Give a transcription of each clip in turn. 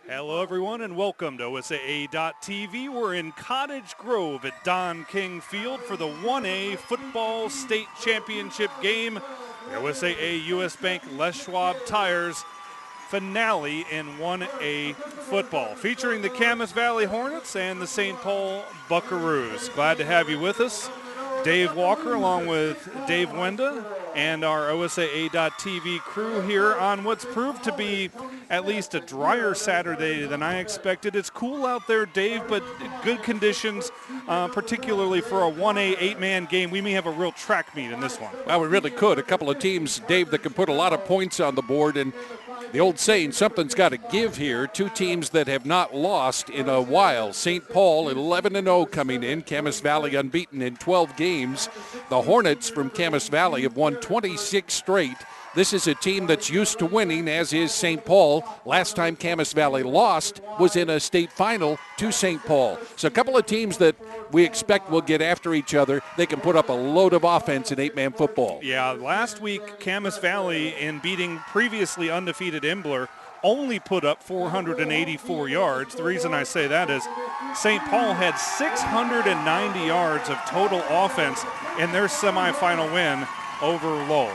Hello, everyone, and welcome to OSAA.TV. We're in Cottage Grove at Don King Field for the 1A Football State Championship game. The OSAA U.S. Bank Les Schwab Tires finale in 1A football, featuring the Camas Valley Hornets and the St. Paul Buckaroos. Glad to have you with us. Dave Walker along with Dave Wenda and our OSAA.TV crew here on what's proved to be at least a drier Saturday than I expected. It's cool out there, Dave, but good conditions, particularly for a 1A 8-man game. We may have a real track meet in this one. Well, we really could. A couple of teams, Dave, that can put a lot of points on the board, and the old saying, something's got to give here. Two teams that have not lost in a while. St. Paul 11-0 coming in. Camas Valley unbeaten in 12 games. The Hornets from Camas Valley have won 26 straight. This is a team that's used to winning, as is St. Paul. Last time Camas Valley lost was in a state final to St. Paul. So a couple of teams that we expect will get after each other. They can put up a load of offense in 8-man football. Yeah, last week, Camas Valley, in beating previously undefeated Ambler, only put up 484 yards. The reason I say that is St. Paul had 690 yards of total offense in their semifinal win over Lowell.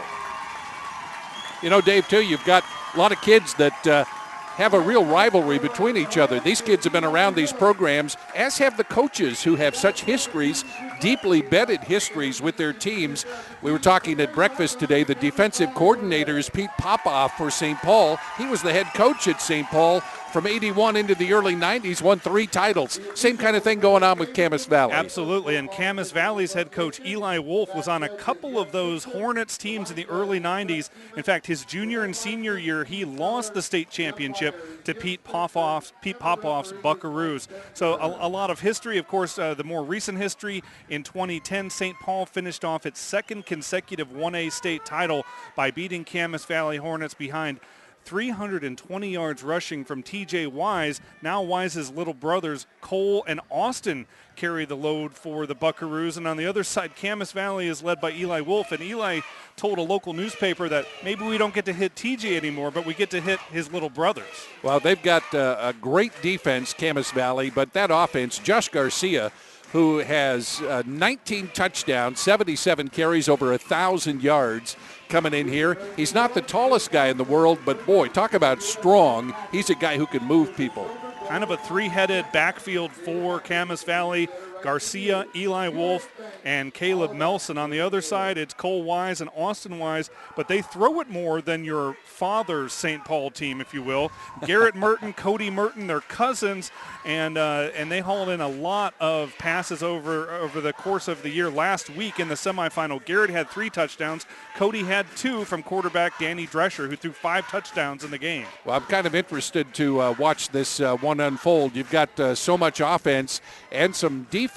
You know, Dave, too, you've got a lot of kids that have a real rivalry between each other. These kids have been around these programs, as have the coaches who have such histories, deeply bedded histories with their teams. We were talking at breakfast today. The defensive coordinator is Pete Popoff for St. Paul. He was the head coach at St. Paul from 81 into the early 90s, won 3 titles. Same kind of thing going on with Camas Valley. Absolutely, and Camas Valley's head coach Eli Wolf was on a couple of those Hornets teams in the early 90s. In fact, his junior and senior year, he lost the state championship to Pete Popoff's Buckaroos. So a lot of history. Of course, the more recent history, in 2010, St. Paul finished off its second consecutive 1A state title by beating Camas Valley Hornets behind 320 yards rushing from T.J. Wise. Now Wise's little brothers, Cole and Austin, carry the load for the Buckaroos. And on the other side, Camas Valley is led by Eli Wolf. And Eli told a local newspaper that maybe we don't get to hit T.J. anymore, but we get to hit his little brothers. Well, they've got a great defense, Camas Valley, but that offense, Josh Garcia, who has 19 touchdowns, 77 carries, over 1,000 yards coming in here. He's not the tallest guy in the world, but boy, talk about strong. He's a guy who can move people. Kind of a three-headed backfield for Camas Valley. Garcia, Eli Wolf, and Caleb Melson. On the other side, it's Cole Wise and Austin Wise, but they throw it more than your father's St. Paul team, if you will. Garrett Merton, Cody Merton, they're cousins, and they hauled in a lot of passes over the course of the year. Last week in the semifinal, Garrett had 3 touchdowns. Cody had 2 from quarterback Danny Drescher, who threw 5 touchdowns in the game. Well, I'm kind of interested to watch this one unfold. You've got so much offense and some defense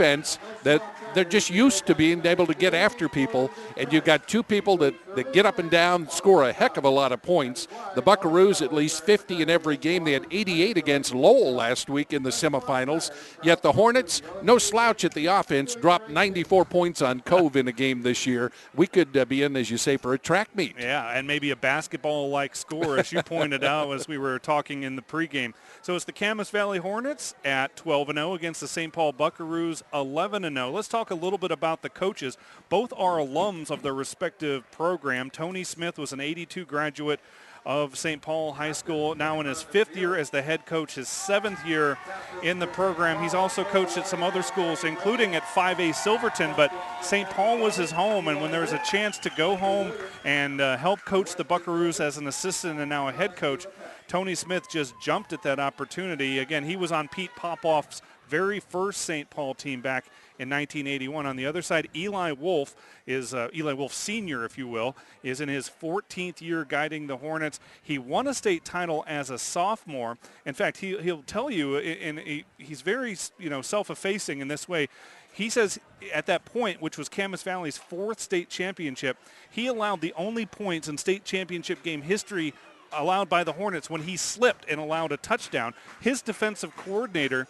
that they're just used to being able to get after people, and you've got 2 people that get up and down, score a heck of a lot of points. The Buckaroos at least 50 in every game. They had 88 against Lowell last week in the semifinals, yet the Hornets, no slouch at the offense, dropped 94 points on Cove in a game this year. We could be in, as you say, for a track meet. Yeah, and maybe a basketball-like score, as you pointed out as we were talking in the pregame. So it's the Camas Valley Hornets at 12-0 against the St. Paul Buckaroos 11-0. Let's talk a little bit about the coaches. Both are alums of their respective program. Tony Smith was an 82 graduate of St. Paul High School, now in his 5th year as the head coach, his 7th year in the program. He's also coached at some other schools, including at 5A Silverton, but St. Paul was his home, and when there was a chance to go home and help coach the Buckaroos as an assistant and now a head coach, Tony Smith just jumped at that opportunity. Again, he was on Pete Popoff's very first St. Paul team back in 1981. On the other side, Eli Wolf is Eli Wolf Sr., if you will, is in his 14th year guiding the Hornets. He won a state title as a sophomore. In fact, he'll tell you, and he's very self-effacing in this way. He says at that point, which was Camas Valley's 4th state championship, he allowed the only points in state championship game history allowed by the Hornets when he slipped and allowed a touchdown. His defensive coordinator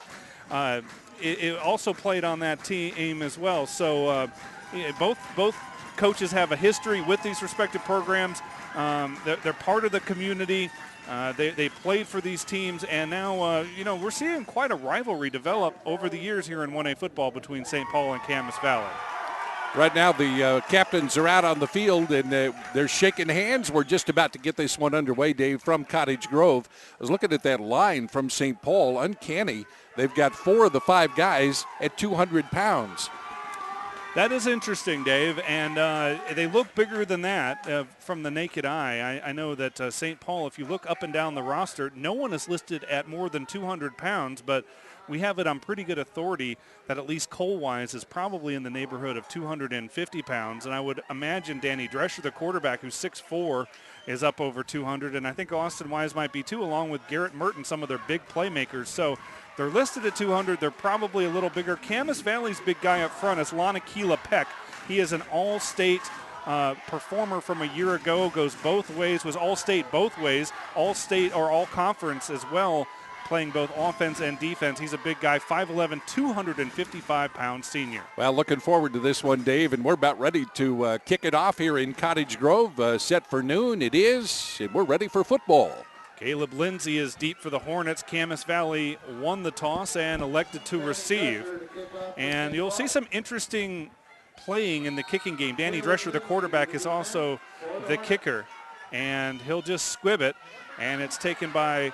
it also played on that team as well. So both coaches have a history with these respective programs. They're part of the community. They played for these teams, and now, we're seeing quite a rivalry develop over the years here in 1A football between St. Paul and Camas Valley. Right now, the captains are out on the field, and they're shaking hands. We're just about to get this one underway, Dave, from Cottage Grove. I was looking at that line from St. Paul. Uncanny. They've got 4 of the 5 guys at 200 pounds. That is interesting, Dave, and they look bigger than that from the naked eye. I know that St. Paul, if you look up and down the roster, no one is listed at more than 200 pounds, but we have it on pretty good authority that at least Cole-wise is probably in the neighborhood of 250 pounds. And I would imagine Danny Drescher, the quarterback, who's 6'4", is up over 200. And I think Austin Wise might be too, along with Garrett Merton, some of their big playmakers. So they're listed at 200. They're probably a little bigger. Camas Valley's big guy up front is Lanakila Peck. He is an all-state performer from a year ago, goes both ways, was all-state both ways, all-state or all-conference as well, playing both offense and defense. He's a big guy, 5'11", 255-pound senior. Well, looking forward to this one, Dave, and we're about ready to kick it off here in Cottage Grove. Set for noon, it is, and we're ready for football. Caleb Lindsay is deep for the Hornets. Camas Valley won the toss and elected to receive. And you'll see some interesting playing in the kicking game. Danny Drescher, the quarterback, is also the kicker. And he'll just squib it, and it's taken by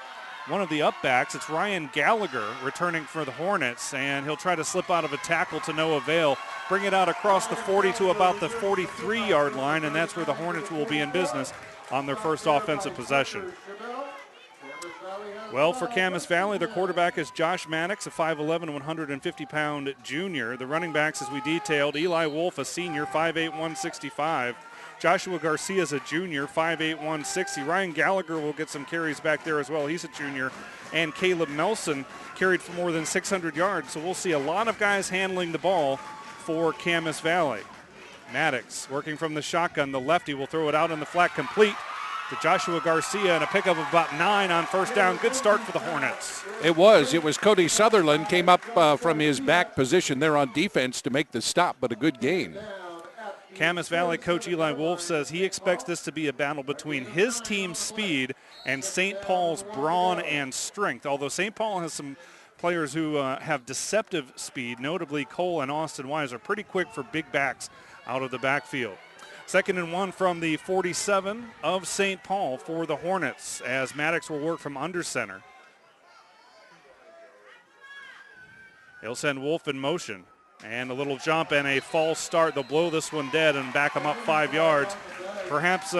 one of the upbacks. It's Ryan Gallagher returning for the Hornets, and he'll try to slip out of a tackle to no avail. Bring it out across the 40 to about the 43-yard line, and that's where the Hornets will be in business on their first offensive possession. Well, for Camas Valley, their quarterback is Josh Maddox, a 5'11", 150-pound junior. The running backs, as we detailed, Eli Wolf, a senior, 5'8", 165. Joshua Garcia is a junior, 5'8", 160. Ryan Gallagher will get some carries back there as well. He's a junior. And Caleb Nelson carried for more than 600 yards. So we'll see a lot of guys handling the ball for Camas Valley. Maddox working from the shotgun. The lefty will throw it out in the flat, complete to Joshua Garcia, and a pickup of about 9 on first down. Good start for the Hornets. It was Cody Sutherland came up from his back position there on defense to make the stop, but a good gain. Camas Valley coach Eli Wolf says he expects this to be a battle between his team's speed and St. Paul's brawn and strength, although St. Paul has some players who have deceptive speed. Notably, Cole and Austin Wise are pretty quick for big backs out of the backfield. 2nd and 1 from the 47 of St. Paul for the Hornets, as Maddox will work from under center. He'll send Wolf in motion, and a little jump and a false start. They'll blow this one dead and back him up 5 yards. Perhaps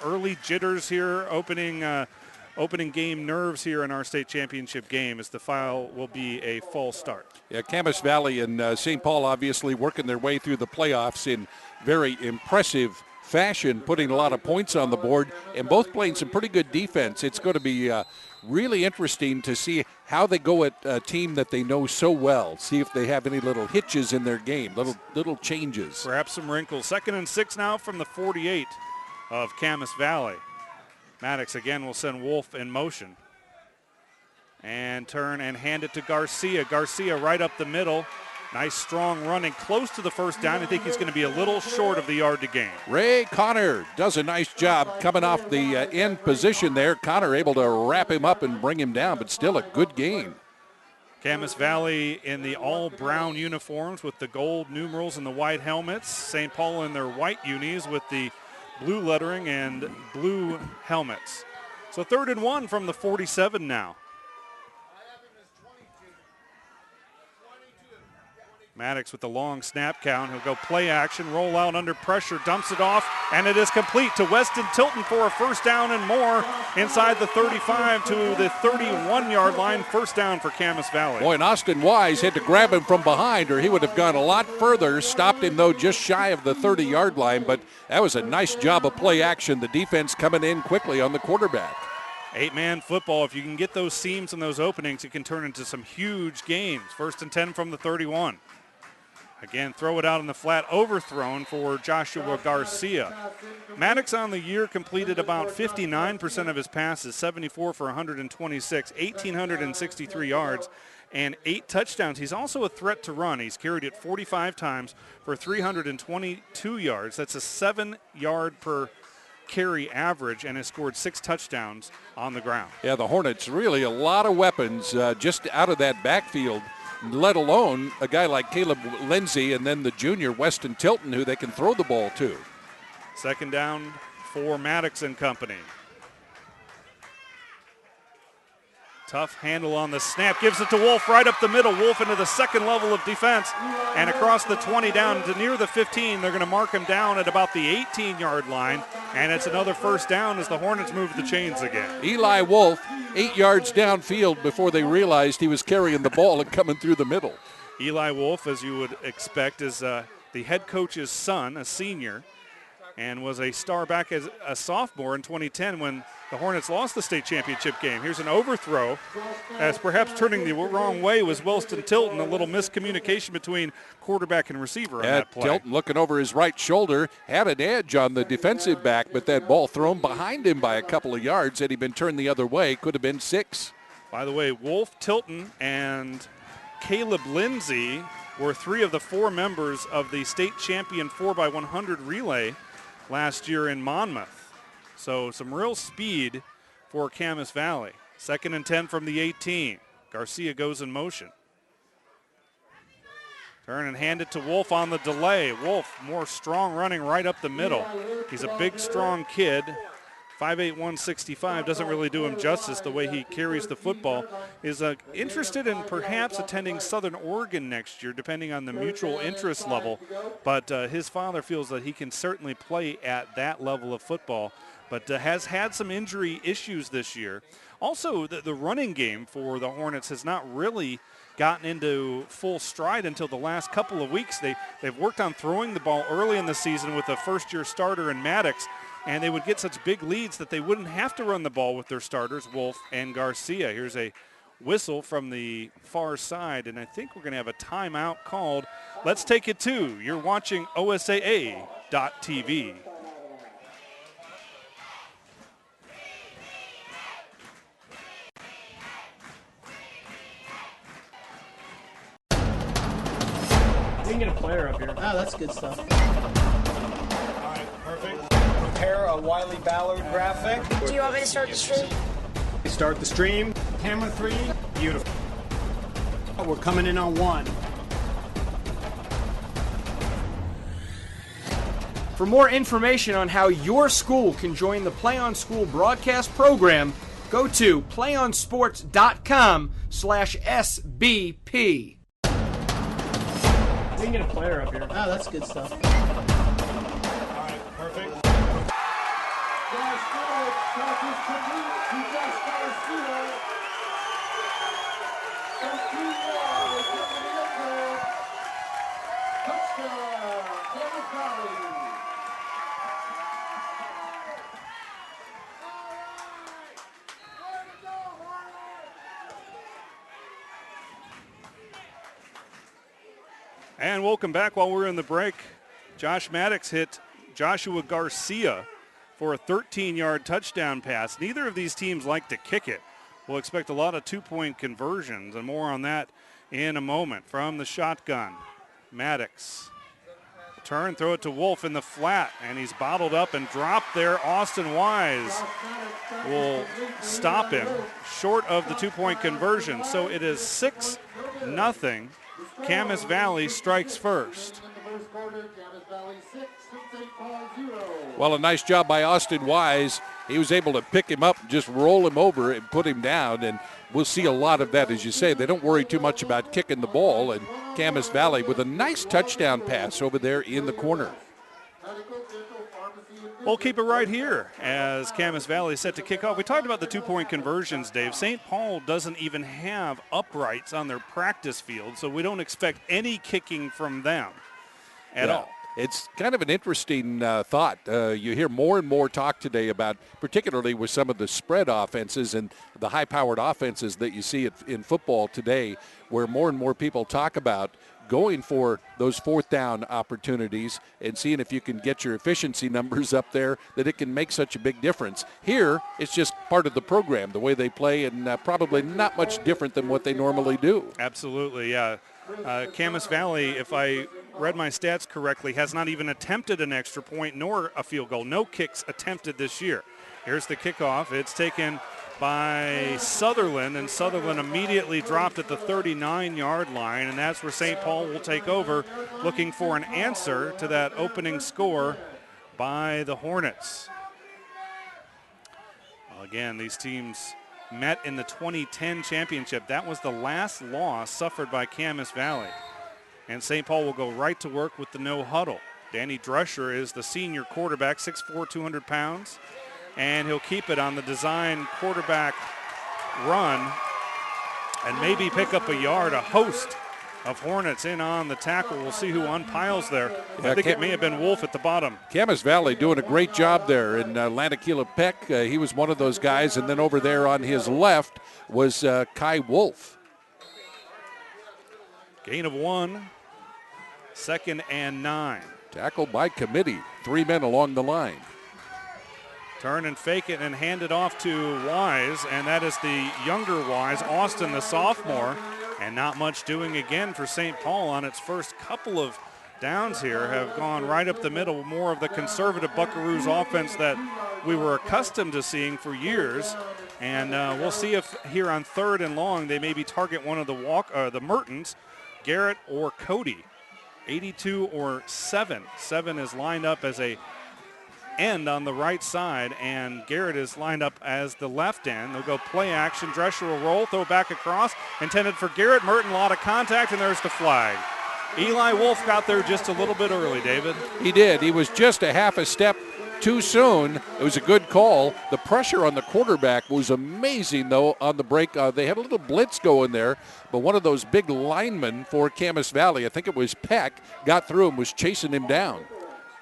early jitters here, opening game nerves here in our state championship game, as the foul will be a false start. Yeah, Camas Valley and St. Paul obviously working their way through the playoffs in very impressive fashion, putting a lot of points on the board, and both playing some pretty good defense. It's going to be really interesting to see how they go at a team that they know so well, see if they have any little hitches in their game, little changes. Perhaps some wrinkles. 2nd and 6 now from the 48 of Camas Valley. Maddox again will send Wolf in motion. And turn and hand it to Garcia. Garcia right up the middle. Nice strong running close to the first down. I think he's going to be a little short of the yard to gain. Ray Connor does a nice job coming off the end position there. Connor able to wrap him up and bring him down, but still a good gain. Camas Valley in the all-brown uniforms with the gold numerals and the white helmets. St. Paul in their white unis with the blue lettering and blue helmets. So 3rd and 1 from the 47 now. Maddox with the long snap count. He'll go play action, roll out under pressure, dumps it off, and it is complete to Weston Tilton for a first down and more inside the 35 to the 31-yard line. First down for Camas Valley. Boy, and Austin Wise had to grab him from behind, or he would have gone a lot further. Stopped him, though, just shy of the 30-yard line, but that was a nice job of play action. The defense coming in quickly on the quarterback. 8-man football. If you can get those seams and those openings, it can turn into some huge gains. 1st and 10 from the 31. Again, throw it out in the flat, overthrown for Joshua Garcia. Maddox on the year completed about 59% of his passes, 74 for 126, 1,863 yards, and 8 touchdowns. He's also a threat to run. He's carried it 45 times for 322 yards. That's a 7 yard per carry average and has scored 6 touchdowns on the ground. Yeah, the Hornets really a lot of weapons just out of that backfield, let alone a guy like Caleb Lindsey and then the junior Weston Tilton, who they can throw the ball to. Second down for Maddox and company. Tough handle on the snap. Gives it to Wolf right up the middle. Wolf into the second level of defense and across the 20 down to near the 15. They're going to mark him down at about the 18-yard line, and it's another first down as the Hornets move the chains again. Eli Wolf, 8 yards downfield before they realized he was carrying the ball and coming through the middle. Eli Wolf, as you would expect, is the head coach's son, a senior, and was a star back as a sophomore in 2010 when the Hornets lost the state championship game. Here's an overthrow. As perhaps turning the wrong way was Weston Tilton. A little miscommunication between quarterback and receiver on that play. Tilton looking over his right shoulder, had an edge on the defensive back, but that ball thrown behind him by a couple of yards. Had he been turned the other way, could have been 6. By the way, Wolf, Tilton, and Caleb Lindsey were 3 of the 4 members of the state champion 4x100 relay last year in Monmouth. So some real speed for Camas Valley. 2nd and 10 from the 18. Garcia goes in motion. Turn and hand it to Wolf on the delay. Wolf more strong running right up the middle. He's a big, strong kid. 5'8", 165, doesn't really do him justice the way he carries the football. Is interested in perhaps attending Southern Oregon next year, depending on the mutual interest level. But his father feels that he can certainly play at that level of football, but has had some injury issues this year. Also, the running game for the Hornets has not really gotten into full stride until the last couple of weeks. They've worked on throwing the ball early in the season with a first-year starter in Maddox, and they would get such big leads that they wouldn't have to run the ball with their starters, Wolf and Garcia. Here's a whistle from the far side, and I think we're going to have a timeout called. Let's take it to. You're watching OSAA.TV. We can get a player up here. Oh, that's good stuff. All right, perfect. Prepare a Wiley Ballard graphic. Do you want me to start the stream? Start the stream. Camera 3. Beautiful. We're coming in on 1. For more information on how your school can join the Play on School broadcast program, go to playonsports.com/SBP. We can get a player up here. Oh, that's good stuff. All right, perfect. And welcome back. While we're in the break, Josh Maddox hit Joshua Garcia for a 13-yard touchdown pass. Neither of these teams like to kick it. We'll expect a lot of two-point conversions, and more on that in a moment. From the shotgun, Maddox. Turn, throw it to Wolf in the flat, and he's bottled up and dropped there. Austin Wise will stop him short of the two-point conversion. So it is 6-0. Camas Valley strikes first. Well, a nice job by Austin Wise. He was able to pick him up, just roll him over and put him down, and we'll see a lot of that. As you say, they don't worry too much about kicking the ball, and Camas Valley with a nice touchdown pass over there in the corner. We'll keep it right here as Camas Valley is set to kick off. We talked about the two-point conversions, Dave. St. Paul doesn't even have uprights on their practice field, so we don't expect any kicking from them at all. It's kind of an interesting thought. You hear more and more talk today about, particularly with some of the spread offenses and the high-powered offenses that you see in football today, where more and more people talk about going for those fourth down opportunities and seeing if you can get your efficiency numbers up there, that it can make such a big difference. Here, it's just part of the program, the way they play, and probably not much different than what they normally do. Absolutely, yeah. Camas Valley, if I read my stats correctly, has not even attempted an extra point nor a field goal. No kicks attempted this year. Here's the kickoff. It's taken by Sutherland, and Sutherland immediately dropped at the 39-yard line, and that's where St. Paul will take over, looking for an answer to that opening score by the Hornets. Again, these teams met in the 2010 championship. That was the last loss suffered by Camas Valley. And St. Paul will go right to work with the no huddle. Danny Drescher is the senior quarterback, 6'4", 200 pounds. And he'll keep it on the design quarterback run and maybe pick up a yard. A host of Hornets in on the tackle. We'll see who unpiles there. I think it may have been Wolf at the bottom. Camas Valley doing a great job there. And Lanakila Peck, he was one of those guys. And then over there on his left was Kai Wolf. Gain of 1, 2nd and 9. Tackled by committee. 3 men along the line. Turn and fake it and hand it off to Wise, and that is the younger Wise, Austin, the sophomore, and not much doing again for St. Paul on its first couple of downs here. Have gone right up the middle, more of the conservative Buckaroos offense that we were accustomed to seeing for years. And we'll see if here on 3rd and long they maybe target one of the Mertens, Garrett or Cody. 82 or 7. 7 is lined up as a end on the right side, and Garrett is lined up as the left end. They'll go play action. Drescher will roll, throw back across, intended for Garrett. Merton, a lot of contact, and there's the flag. Eli Wolf got there just a little bit early, David. He did. He was just a half a step too soon. It was a good call. The pressure on the quarterback was amazing, though, on the break. They had a little blitz going there, but one of those big linemen for Camas Valley, I think it was Peck, got through and was chasing him down.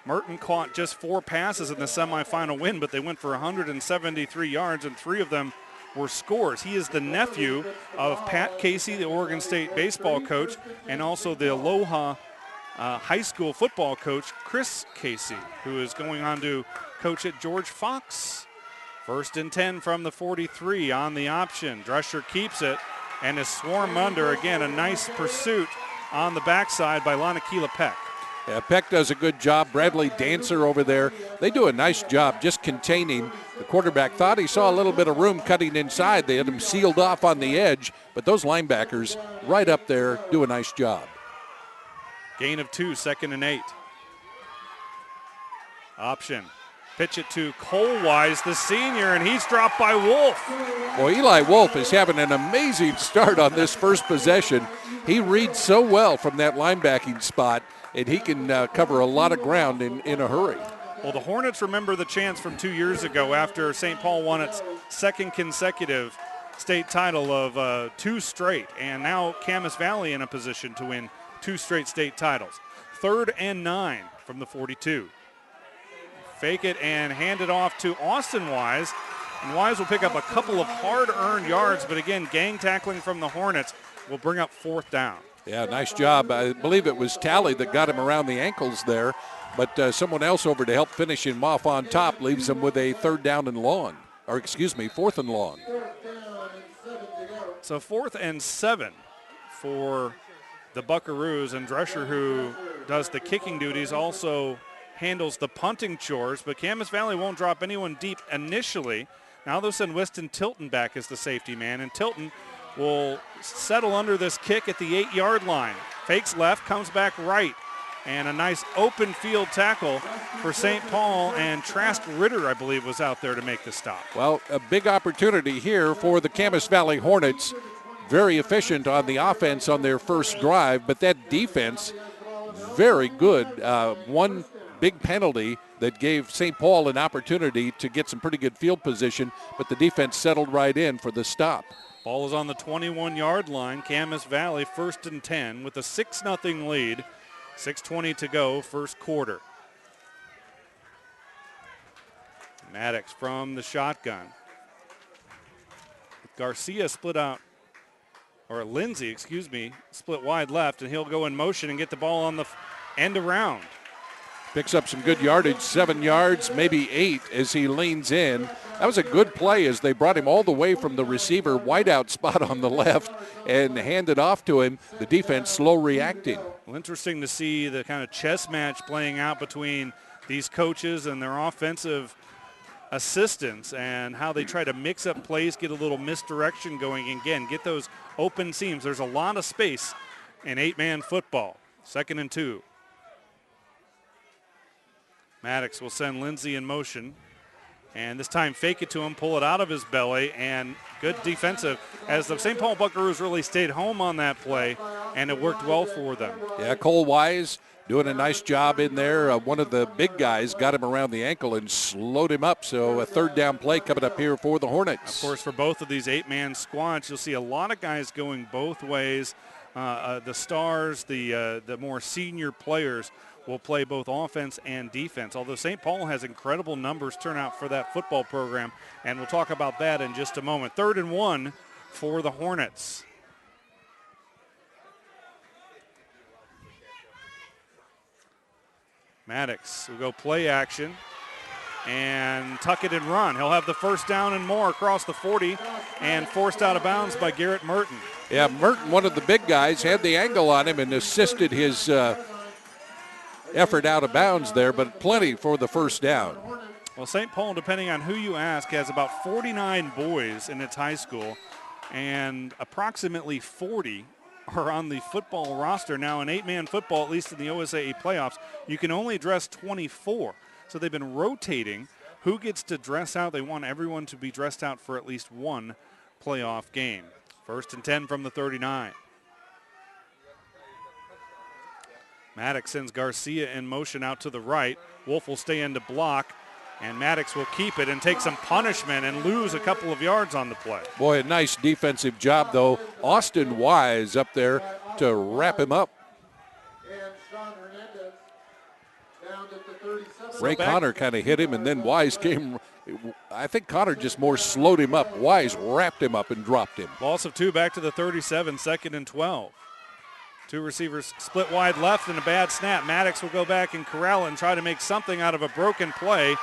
Merton caught just 4 passes in the semifinal win, but they went for 173 yards, and 3 of them were scores. He is the nephew of Pat Casey, the Oregon State baseball coach, and also the Aloha high school football coach, Chris Casey, who is going on to coach at George Fox. 1st and 10 from the 43 on the option. Drescher keeps it and is swarmed under. Again, a nice pursuit on the backside by Lanakila Peck. Yeah, Peck does a good job. Bradley Dancer over there. They do a nice job just containing. The quarterback thought he saw a little bit of room cutting inside. They had him sealed off on the edge, but those linebackers right up there do a nice job. Gain of 2, 2nd and 8. Option. Pitch it to Cole Wise, the senior, and he's dropped by Wolf. Well, Eli Wolf is having an amazing start on this first possession. He reads so well from that linebacking spot, and he can cover a lot of ground in a hurry. Well, the Hornets remember the chance from 2 years ago after St. Paul won its 2nd consecutive state title of 2 straight, and now Camas Valley in a position to win 2 straight state titles. 3rd and 9 from the 42. Fake it and hand it off to Austin Wise, and Wise will pick up a couple of hard-earned yards, but again, gang tackling from the Hornets will bring up 4th down. Yeah, nice job. I believe it was Talley that got him around the ankles there, but someone else over to help finish him off on top leaves him with a 3rd down and long, or excuse me, 4th and long. So 4th and 7 for the Buckaroos, and Drescher, who does the kicking duties, also handles the punting chores, but Camas Valley won't drop anyone deep initially. Now they'll send Weston Tilton back as the safety man, and Tilton will settle under this kick at the 8-yard line. Fakes left, comes back right, and a nice open field tackle for St. Paul, and Trask Ritter, I believe, was out there to make the stop. Well, a big opportunity here for the Camas Valley Hornets. Very efficient on the offense on their first drive, but that defense, very good. One big penalty that gave St. Paul an opportunity to get some pretty good field position, but the defense settled right in for the stop. Ball is on the 21-yard line. Camas Valley 1st and 10 with a 6-0 lead. 6:20 to go, first quarter. Maddox from the shotgun. Garcia split out, or Lindsey, excuse me, split wide left, and he'll go in motion and get the ball on the end around. Picks up some good yardage, 7 yards, maybe 8 as he leans in. That was a good play as they brought him all the way from the receiver wideout spot on the left and handed off to him. The defense slow reacting. Well, interesting to see the kind of chess match playing out between these coaches and their offensive assistants and how they try to mix up plays, get a little misdirection going, and again, get those open seams. There's a lot of space in 8-man football. 2nd and 2. Maddox will send Lindsey in motion. And this time fake it to him, pull it out of his belly, and good defensive as the St. Paul Buckaroos really stayed home on that play, and it worked well for them. Yeah, Cole Wise doing a nice job in there. One of the big guys got him around the ankle and slowed him up. So a 3rd down play coming up here for the Hornets. Of course, for both of these 8-man squads, you'll see a lot of guys going both ways. The stars, the more senior players will play both offense and defense, although St. Paul has incredible numbers turn out for that football program, and we'll talk about that in just a moment. 3rd and 1 for the Hornets. Maddox will go play action and tuck it and run. He'll have the 1st down and more across the 40 and forced out of bounds by Garrett Merton. Yeah, Merton, one of the big guys, had the angle on him and assisted his effort out of bounds there, but plenty for the 1st down. Well, St. Paul, depending on who you ask, has about 49 boys in its high school, and approximately 40 are on the football roster. Now, in 8-man football, at least in the OSAA playoffs, you can only dress 24. So they've been rotating who gets to dress out. They want everyone to be dressed out for at least one playoff game. 1st and 10 from the 39. Maddox sends Garcia in motion out to the right. Wolf will stay in to block, and Maddox will keep it and take some punishment and lose a couple of yards on the play. Boy, a nice defensive job, though. Austin Wise up there to wrap him up. Ray Connor kind of hit him, and then Wise came. I think Connor just more slowed him up. Wise wrapped him up and dropped him. Loss of 2 back to the 37, 2nd and 12. 2 receivers split wide left and a bad snap. Maddox will go back and corral it and try to make something out of a broken play.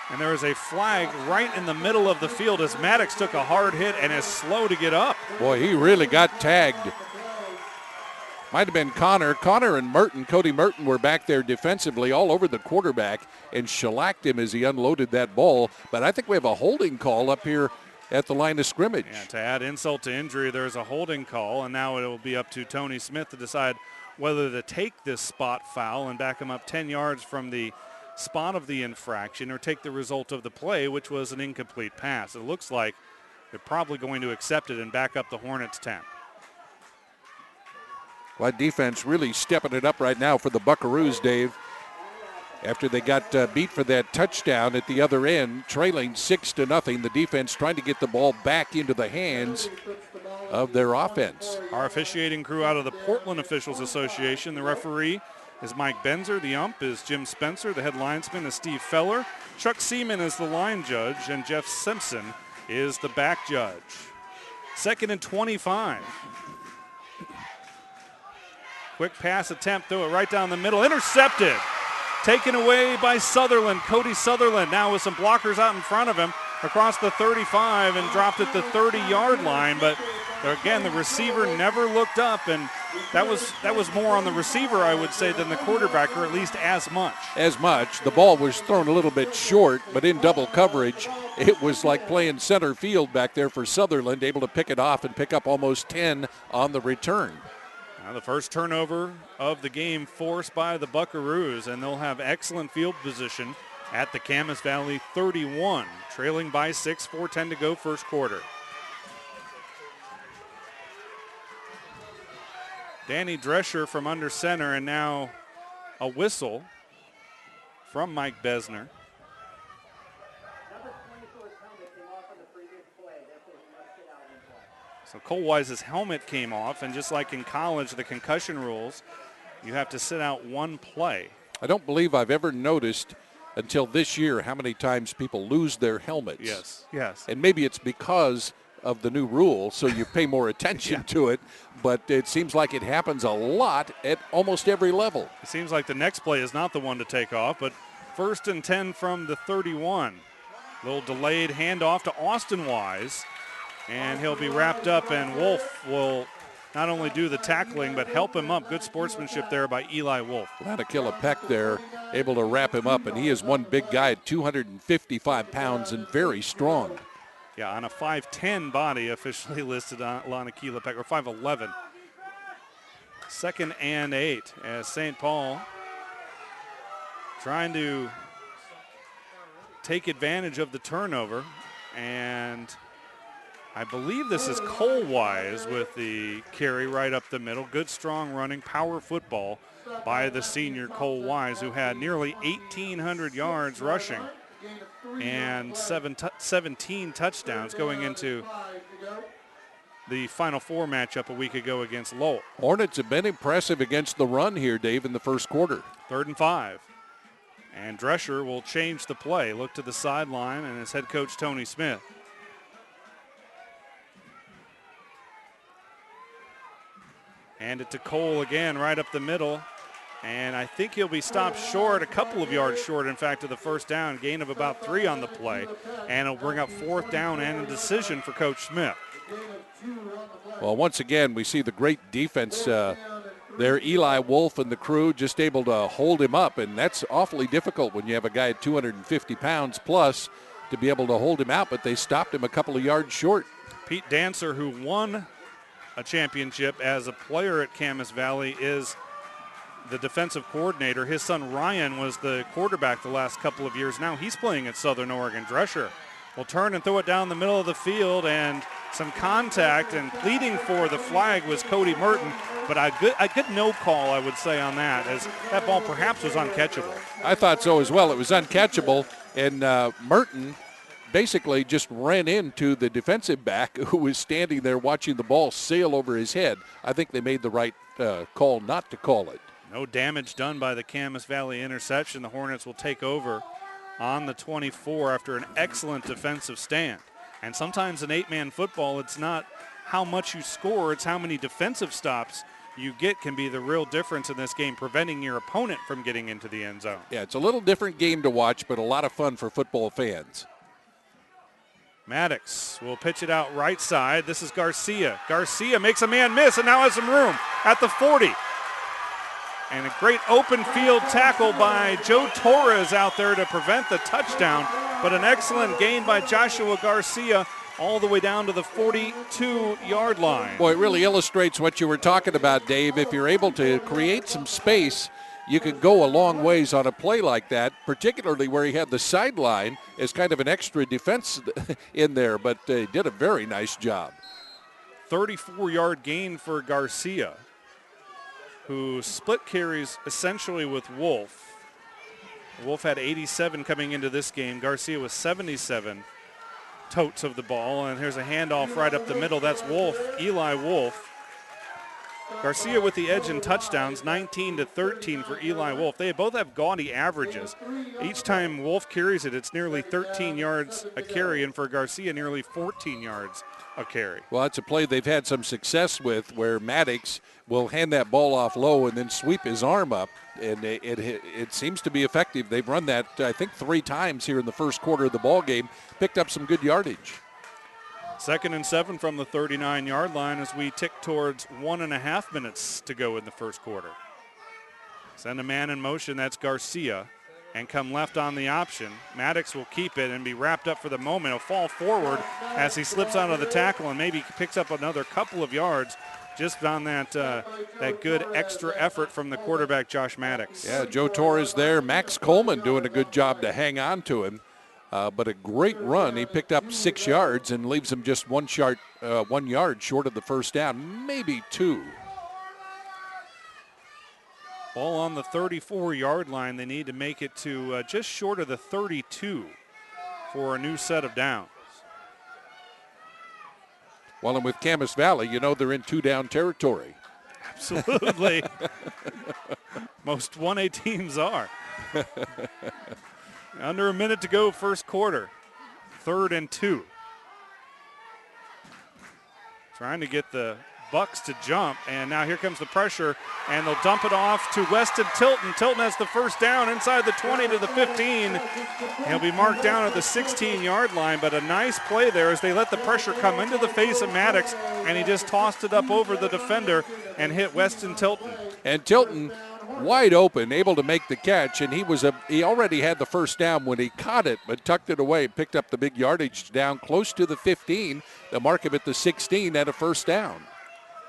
And there is a flag right in the middle of the field as Maddox took a hard hit and is slow to get up. Boy, he really got tagged. Might have been Connor. Connor and Merton, Cody Merton, were back there defensively all over the quarterback and shellacked him as he unloaded that ball. But I think we have a holding call up here at the line of scrimmage. Yeah, to add insult to injury, there's a holding call, and now it will be up to Tony Smith to decide whether to take this spot foul and back him up 10 yards from the spot of the infraction or take the result of the play, which was an incomplete pass. It looks like they're probably going to accept it and back up the Hornets 10. Well, defense really stepping it up right now for the Buckaroos, Dave. After they got beat for that touchdown at the other end, trailing 6-0, the defense trying to get the ball back into the hands of their offense. Our officiating crew out of the Portland Officials Association. The referee is Mike Benzer. The ump is Jim Spencer. The head linesman is Steve Feller. Chuck Seaman is the line judge, and Jeff Simpson is the back judge. 2nd and 25. Quick pass attempt, throw it right down the middle. Intercepted. Taken away by Sutherland. Cody Sutherland now with some blockers out in front of him across the 35 and dropped at the 30-yard line. But again, the receiver never looked up, and that was more on the receiver, I would say, than the quarterback, or at least as much. As much. The ball was thrown a little bit short, but in double coverage, it was like playing center field back there for Sutherland, able to pick it off and pick up almost 10 on the return. Now the first turnover of the game forced by the Buckaroos, and they'll have excellent field position at the Camas Valley 31, trailing by 6, 4:10 to go first quarter. Danny Drescher from under center, and now a whistle from Mike Besner. So Cole Wise's helmet came off, and just like in college, the concussion rules, you have to sit out one play. I don't believe I've ever noticed until this year how many times people lose their helmets. Yes. And maybe it's because of the new rule, so you pay more attention to it. But it seems like it happens a lot at almost every level. It seems like the next play is not the one to take off, but 1st and 10 from the 31. Little delayed handoff to Austin Wise, and he'll be wrapped up, and Wolf will not only do the tackling, but help him up. Good sportsmanship there by Eli Wolf. Lanakilla Peck there, able to wrap him up, and he is one big guy at 255 pounds and very strong. Yeah, on a 5'10 body, officially listed on Lanakilla Peck, or 5'11. 2nd and 8 as St. Paul trying to take advantage of the turnover, and I believe this is Cole Wise with the carry right up the middle. Good, strong running, power football by the senior Cole Wise, who had nearly 1,800 yards rushing and 17 touchdowns going into the Final Four matchup a week ago against Lowell. Hornets have been impressive against the run here, Dave, in the first quarter. 3rd and 5. And Drescher will change the play. Look to the sideline and his head coach, Tony Smith. Hand it to Cole again, right up the middle. And I think he'll be stopped short, a couple of yards short, in fact, of the first down. Gain of about 3 on the play. And it'll bring up 4th down and a decision for Coach Smith. Well, once again, we see the great defense there. Eli Wolf and the crew just able to hold him up, and that's awfully difficult when you have a guy at 250 pounds plus to be able to hold him out, but they stopped him a couple of yards short. Pete Dancer, who won a championship as a player at Camas Valley, is the defensive coordinator. His son Ryan was the quarterback the last couple of years. Now he's playing at Southern Oregon. Drescher will turn and throw it down the middle of the field, and some contact, and pleading for the flag was Cody Merton, but a good no call, I would say, on that, as that ball perhaps was uncatchable. I thought so as well. It was uncatchable, and Merton basically just ran into the defensive back who was standing there watching the ball sail over his head. I think they made the right call not to call it. No damage done by the Camas Valley interception. The Hornets will take over on the 24 after an excellent defensive stand. And sometimes in 8-man football, it's not how much you score, it's how many defensive stops you get can be the real difference in this game, preventing your opponent from getting into the end zone. Yeah, it's a little different game to watch, but a lot of fun for football fans. Maddox will pitch it out right side. This is Garcia. Garcia makes a man miss and now has some room at the 40. And a great open field tackle by Joe Torres out there to prevent the touchdown. But an excellent gain by Joshua Garcia all the way down to the 42-yard line. Boy, it really illustrates what you were talking about, Dave. If you're able to create some space, you can go a long ways on a play like that, particularly where he had the sideline as kind of an extra defense in there. But he did a very nice job. 34-yard gain for Garcia, who split carries essentially with Wolf. Wolf had 87 coming into this game. Garcia was 77 totes of the ball. And here's a handoff right up the middle. That's Wolf, Eli Wolf. Garcia with the edge in touchdowns, 19-13 for Eli Wolf. They both have gaudy averages. Each time Wolf carries it, it's nearly 13 yards a carry, and for Garcia, nearly 14 yards a carry. Well, it's a play they've had some success with where Maddox will hand that ball off low and then sweep his arm up, and it seems to be effective. They've run that, I think, 3 times here in the first quarter of the ball game, picked up some good yardage. 2nd and 7 from the 39-yard line as we tick towards 1.5 minutes to go in the first quarter. Send a man in motion, that's Garcia, and come left on the option. Maddox will keep it and be wrapped up for the moment. He'll fall forward as he slips out of the tackle and maybe picks up another couple of yards just on that good extra effort from the quarterback, Josh Maddox. Yeah, Joe Torres there. Max Coleman doing a good job to hang on to him. But a great run. He picked up 6 yards and leaves him just 1 yard short of the first down, maybe 2. Ball on the 34-yard line. They need to make it to just short of the 32 for a new set of downs. Well, and with Camas Valley, you know they're in 2-down territory. Absolutely. Most 1A teams are. Under a minute to go, first quarter. 3rd and 2. trying to get the Bucks to jump, and now here comes the pressure, and they'll dump it off to Weston Tilton. Tilton has the first down inside the 20 to the 15. He'll be marked down at the 16-yard line, but a nice play there as they let the pressure come into the face of Maddox, and he just tossed it up over the defender and hit Weston Tilton. And Tilton wide open, able to make the catch, and he already had the first down when he caught it, but tucked it away, picked up the big yardage down close to the 15. They'll mark him at the 16 and a first down.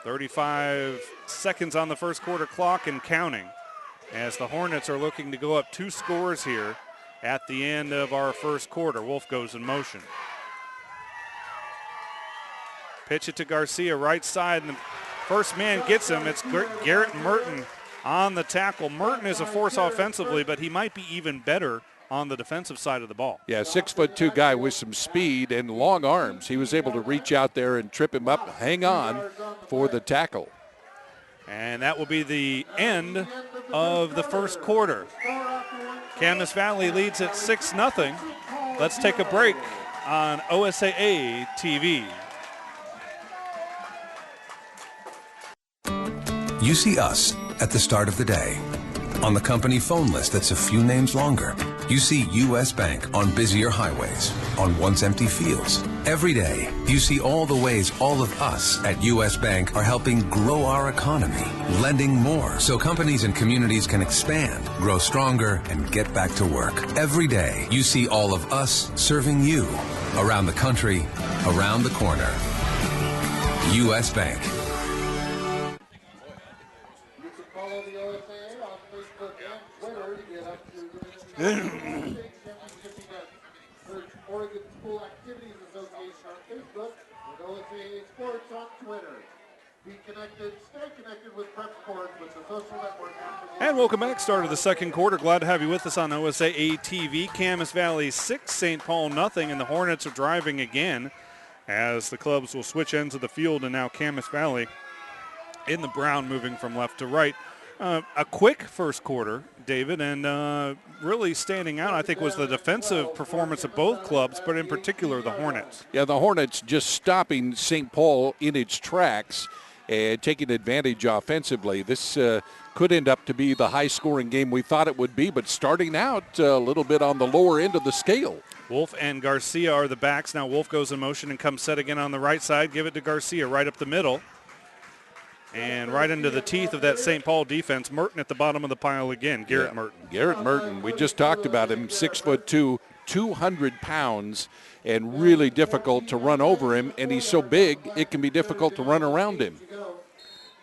35 seconds on the first quarter clock and counting as the Hornets are looking to go up 2 scores here at the end of our first quarter. Wolf goes in motion. Pitch it to Garcia, right side, and the first man gets him. It's Garrett Merton on the tackle. Merton is a force offensively, but he might be even better on the defensive side of the ball. Yeah, 6'2" guy with some speed and long arms. He was able to reach out there and trip him up, hang on for the tackle. And that will be the end of the first quarter. Camas Valley leads at 6-0. Let's take a break on OSAA TV. You see us at the start of the day. On the company phone list that's a few names longer. You see U.S. Bank on busier highways, on once empty fields. Every day, you see all the ways all of us at U.S. Bank are helping grow our economy, lending more so companies and communities can expand, grow stronger, and get back to work. Every day, you see all of us serving you around the country, around the corner. U.S. Bank. Oregon School Activities Association on Facebook, with OSAA Sports on Twitter. Be connected, stay connected with Prep Sports with the social network. And welcome back. Start of the second quarter. Glad to have you with us on OSAA TV. Camas Valley 6, St. Paul nothing, and the Hornets are driving again as the clubs will switch ends of the field, and now Camas Valley in the brown moving from left to right. A quick first quarter, David, and really standing out, I think, was the defensive performance of both clubs, but in particular the Hornets. Yeah, the Hornets just stopping St. Paul in its tracks and taking advantage offensively. This could end up to be the high-scoring game we thought it would be, but starting out a little bit on the lower end of the scale. Wolf and Garcia are the backs. Now Wolf goes in motion and comes set again on the right side. Give it to Garcia right up the middle. And right into the teeth of that St. Paul defense. Merton at the bottom of the pile again. Garrett Merton. Garrett Merton, we just talked about him, 6'2", 200 pounds, and really difficult to run over him. And he's so big, it can be difficult to run around him.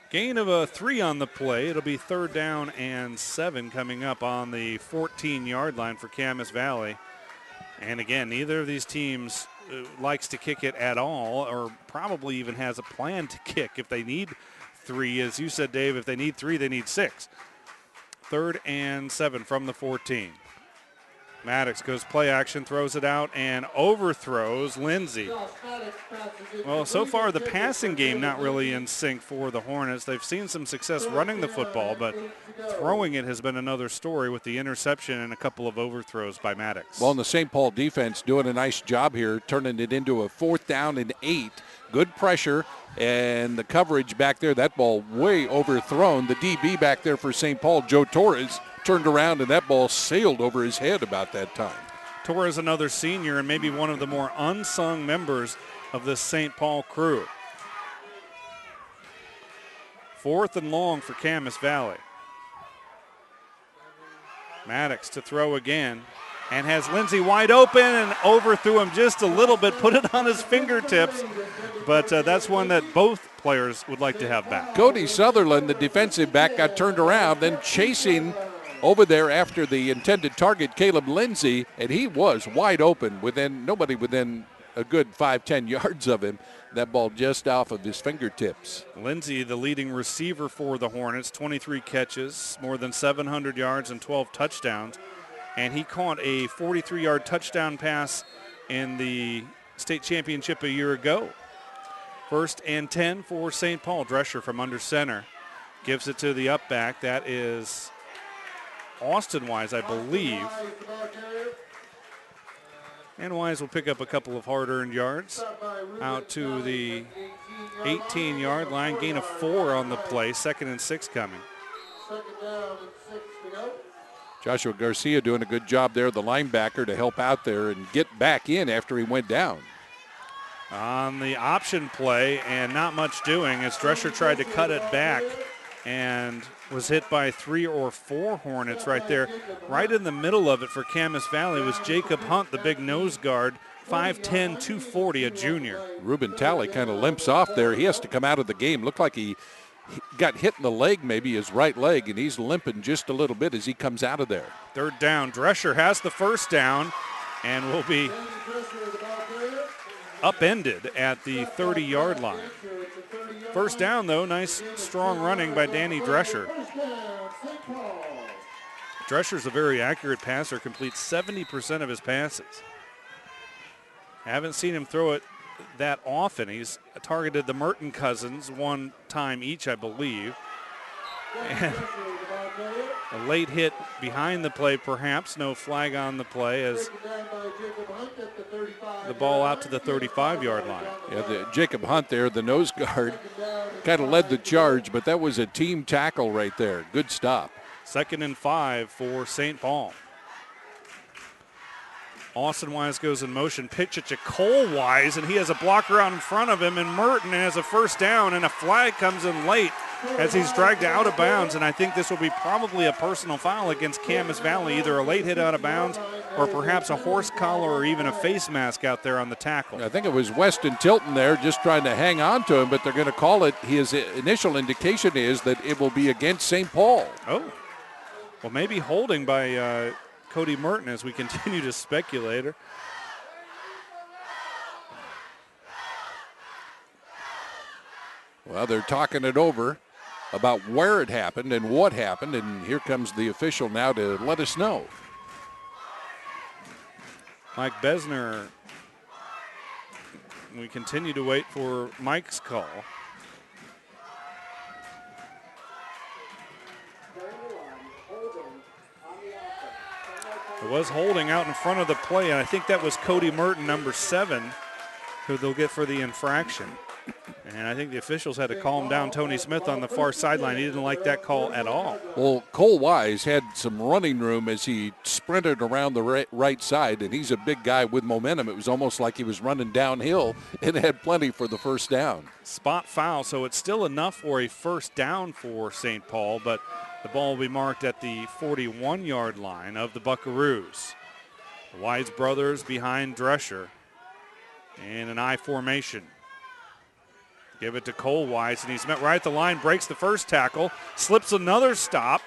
Gain of a 3 on the play. It'll be 3rd down and 7 coming up on the 14-yard line for Camas Valley. And again, neither of these teams likes to kick it at all, or probably even has a plan to kick if they need 3. As you said, Dave, if they need 3, they need 6. 3rd and 7 from the 14. Maddox goes play action, throws it out, and overthrows Lindsey. Well, so far the passing game not really in sync for the Hornets. They've seen some success running the football, but throwing it has been another story with the interception and a couple of overthrows by Maddox. Well, and the St. Paul defense doing a nice job here, turning it into a 4th down and 8. Good pressure, and the coverage back there, that ball way overthrown. The DB back there for St. Paul, Joe Torres, turned around, and that ball sailed over his head about that time. Torres, another senior, and maybe one of the more unsung members of this St. Paul crew. 4th and long for Camas Valley. Maddox to throw again, and has Lindsey wide open and overthrew him just a little bit, put it on his fingertips, but that's one that both players would like to have back. Cody Sutherland, the defensive back, got turned around, then chasing over there after the intended target, Caleb Lindsey, and he was wide open, nobody within a good 5-10 yards of him. That ball just off of his fingertips. Lindsey, the leading receiver for the Hornets, 23 catches, more than 700 yards and 12 touchdowns. And he caught a 43-yard touchdown pass in the state championship a year ago. 1st and 10 for St. Paul. Drescher from under center gives it to the up back. That is Austin Wise, I believe. And Wise will pick up a couple of hard-earned yards out to the 18-yard line, gain of 4 on the play, 2nd and 6 coming. Second down and 6 to go. Joshua Garcia doing a good job there, the linebacker, to help out there and get back in after he went down. On the option play, and not much doing as Drescher tried to cut it back and was hit by 3 or 4 Hornets right there. Right in the middle of it for Camas Valley was Jacob Hunt, the big nose guard, 5'10", 240, a junior. Ruben Talley kind of limps off there. He has to come out of the game. Looked like he got hit in the leg, maybe his right leg, and he's limping just a little bit as he comes out of there. 3rd down. Drescher has the first down and will be upended at the 30-yard line. First down, though, nice strong running by Danny Drescher. Drescher's a very accurate passer, completes 70% of his passes. Haven't seen him throw it that often. He's targeted the Merton cousins 1 time each, I believe. And a late hit behind the play, perhaps. No flag on the play as the ball out to the 35-yard line. Yeah, Jacob Hunt there, the nose guard, kind of led the charge, but that was a team tackle right there. Good stop. 2nd and 5 for St. Paul. Austin Wise goes in motion, pitch it to Cole Wise, and he has a blocker out in front of him, and Merton has a first down, and a flag comes in late as he's dragged out of bounds, and I think this will be probably a personal foul against Camas Valley, either a late hit out of bounds or perhaps a horse collar or even a face mask out there on the tackle. I think it was Weston Tilton there just trying to hang on to him, but they're going to call it. His initial indication is that it will be against St. Paul. Oh, well, maybe holding by Cody Merton as we continue to speculate. Well, they're talking it over about where it happened and what happened, and here comes the official now to let us know. Mike Besner, we continue to wait for Mike's call. It was holding out in front of the play, and I think that was Cody Merton, number 7, who they'll get for the infraction. And I think the officials had to calm down Tony Smith on the far sideline. He didn't like that call at all. Well, Cole Wise had some running room as he sprinted around the right side, and he's a big guy with momentum. It was almost like he was running downhill and had plenty for the first down. Spot foul, so it's still enough for a first down for St. Paul, but the ball will be marked at the 41-yard line of the Buckaroos. The Wise brothers behind Drescher in an I formation. Give it to Cole Wise, and he's met right at the line, breaks the first tackle, slips another stop,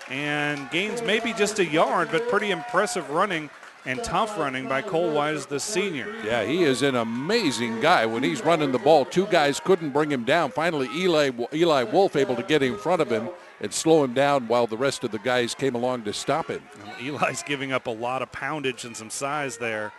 and gains maybe just a yard, but pretty impressive running and tough running by Cole Wise, the senior. Yeah, he is an amazing guy when he's running the ball. 2 guys couldn't bring him down. Finally, Eli Wolf able to get in front of him and slow him down while the rest of the guys came along to stop him. Well, Eli's giving up a lot of poundage and some size there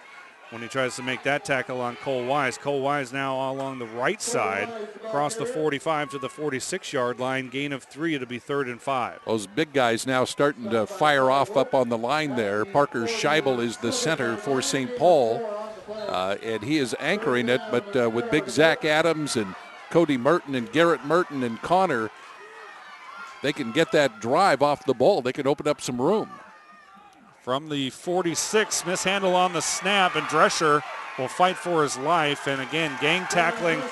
when he tries to make that tackle on Cole Wise. Cole Wise now along the right side, across the 45 to the 46-yard line, gain of 3. It'll be 3rd and 5. Those big guys now starting to fire off up on the line there. Parker Scheibel is the center for St. Paul, and he is anchoring it, but with big Zach Adams and Cody Merton and Garrett Merton and Connor, they can get that drive off the ball. They can open up some room. From the 46, mishandle on the snap, and Drescher will fight for his life. And again, gang tackling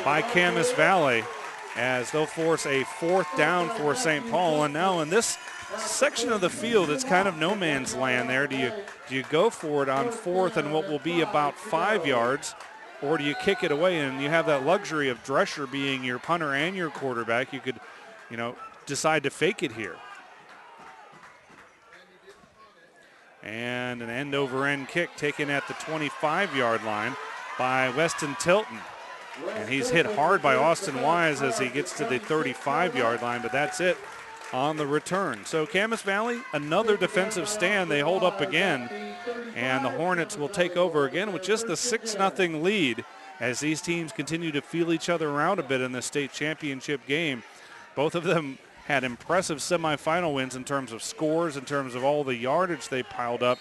by Camas Valley as they'll force a 4th down for St. Paul. And now in this section of the field, it's kind of no man's land there. Do you go for it on 4th and what will be about 5 yards, or do you kick it away? And you have that luxury of Drescher being your punter and your quarterback. You could, decide to fake it here. And an end-over-end kick taken at the 25-yard line by Weston Tilton. And he's hit hard by Austin Wise as he gets to the 35-yard line, but that's it on the return. So Camas Valley, another defensive stand. They hold up again, and the Hornets will take over again with just the 6-0 lead as these teams continue to feel each other around a bit in the state championship game. Both of them had impressive semifinal wins in terms of scores, in terms of all the yardage they piled up.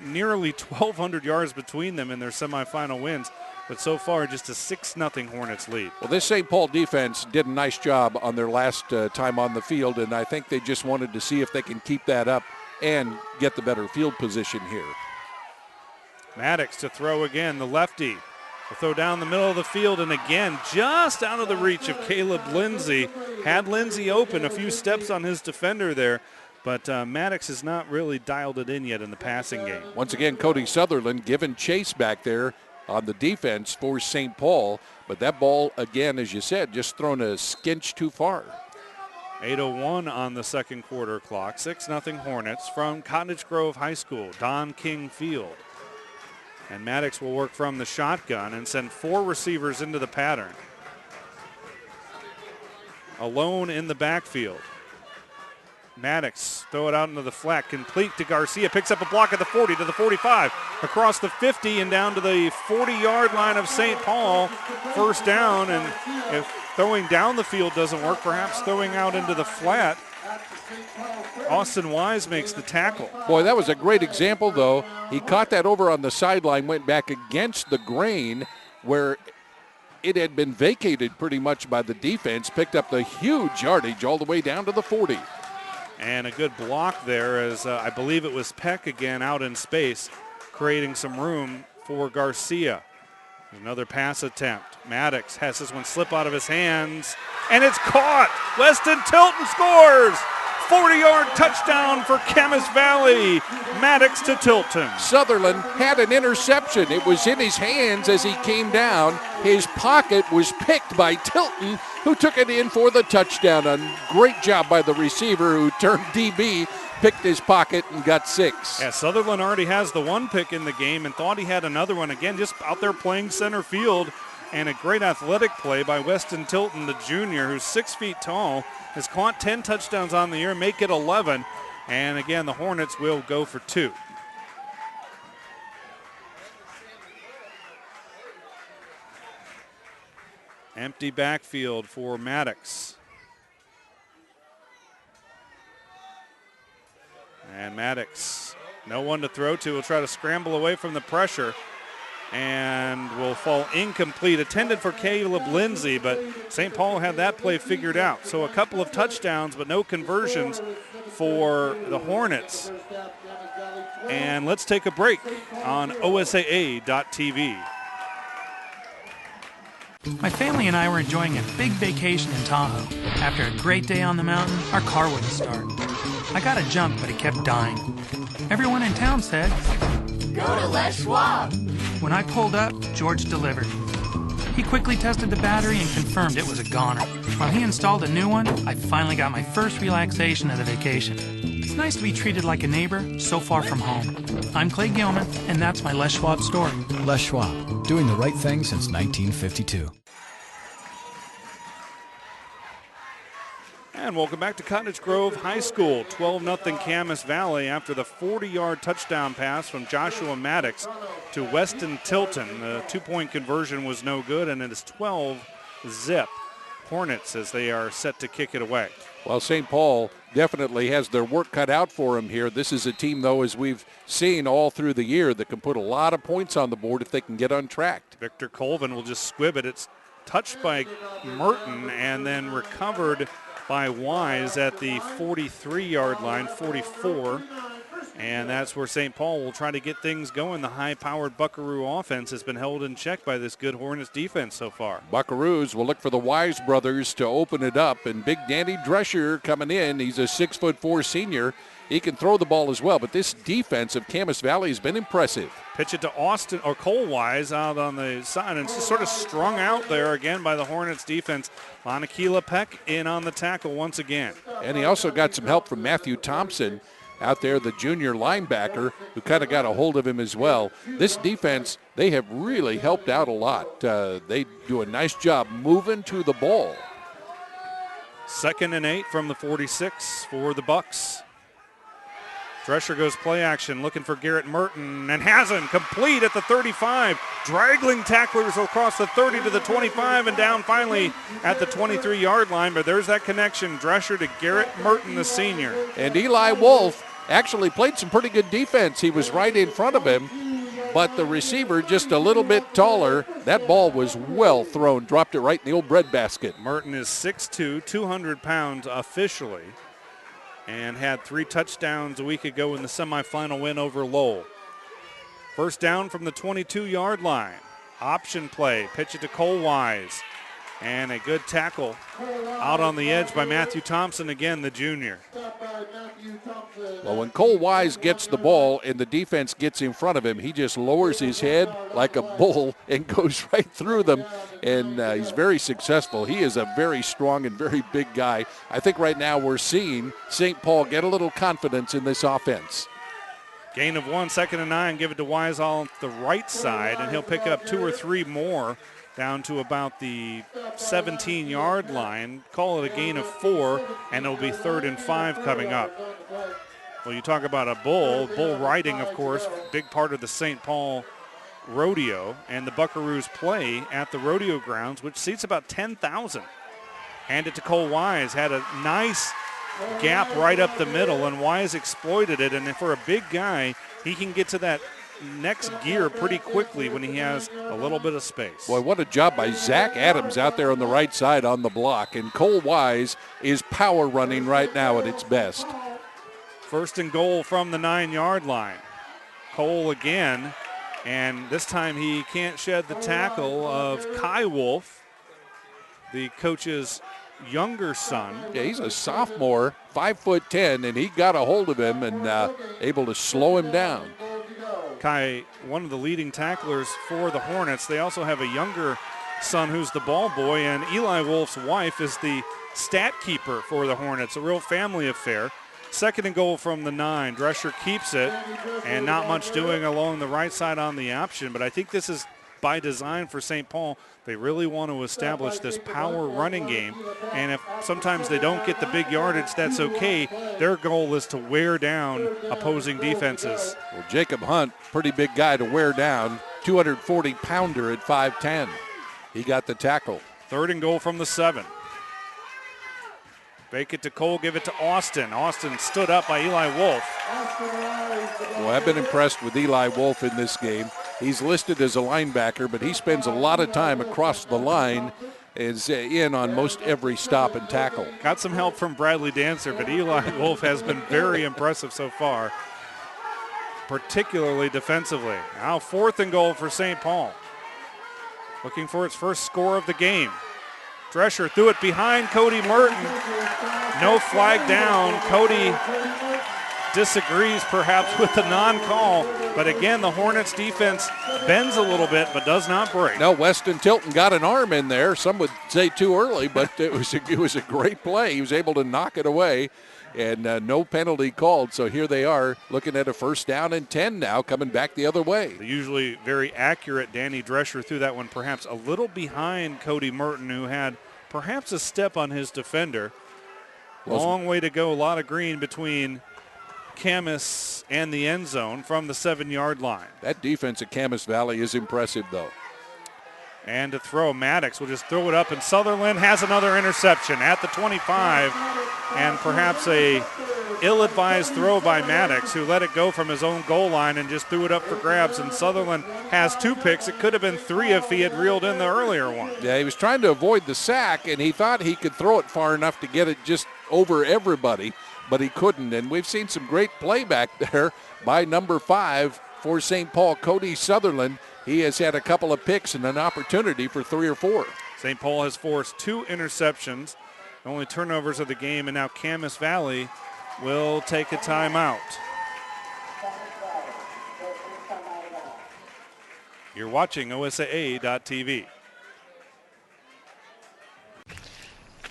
Nearly 1,200 yards between them in their semifinal wins. but so far just a 6-0 Hornets lead. Well, this St. Paul defense did a nice job on their last time on the field, and I think they just wanted to see if they can keep that up and get the better field position here. Maddox to throw again, the lefty. Will throw down the middle of the field, and again, just out of the reach of Caleb Lindsay. Had Lindsay open a few steps on his defender there, but Maddox has not really dialed it in yet in the passing game. Once again, Cody Sutherland giving chase back there on the defense for St. Paul, but that ball, again, as you said, just thrown a skinch too far. 8:01 on the second quarter clock. 6-0 Hornets from Cottage Grove High School, Don King Field. And Maddox will work from the shotgun and send 4 receivers into the pattern. Alone in the backfield. Maddox throw it out into the flat, complete to Garcia, picks up a block at the 40 to the 45, across the 50 and down to the 40-yard line of St. Paul. First down, and if throwing down the field doesn't work, perhaps throwing out into the flat. Austin Wise makes the tackle. Boy, that was a great example, though. He caught that over on the sideline, went back against the grain where it had been vacated pretty much by the defense, picked up the huge yardage all the way down to the 40. And a good block there as I believe it was Peck again out in space, creating some room for Garcia. Another pass attempt. Maddox has this one slip out of his hands, and it's caught. Weston Tilton scores. 40-yard touchdown for Camas Valley. Maddox to Tilton. Sutherland had an interception. It was in his hands as he came down. His pocket was picked by Tilton, who took it in for the touchdown. A great job by the receiver who turned DB, picked his pocket, and got 6. Yeah, Sutherland already has the 1 pick in the game and thought he had another one. Again, just out there playing center field. And a great athletic play by Weston Tilton, the junior, who's 6 feet tall, has caught 10 touchdowns on the year, make it 11. And again, the Hornets will go for 2. Empty backfield for Maddox. And Maddox, no one to throw to, will try to scramble away from the pressure and will fall incomplete. Intended for Caleb Lindsay, but St. Paul had that play figured out. So a couple of touchdowns, but no conversions for the Hornets. And let's take a break on OSAA.tv. My family and I were enjoying a big vacation in Tahoe. After a great day on the mountain, our car wouldn't start. I got a jump, but it kept dying. Everyone in town said, "Go to Les Schwab." When I pulled up, George delivered. He quickly tested the battery and confirmed it was a goner. While he installed a new one, I finally got my first relaxation of the vacation. It's nice to be treated like a neighbor so far from home. I'm Clay Gilman, and that's my Les Schwab story. Les Schwab, doing the right thing since 1952. And welcome back to Cottage Grove High School. 12-0 Camas Valley after the 40-yard touchdown pass from Joshua Maddox to Weston Tilton. The 2-point conversion was no good, and it is 12-zip Hornets as they are set to kick it away. Well, St. Paul definitely has their work cut out for them here. This is a team, though, as we've seen all through the year, that can put a lot of points on the board if they can get untracked. Victor Colvin will just squib it. It's touched by Merton and then recovered by Wise at the 43-yard line, 44. And that's where St. Paul will try to get things going. The high-powered Buckaroo offense has been held in check by this good Hornets defense so far. Buckaroos will look for the Wise brothers to open it up. And big Danny Drescher coming in. He's a 6'4" senior. He can throw the ball as well. But this defense of Camas Valley has been impressive. Pitch it to Austin or Cole Wise out on the side, and it's just sort of strung out there again by the Hornets defense. Lanakila Peck in on the tackle once again. And he also got some help from Matthew Thompson out there, the junior linebacker, who kind of got a hold of him as well. This defense, they have really helped out a lot. They do a nice job moving to the ball. 2nd and 8 from the 46 for the Bucks. Drescher goes play action, looking for Garrett Merton, and has him complete at the 35. Draggling tacklers across the 30 to the 25 and down finally at the 23-yard line. But there's that connection, Drescher to Garrett Merton, the senior. And Eli Wolf actually played some pretty good defense. He was right in front of him, but the receiver just a little bit taller. That ball was well thrown, dropped it right in the old breadbasket. Merton is 6'2", 200 pounds officially, and had 3 touchdowns a week ago in the semifinal win over Lowell. First down from the 22-yard line. Option play, pitch it to Cole Wise. And a good tackle out on the edge by Matthew Thompson, again, the junior. Well, when Cole Wise gets the ball and the defense gets in front of him, he just lowers his head like a bull and goes right through them, and he's very successful. He is a very strong and very big guy. I think right now we're seeing St. Paul get a little confidence in this offense. Gain of 1, 2nd and 9, give it to Wise on the right side, and he'll pick up 2 or 3 more down to about the 17-yard line. Call it a gain of 4, and it'll be 3rd and 5 coming up. Well, you talk about a bull riding, of course, big part of the St. Paul rodeo, and the Buckaroos play at the rodeo grounds, which seats about 10,000. Hand it to Cole Wise, had a nice gap right up the middle, and Wise exploited it, and for a big guy, he can get to that next gear pretty quickly when he has a little bit of space. Boy, what a job by Zach Adams out there on the right side on the block. And Cole Wise is power running right now at its best. 1st and goal from the 9-yard line. Cole again, and this time he can't shed the tackle of Kai Wolf, the coach's younger son. Yeah, he's a sophomore, 5'10", and he got a hold of him and able to slow him down. Kai, one of the leading tacklers for the Hornets. They also have a younger son who's the ball boy, and Eli Wolf's wife is the stat keeper for the Hornets, a real family affair. 2nd and goal from the 9. Drescher keeps it, and not much doing along the right side on the option, but I think this is by design for St. Paul. They really want to establish this power running game, and if sometimes they don't get the big yardage, that's okay. Their goal is to wear down opposing defenses. Well, Jacob Hunt, pretty big guy to wear down, 240-pounder at 5'10". He got the tackle. 3rd and goal from the 7. Fake it to Cole, give it to Austin. Austin stood up by Eli Wolf. Well, I've been impressed with Eli Wolf in this game. He's listed as a linebacker, but he spends a lot of time across the line, is in on most every stop and tackle. Got some help from Bradley Dancer, but Eli Wolf has been very impressive so far, particularly defensively. Now 4th and goal for St. Paul. Looking for its first score of the game. Drescher threw it behind Cody Merton. No flag down. Cody disagrees perhaps with the non-call, but again, the Hornets defense bends a little bit but does not break. No, Weston Tilton got an arm in there. Some would say too early, but it was a great play. He was able to knock it away, and no penalty called. So here they are looking at a 1st down and 10 now, coming back the other way. The usually very accurate Danny Drescher threw that one perhaps a little behind Cody Merton, who had perhaps a step on his defender. Long way to go, a lot of green between Camas and the end zone from the 7-yard line. That defense at Camas Valley is impressive, though. And to throw, Maddox will just throw it up, and Sutherland has another interception at the 25, and perhaps a ill-advised throw by Maddox, who let it go from his own goal line and just threw it up for grabs, and Sutherland has 2 picks. It could have been 3 if he had reeled in the earlier one. Yeah, he was trying to avoid the sack, and he thought he could throw it far enough to get it just over everybody, but he couldn't. And we've seen some great playback there by number 5 for St. Paul, Cody Sutherland. He has had a couple of picks and an opportunity for 3 or 4. St. Paul has forced 2 interceptions, the only turnovers of the game, and now Camas Valley will take a timeout. You're watching OSAA.tv.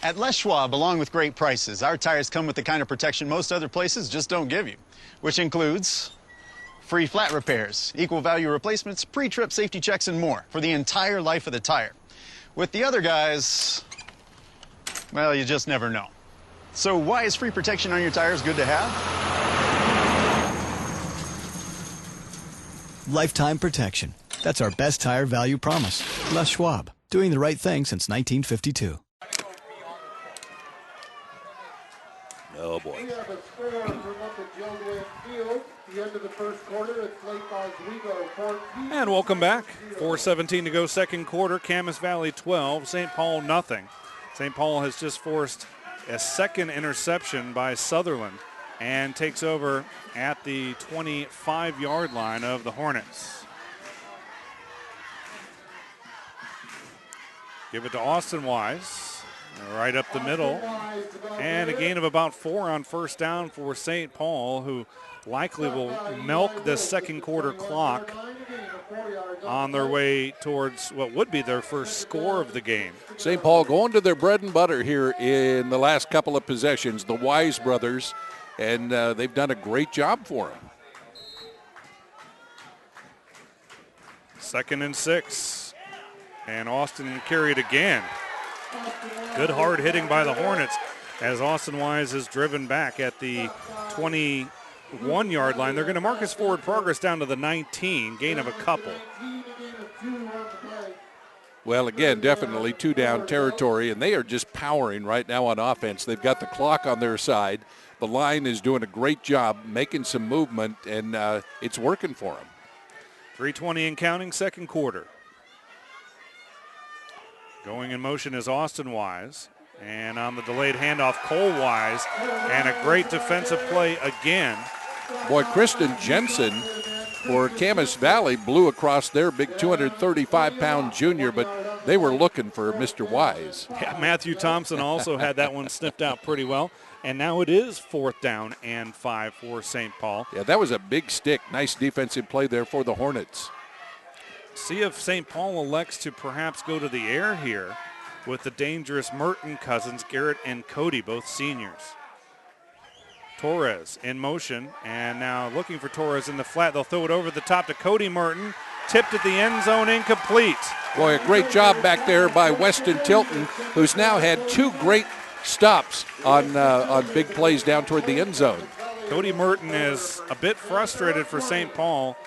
At Les Schwab, along with great prices, our tires come with the kind of protection most other places just don't give you, which includes free flat repairs, equal value replacements, pre-trip safety checks, and more for the entire life of the tire. With the other guys, well, you just never know. So why is free protection on your tires good to have? Lifetime protection. That's our best tire value promise. Les Schwab, doing the right thing since 1952. Oh, boy. We have a spare from up at Joe Field. the end of the first quarter, it's Lake Oswego 14. And welcome back. 4:17 to go second quarter. Camas Valley 12, St. Paul nothing. St. Paul has just forced a second interception by Sutherland and takes over at the 25-yard line of the Hornets. Give it to Austin Wise, right up the middle. And a gain of about 4 on first down for St. Paul, who likely will milk this second quarter clock on their way towards what would be their first score of the game. St. Paul going to their bread and butter here in the last couple of possessions, the Wise brothers, and they've done a great job for them. 2nd and 6. And Austin carried again. Good hard hitting by the Hornets as Austin Wise is driven back at the 21-yard line. They're going to mark his forward progress down to the 19, gain of a couple. Well, again, definitely 2-down territory, and they are just powering right now on offense. They've got the clock on their side. The line is doing a great job making some movement, and it's working for them. 3:20 and counting, second quarter. Going in motion is Austin Wise. And on the delayed handoff, Cole Wise. And a great defensive play again. Boy, Kristen Jensen for Camas Valley blew across their big 235-pound junior, but they were looking for Mr. Wise. Yeah, Matthew Thompson also had that one sniffed out pretty well. And now it is 4th down and 5 for St. Paul. Yeah, that was a big stick. Nice defensive play there for the Hornets. See if St. Paul elects to perhaps go to the air here with the dangerous Merton cousins, Garrett and Cody, both seniors. Torres in motion, and now looking for Torres in the flat. They'll throw it over the top to Cody Merton. Tipped at the end zone, incomplete. Boy, a great job back there by Weston Tilton, who's now had 2 great stops on big plays down toward the end zone. Cody Merton is a bit frustrated for St. Paul.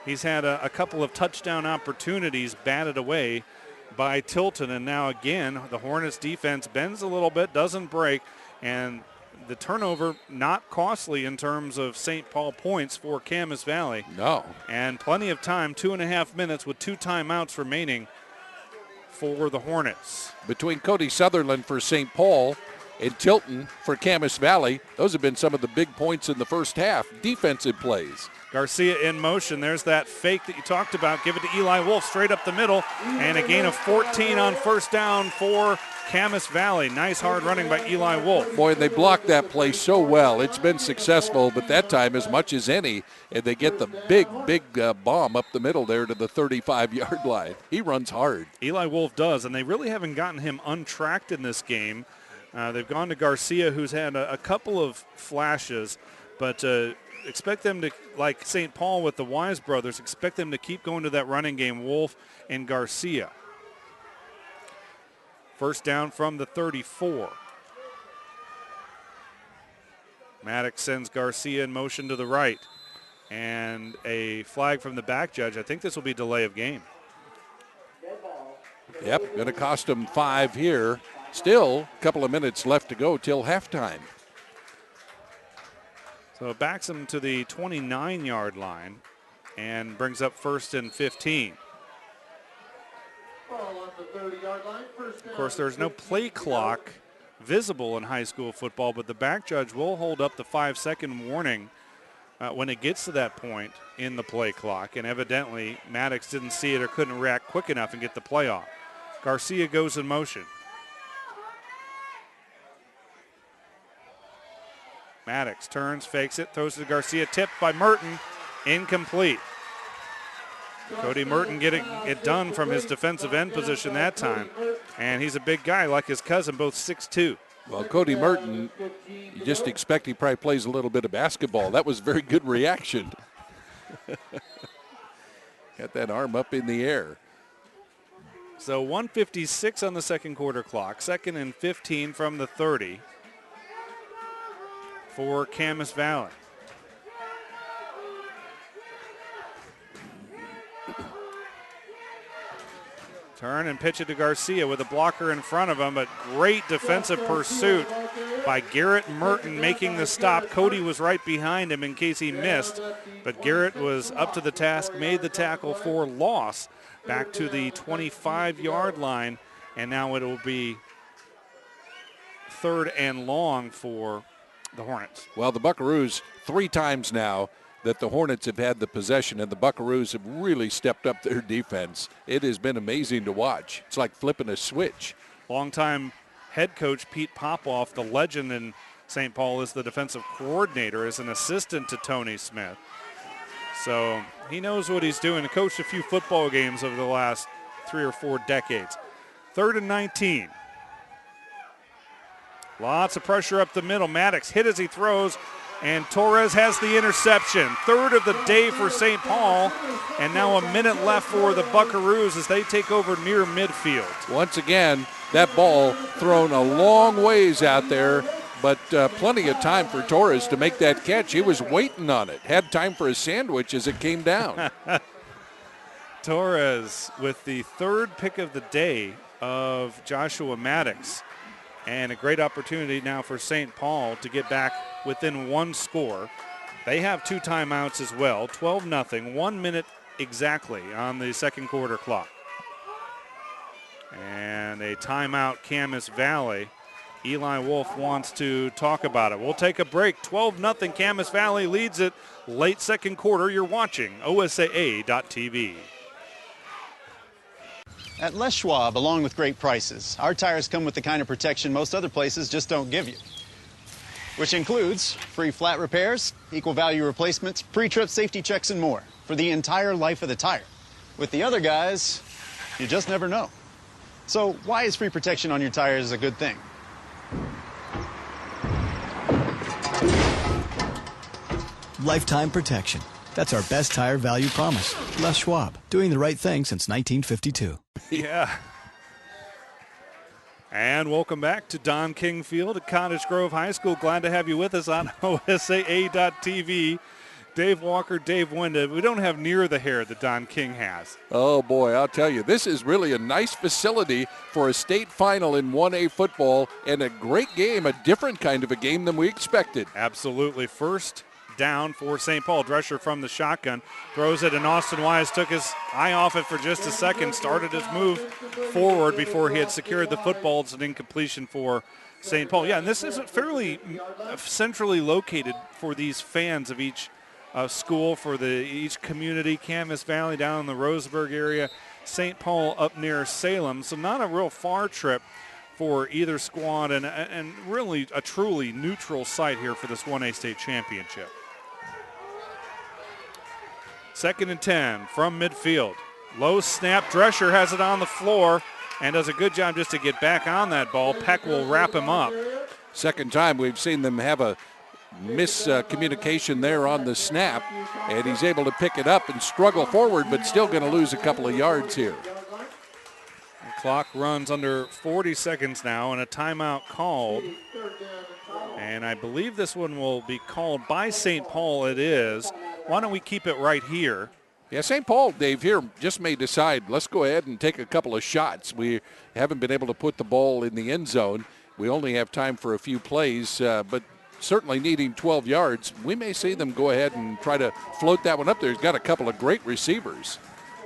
He's had a couple of touchdown opportunities batted away by Tilton, and now again the Hornets defense bends a little bit, doesn't break, and the turnover not costly in terms of St. Paul points for Camas Valley. No. And plenty of time, 2.5 minutes with 2 timeouts remaining for the Hornets. Between Cody Sutherland for St. Paul and Tilton for Camas Valley, those have been some of the big points in the first half, defensive plays. Garcia in motion. There's that fake that you talked about. Give it to Eli Wolf straight up the middle. And a gain of 14 on first down for Camas Valley. Nice hard running by Eli Wolf. Boy, they blocked that play so well. It's been successful, but that time as much as any. And they get the big bomb up the middle there to the 35-yard line. He runs hard. Eli Wolf does, and they really haven't gotten him untracked in this game. They've gone to Garcia, who's had a couple of flashes, but expect them to, like St. Paul with the Wise brothers, expect them to keep going to that running game, Wolf and Garcia. First down from the 34. Maddox sends Garcia in motion to the right. And a flag from the back judge. I think this will be delay of game. Yep, going to cost them 5 here. Still a couple of minutes left to go till halftime. So it backs them to the 29-yard line and brings up 1st and 15. Of course, there's no play clock visible in high school football, but the back judge will hold up the 5-second warning when it gets to that point in the play clock. And evidently, Maddox didn't see it or couldn't react quick enough and get the play off. Garcia goes in motion. Maddox turns, fakes it, throws to Garcia, tipped by Merton, incomplete. Cody Merton getting it done from his defensive end position that time. And he's a big guy like his cousin, both 6'2". Well, Cody Merton, you just expect he probably plays a little bit of basketball. That was very good reaction. Got that arm up in the air. So 1:56 on the second quarter clock. 2nd and 15 from the 30 for Camas Valley. Turn and pitch it to Garcia with a blocker in front of him, but great defensive pursuit by Garrett Merton making the stop. Cody was right behind him in case he missed, but Garrett was up to the task, made the tackle for loss back to the 25-yard line, and now it will be 3rd and long for the Hornets. Well, the Buckaroos, 3 times now that the Hornets have had the possession, and the Buckaroos have really stepped up their defense. It has been amazing to watch. It's like flipping a switch. Longtime head coach Pete Popoff, the legend in St. Paul, is the defensive coordinator, as an assistant to Tony Smith. So he knows what he's doing. He coached a few football games over the last 3 or 4 decades. 3rd and 19. Lots of pressure up the middle. Maddox hit as he throws, and Torres has the interception. 3rd of the day for St. Paul, and now a minute left for the Buckaroos as they take over near midfield. Once again, that ball thrown a long ways out there, but plenty of time for Torres to make that catch. He was waiting on it. Had time for a sandwich as it came down. Torres with the 3rd pick of the day of Joshua Maddox. And a great opportunity now for St. Paul to get back within 1 score. They have 2 timeouts as well, 12-0, 1 minute exactly on the second quarter clock. And a timeout, Camas Valley. Eli Wolf wants to talk about it. We'll take a break. 12-0, Camas Valley leads it late second quarter. You're watching OSAA.tv. At Les Schwab, along with great prices, our tires come with the kind of protection most other places just don't give you, which includes free flat repairs, equal value replacements, pre-trip safety checks, and more for the entire life of the tire. With the other guys, you just never know. So why is free protection on your tires a good thing? Lifetime protection. That's our best tire value promise. Les Schwab, doing the right thing since 1952. Yeah. And welcome back to Don King Field at Cottage Grove High School. Glad to have you with us on OSAA.tv. Dave Walker, Dave Wenda. We don't have near the hair that Don King has. Oh, boy, I'll tell you, this is really a nice facility for a state final in 1A football, and a great game, a different kind of a game than we expected. Absolutely. First down for St. Paul. Drescher from the shotgun. Throws it, and Austin Wise took his eye off it for just a second. Started his move forward before he had secured the football. It's an incompletion for St. Paul. Yeah, and this is fairly centrally located for these fans of each school, for each community. Camas Valley down in the Roseburg area. St. Paul up near Salem. So not a real far trip for either squad, and really a truly neutral site here for this 1A state championship. 2nd and 10 from midfield. Low snap. Drescher has it on the floor and does a good job just to get back on that ball. Peck will wrap him up. Second time we've seen them have a miscommunication there on the snap, and he's able to pick it up and struggle forward, but still going to lose a couple of yards here. The clock runs under 40 seconds now, and a timeout called. And I believe this one will be called by St. Paul. It is. Why don't we keep it right here? Yeah, St. Paul, Dave, here just may decide, let's go ahead and take a couple of shots. We haven't been able to put the ball in the end zone. We only have time for a few plays, but certainly needing 12 yards. We may see them go ahead and try to float that one up there. He's got a couple of great receivers.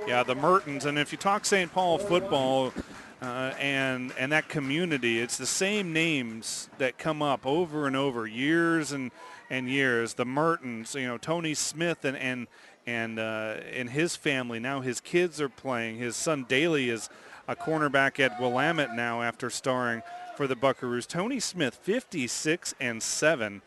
Yeah, the Mertens, and if you talk St. Paul football and that community, it's the same names that come up over and over, years and years. The Mertens, Tony Smith and his family. Now his kids are playing. His son Daly is a cornerback at Willamette now after starring for the Buckaroos. Tony Smith, 56-7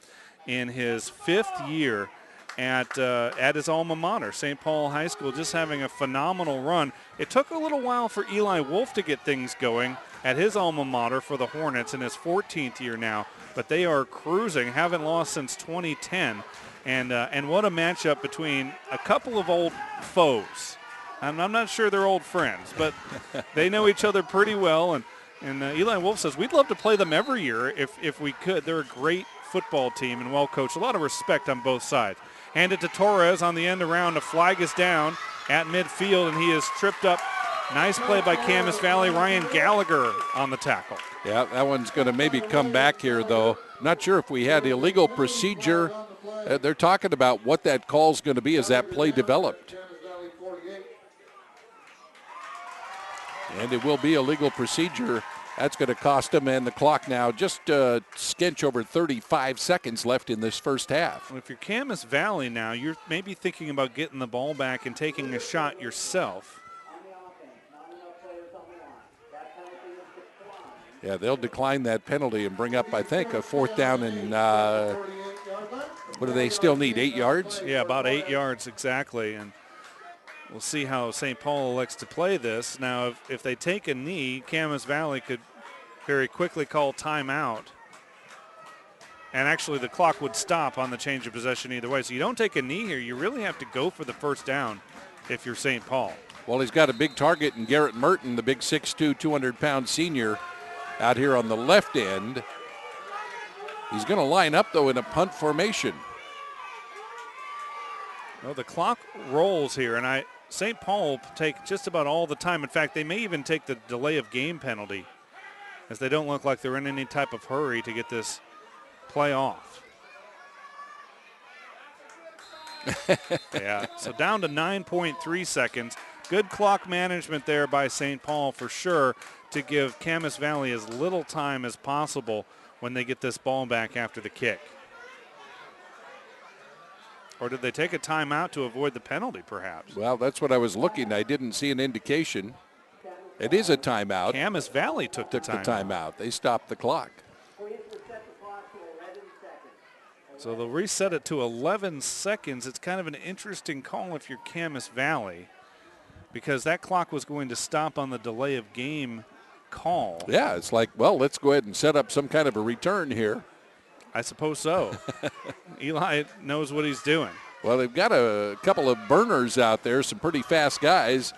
in his 5th year at his alma mater, St. Paul High School, just having a phenomenal run. It took a little while for Eli Wolf to get things going at his alma mater for the Hornets in his 14th year now, but they are cruising, haven't lost since 2010, and what a matchup between a couple of old foes. I'm not sure they're old friends, but they know each other pretty well, and Eli Wolf says, we'd love to play them every year if we could. They're a great football team and well coached. A lot of respect on both sides. Hand it to Torres on the end around. A flag is down at midfield, and he is tripped up Nice play by Camas Valley. Ryan Gallagher on the tackle. Yeah, that one's going to maybe come back here, though. Not sure if we had illegal procedure. They're talking about what that call's going to be as that play developed. And it will be a legal procedure. That's going to cost them, and the clock now just sketch over 35 seconds left in this first half. Well, if you're Camas Valley now, you're maybe thinking about getting the ball back and taking a shot yourself. Yeah, they'll decline that penalty and bring up, I think, a fourth down and what do they still need, 8 yards? Yeah, about 8 yards exactly. And we'll see how St. Paul elects to play this. Now, if they take a knee, Camas Valley could very quickly call timeout. And actually, the clock would stop on the change of possession either way. So you don't take a knee here. You really have to go for the first down if you're St. Paul. Well, he's got a big target in Garrett Merton, the big 6'2", 200-pound senior out here on the left end. He's going to line up, though, in a punt formation. Well, the clock rolls here, and St. Paul will take just about all the time. In fact, they may even take the delay of game penalty, as they don't look like they're in any type of hurry to get this play off. Yeah, so down to 9.3 seconds. Good clock management there by St. Paul for sure to give Camas Valley as little time as possible when they get this ball back after the kick. Or did they take a timeout to avoid the penalty, perhaps? Well, that's what I was looking. I didn't see an indication. It is a timeout. Camas Valley took the timeout. They stopped the clock. So they'll reset it to 11 seconds. It's kind of an interesting call if you're Camas Valley, because that clock was going to stop on the delay of game call. Yeah, it's like, well, let's go ahead and set up some kind of a return here. I suppose so. Eli knows what he's doing. Well, they've got a couple of burners out there, some pretty fast guys.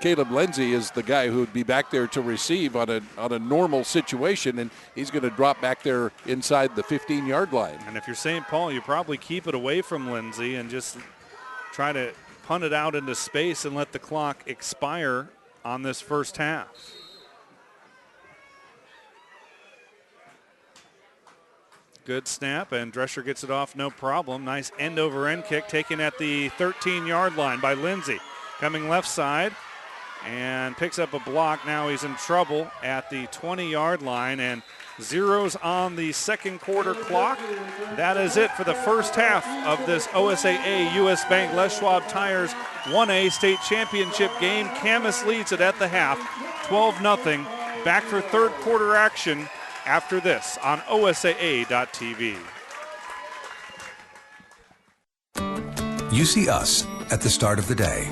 Caleb Lindsay is the guy who would be back there to receive on a normal situation, and he's going to drop back there inside the 15-yard line. And if you're St. Paul, you probably keep it away from Lindsay and just try to punt it out into space and let the clock expire on this first half. Good snap, and Drescher gets it off, no problem. Nice end-over-end kick taken at the 13-yard line by Lindsay. Coming left side and picks up a block. Now he's in trouble at the 20-yard line and zeros on the second quarter clock. That is it for the first half of this OSAA US Bank Les Schwab Tires 1A state championship game. Camas leads it at the half, 12-0. Back for third quarter action after this on OSAA.tv. You see us at the start of the day.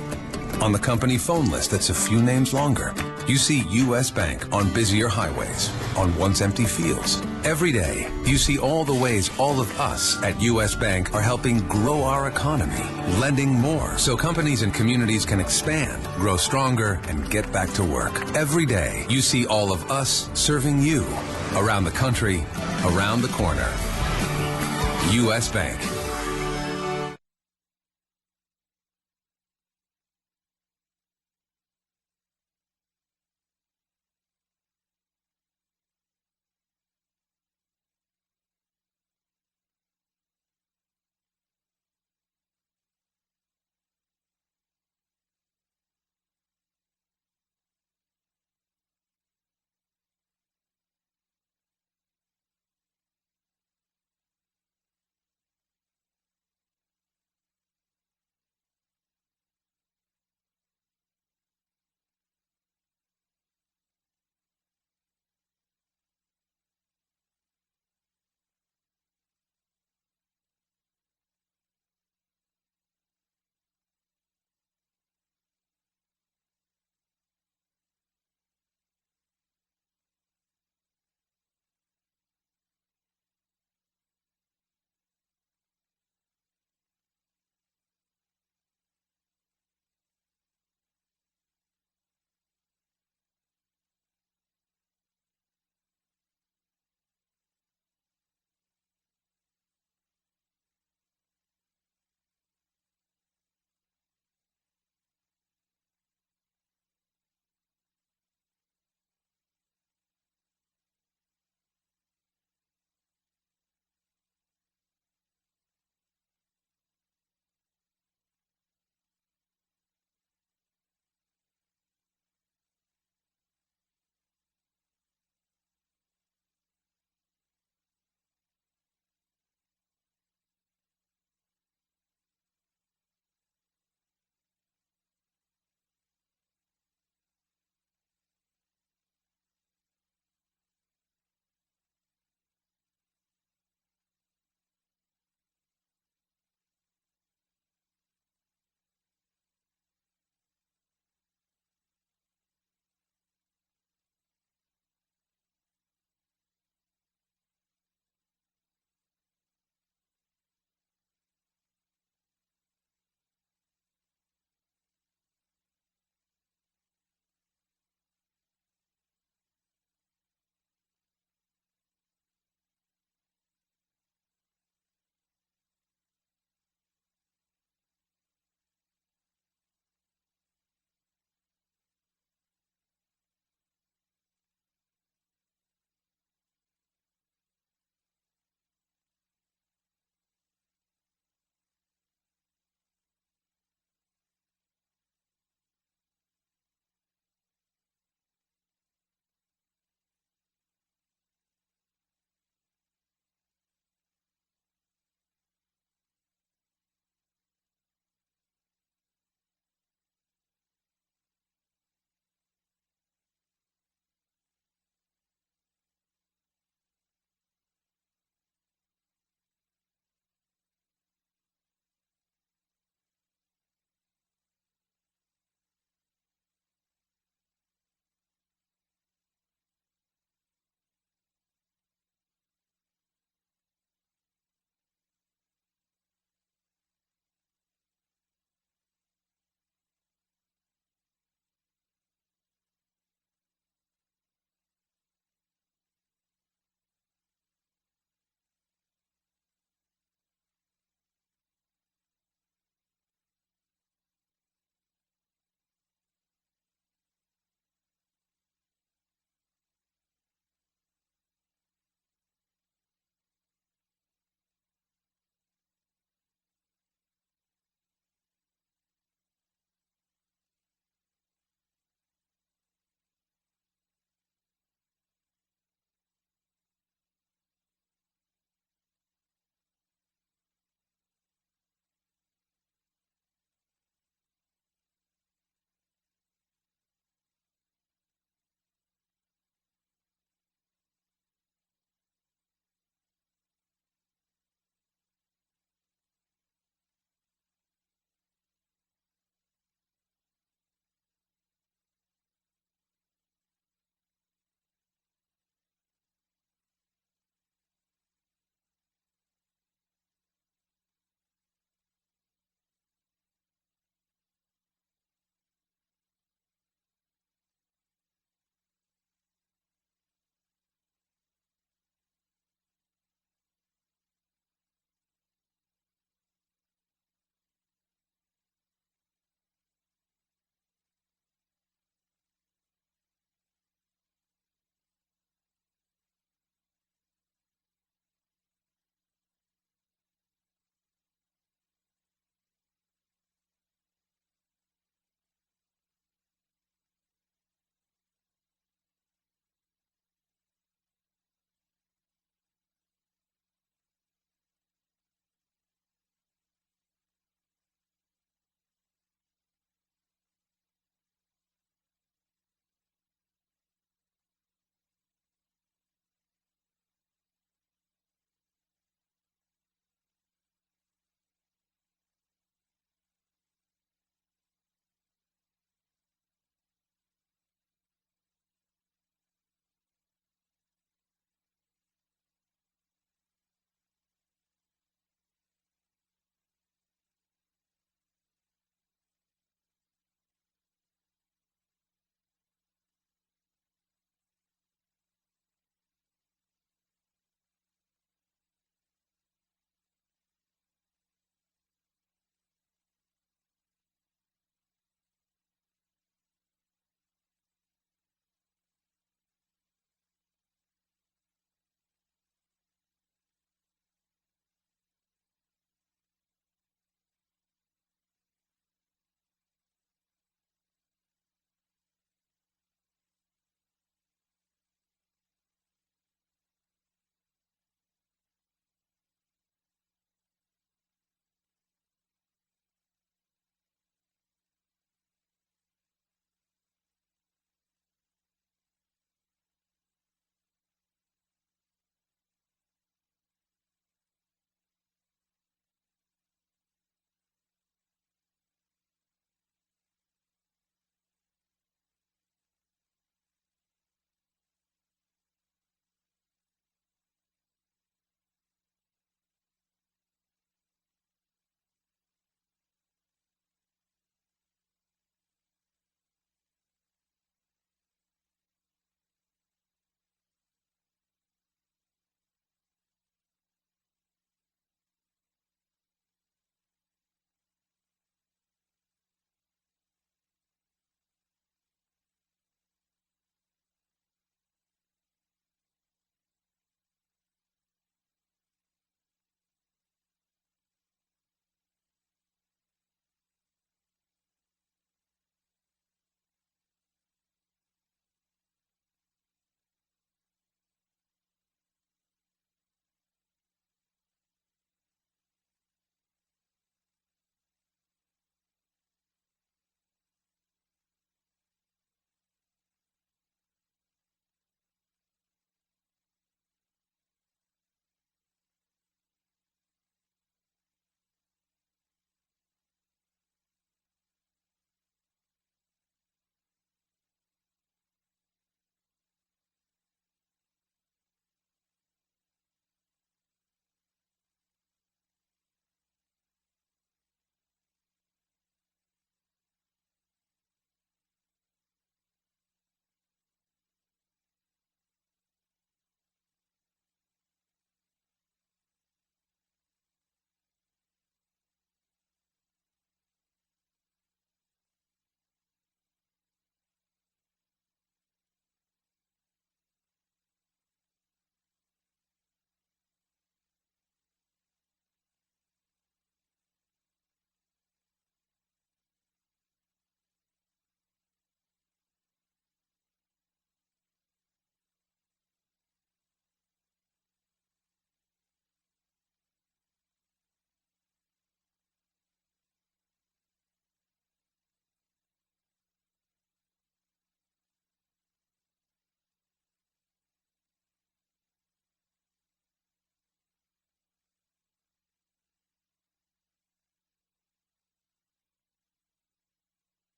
On the company phone list that's a few names longer. You see U.S. Bank on busier highways, on once empty fields. Every day, you see all the ways all of us at U.S. Bank are helping grow our economy, lending more so companies and communities can expand, grow stronger, and get back to work. Every day, you see all of us serving you around the country, around the corner. U.S. Bank.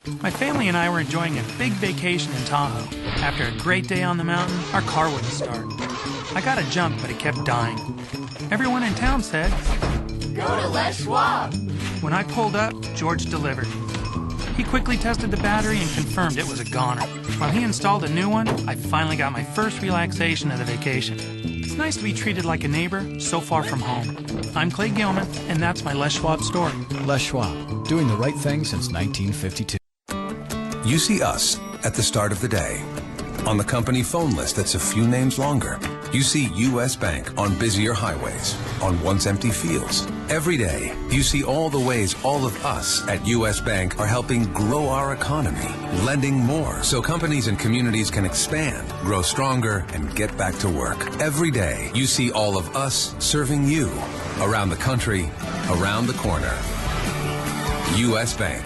My family and I were enjoying a big vacation in Tahoe. After a great day on the mountain, our car wouldn't start. I got a jump, but it kept dying. Everyone in town said, "Go to Les Schwab." When I pulled up, George delivered. He quickly tested the battery and confirmed it was a goner. While he installed a new one, I finally got my first relaxation of the vacation. It's nice to be treated like a neighbor so far from home. I'm Clay Gilman, and that's my Les Schwab story. Les Schwab, doing the right thing since 1952. You see us at the start of the day. On the company phone list that's a few names longer. You see U.S. Bank on busier highways, on once empty fields. Every day, you see all the ways all of us at U.S. Bank are helping grow our economy, lending more so companies and communities can expand, grow stronger, and get back to work. Every day, you see all of us serving you around the country, around the corner. U.S. Bank.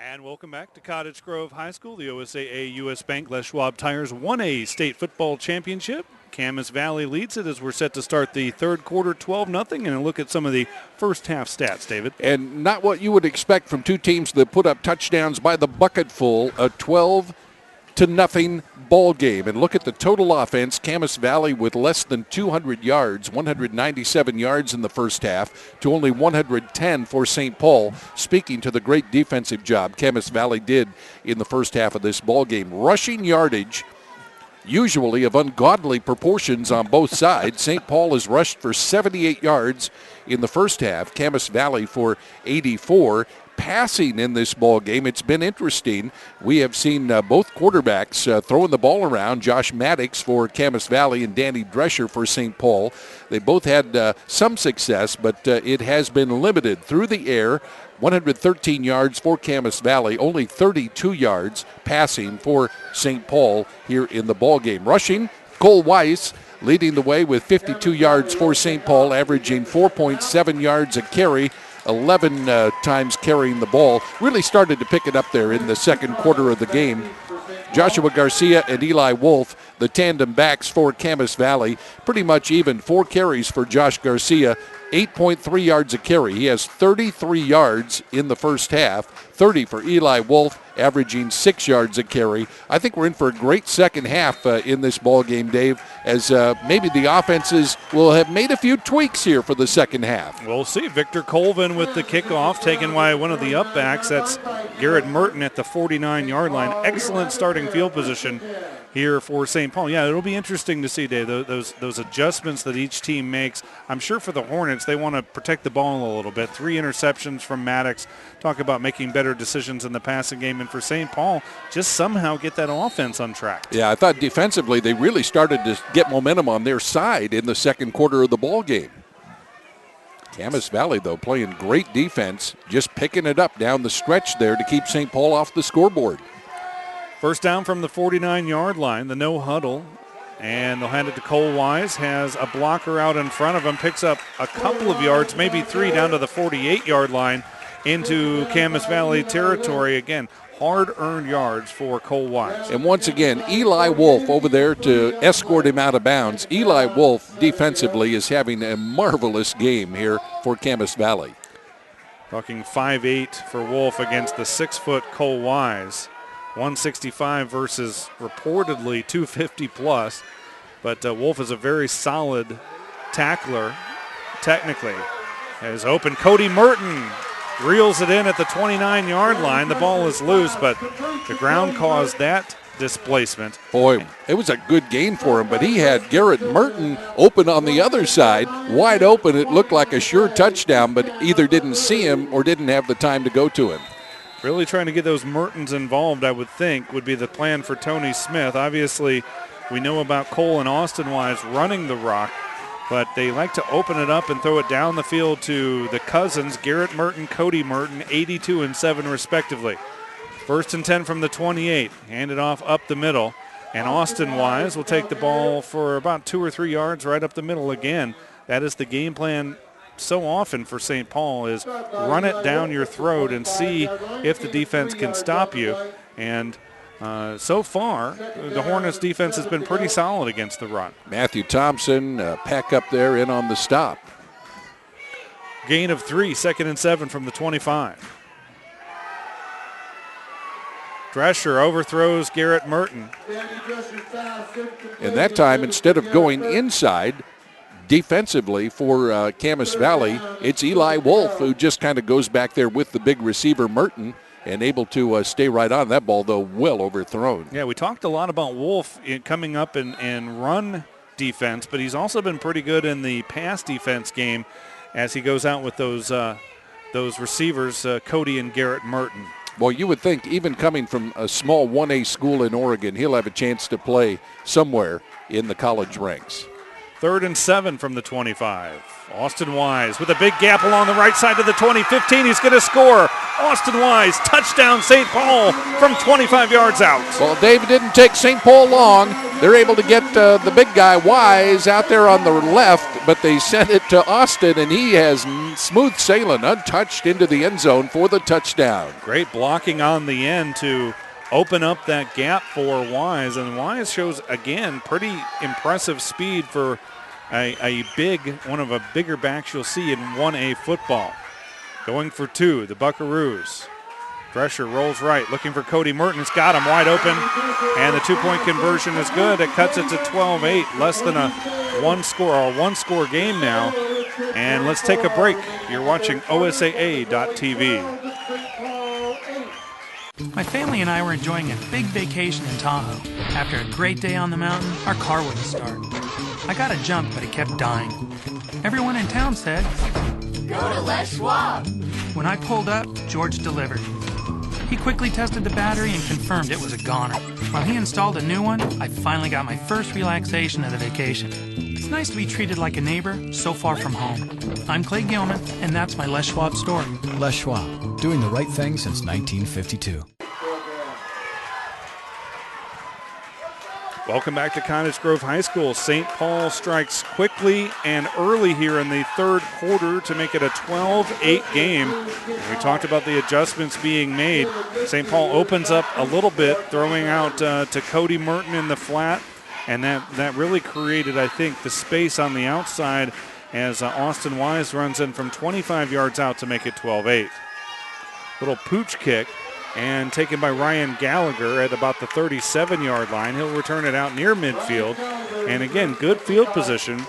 And welcome back to Cottage Grove High School. The OSAA U.S. Bank Les Schwab Tires won a state football championship. Camas Valley leads it as we're set to start the third quarter 12-0. And a look at some of the first half stats, David. And not what you would expect from two teams that put up touchdowns by the bucketful, a 12-0 ball game. And look at the total offense. Camas Valley with less than 200 yards, 197 yards in the first half to only 110 for St. Paul. Speaking to the great defensive job Camas Valley did in the first half of this ball game. Rushing yardage, usually of ungodly proportions on both sides. St. Paul has rushed for 78 yards in the first half. Camas Valley for 84. Passing in this ball game, it's been interesting. We have seen both quarterbacks throwing the ball around. Josh Maddox for Camas Valley and Danny Drescher for St. Paul. They both had some success, but it has been limited through the air. 113 yards for Camas Valley, only 32 yards passing for St. Paul here in the ball game. Rushing, Cole Weiss leading the way with 52 yards for St. Paul, averaging 4.7 yards a carry. 11 times carrying the ball. Really started to pick it up there in the second quarter of the game. Joshua Garcia and Eli Wolf, the tandem backs for Camas Valley, pretty much even. 4 carries for Josh Garcia, 8.3 yards a carry. He has 33 yards in the first half, 30 for Eli Wolf, averaging 6 yards a carry. I think we're in for a great second half in this ball game, Dave, as maybe the offenses will have made a few tweaks here for the second half. We'll see. Victor Colvin with the kickoff, taken by one of the upbacks. That's Garrett Merton at the 49-yard line. Excellent starting field position here for St. Paul. Yeah, it'll be interesting to see, Dave, those adjustments that each team makes. I'm sure for the Hornets, they want to protect the ball a little bit. 3 interceptions from Maddox. Talk about making better decisions in the passing game. And for St. Paul, just somehow get that offense on track. Yeah, I thought defensively they really started to get momentum on their side in the second quarter of the ball game. Camas Valley, though, playing great defense, just picking it up down the stretch there to keep St. Paul off the scoreboard. First down from the 49-yard line, the no huddle. And they'll hand it to Cole Wise, has a blocker out in front of him, picks up a couple of yards, maybe 3 down to the 48-yard line into Camas Valley territory. Again, hard-earned yards for Cole Wise. And once again, Eli Wolf over there to escort him out of bounds. Eli Wolf defensively is having a marvelous game here for Camas Valley. Talking 5'8" for Wolf against the 6-foot Cole Wise. 165 versus reportedly 250 plus. But Wolf is a very solid tackler technically. As open, Cody Merton reels it in at the 29-yard line. The ball is loose, but the ground caused that displacement. Boy, it was a good gain for him, but he had Garrett Merton open on the other side, wide open. It looked like a sure touchdown, but either didn't see him or didn't have the time to go to him. Really trying to get those Mertons involved, I would think, would be the plan for Tony Smith. Obviously, we know about Cole and Austin Wise running the rock, but they like to open it up and throw it down the field to the cousins, Garrett Merton, Cody Merton, 82 and 7 respectively. First and 10 from the 28, handed off up the middle, and Austin Wise will take the ball for about 2 or 3 yards right up the middle again. That is the game plan so often for St. Paul is run it down your throat and see if the defense can stop you. And so far, the Hornets defense has been pretty solid against the run. Matthew Thompson, pack up there in on the stop. Gain of 3, 2nd and 7 from the 25. Drescher overthrows Garrett Merton. And that time, instead of going inside defensively for Camas Valley, it's Eli Wolf who just kind of goes back there with the big receiver Merton and able to stay right on that ball, though well overthrown. Yeah, we talked a lot about Wolf coming up and run defense, but he's also been pretty good in the pass defense game as he goes out with those receivers, Cody and Garrett Merton. Well, you would think even coming from a small 1A school in Oregon, he'll have a chance to play somewhere in the college ranks. 3rd and 7 from the 25. Austin Wise with a big gap along the right side of the 20-15. He's going to score. Austin Wise, touchdown St. Paul from 25 yards out. Well, Dave, didn't take St. Paul long. They're able to get the big guy Wise out there on the left, but they sent it to Austin, and he has smooth sailing, untouched into the end zone for the touchdown. Great blocking on the end to open up that gap for Wise, and Wise shows, again, pretty impressive speed for one of a bigger backs you'll see in 1A football. Going for 2, the Buckaroos. Drescher rolls right, looking for Cody Merton. It's got him wide open, and the 2-point conversion is good. It cuts it to 12-8, less than a one-score game now. And let's take a break. You're watching OSAA.tv. My family and I were enjoying a big vacation in Tahoe. After a great day on the mountain, our car wouldn't start. I got a jump, but it kept dying. Everyone in town said, "Go to Les Schwab." When I pulled up, George delivered. He quickly tested the battery and confirmed it was a goner. While he installed a new one, I finally got my first relaxation of the vacation. It's nice to be treated like a neighbor so far from home. I'm Clay Gilman, and that's my Les Schwab story. Les Schwab, doing the right thing since 1952. Welcome back to Cottage Grove High School. St. Paul strikes quickly and early here in the third quarter to make it a 12-8 game. We talked about the adjustments being made. St. Paul opens up a little bit, throwing out to Cody Merton in the flat, and that really created, I think, the space on the outside as Austin Wise runs in from 25 yards out to make it 12-8. Little pooch kick. And taken by Ryan Gallagher at about the 37-yard line. He'll return it out near midfield. And again, good field position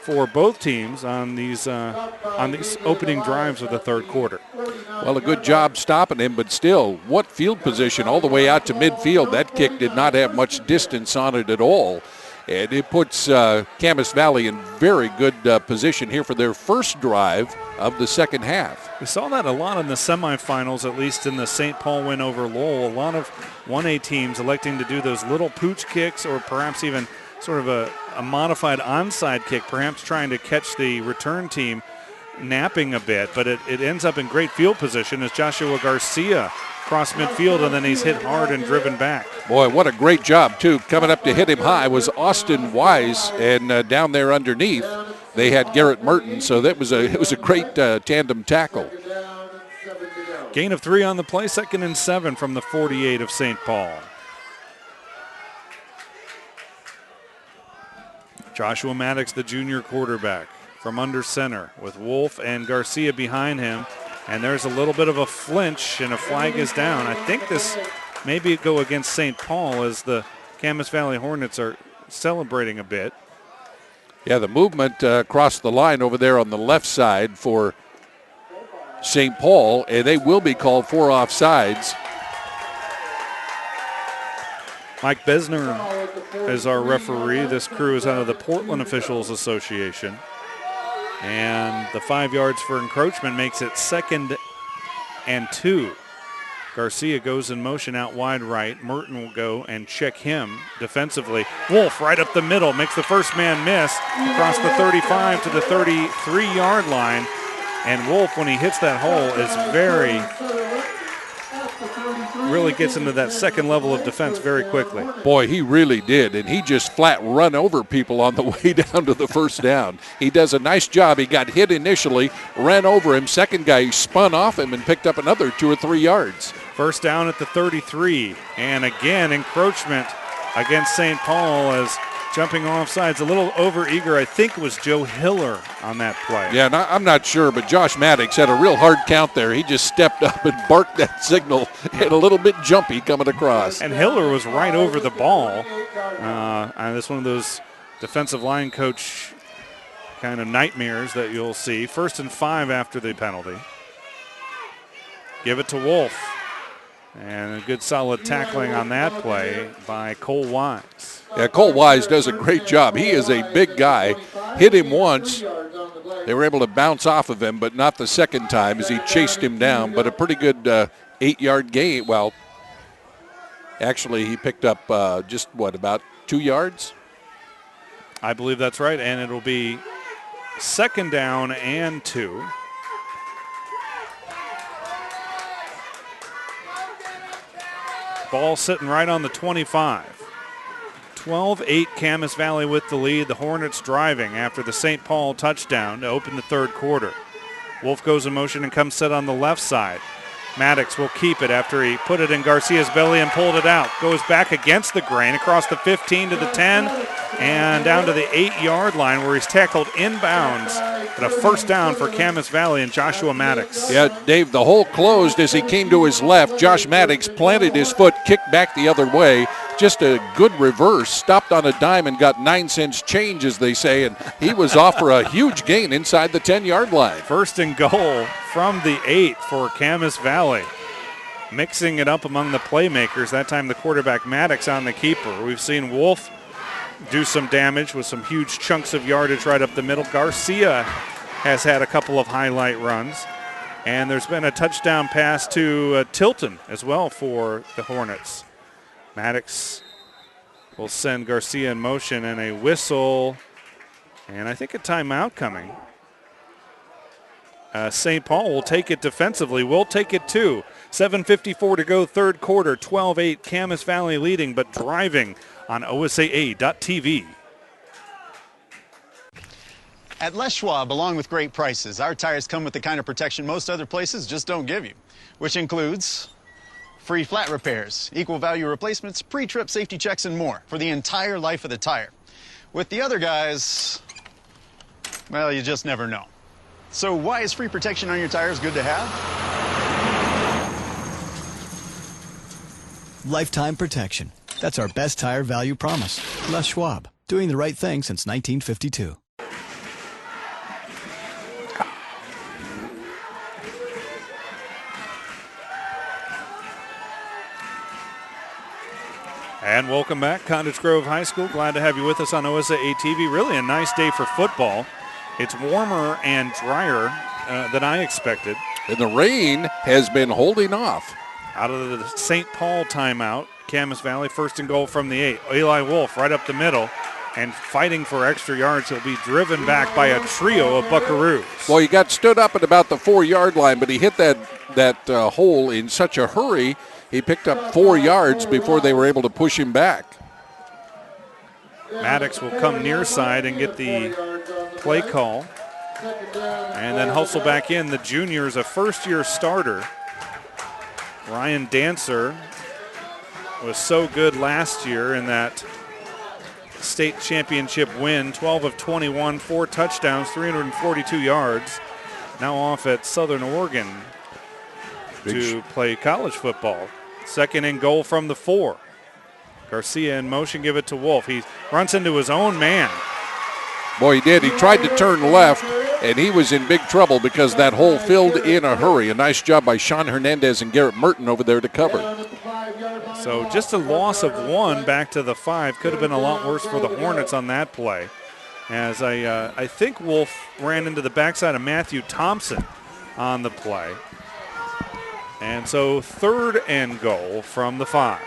for both teams on these opening drives of the third quarter. Well, a good job stopping him, but still, what field position all the way out to midfield. That kick did not have much distance on it at all. And it puts Camas Valley in very good position here for their first drive of the second half. We saw that a lot in the semifinals, at least in the St. Paul win over Lowell. A lot of 1A teams electing to do those little pooch kicks or perhaps even sort of a modified onside kick, perhaps trying to catch the return team napping a bit. But it ends up in great field position as Joshua Garcia cross midfield, and then he's hit hard and driven back. Boy, what a great job, too. Coming up to hit him high was Austin Wise, and down there underneath they had Garrett Merton, so it was a great tandem tackle. Gain of 3 on the play, 2nd and 7 from the 48 of St. Paul. Joshua Maddox, the junior quarterback, from under center with Wolf and Garcia behind him. And there's a little bit of a flinch, and a flag is down. I think this maybe go against St. Paul as the Camas Valley Hornets are celebrating a bit. Yeah, the movement across the line over there on the left side for St. Paul, and they will be called for offsides. Mike Besner is our referee. This crew is out of the Portland Officials Association. And the 5 yards for encroachment makes it 2nd and 2. Garcia goes in motion out wide right. Merton will go and check him defensively. Wolf right up the middle, makes the first man miss across the 35 to the 33-yard line. And Wolf, when he hits that hole, is very really gets into that second level of defense very quickly. Boy, he really did, and he just flat run over people on the way down to the first down. He does a nice job. He got hit initially, ran over him. Second guy, he spun off him and picked up another 2 or 3 yards. First down at the 33, and again, encroachment against St. Paul as jumping offsides, a little over-eager, I think it was Joe Hiller on that play. Yeah, I'm not sure, but Josh Maddox had a real hard count there. He just stepped up and barked that signal, and a little bit jumpy coming across. And Hiller was right over the ball. And that's one of those defensive line coach kind of nightmares that you'll see. 1st and 5 after the penalty. Give it to Wolf. And a good solid tackling on that play by Cole Wise. Yeah, Cole Wise does a great job. He is a big guy. Hit him once. They were able to bounce off of him, but not the second time as he chased him down. But a pretty good 8-yard gain. Well, actually, he picked up about 2 yards? I believe that's right, and it'll be 2nd down and 2. Ball sitting right on the 25. 12-8 Camas Valley with the lead. The Hornets driving after the St. Paul touchdown to open the third quarter. Wolf goes in motion and comes set on the left side. Maddox will keep it after he put it in Garcia's belly and pulled it out. Goes back against the grain across the 15 to the 10 and down to the 8-yard line where he's tackled inbounds. And a first down for Camas Valley and Joshua Maddox. Yeah, Dave, the hole closed as he came to his left. Josh Maddox planted his foot, kicked back the other way. Just a good reverse, stopped on a dime and got 9 cents change, as they say, and he was off for a huge gain inside the 10-yard line. 1st and goal from the 8 for Camas Valley. Mixing it up among the playmakers. That time the quarterback Maddox on the keeper. We've seen Wolf do some damage with some huge chunks of yardage right up the middle. Garcia has had a couple of highlight runs. And there's been a touchdown pass to Tilton as well for the Hornets. Maddox will send Garcia in motion and a whistle. And I think a timeout coming. St. Paul will take it defensively. We'll take it too. 7:54 to go, third quarter. 12-8 Camas Valley leading, but driving on OSAA.tv. At Les Schwab, along with great prices, our tires come with the kind of protection most other places just don't give you, which includes free flat repairs, equal value replacements, pre-trip safety checks, and more for the entire life of the tire. With the other guys, well, you just never know. So why is free protection on your tires good to have? Lifetime protection. That's our best tire value promise. Les Schwab, doing the right thing since 1952. And welcome back, Cottage Grove High School. Glad to have you with us on OSAA TV. Really a nice day for football. It's warmer and drier than I expected. And the rain has been holding off. Out of the St. Paul timeout, Camas Valley 1st and goal from the 8. Eli Wolf right up the middle and fighting for extra yards. He'll be driven back by a trio of Buckaroos. Well, he got stood up at about the 4-yard line, but he hit that hole in such a hurry, he picked up 4 yards before they were able to push him back. Maddox will come near side and get the play call. And then hustle back in. The junior is a first-year starter. Ryan Dancer was so good last year in that state championship win. 12 of 21, 4 touchdowns, 342 yards. Now off at Southern Oregon to play college football. 2nd and goal from the 4. Garcia in motion, give it to Wolf. He runs into his own man. Boy, he did. He tried to turn left, and he was in big trouble because that hole filled in a hurry. A nice job by Sean Hernandez and Garrett Merton over there to cover. So just a loss of 1 back to the 5. Could have been a lot worse for the Hornets on that play. As I think Wolf ran into the backside of Matthew Thompson on the play. And so 3rd and goal from the 5.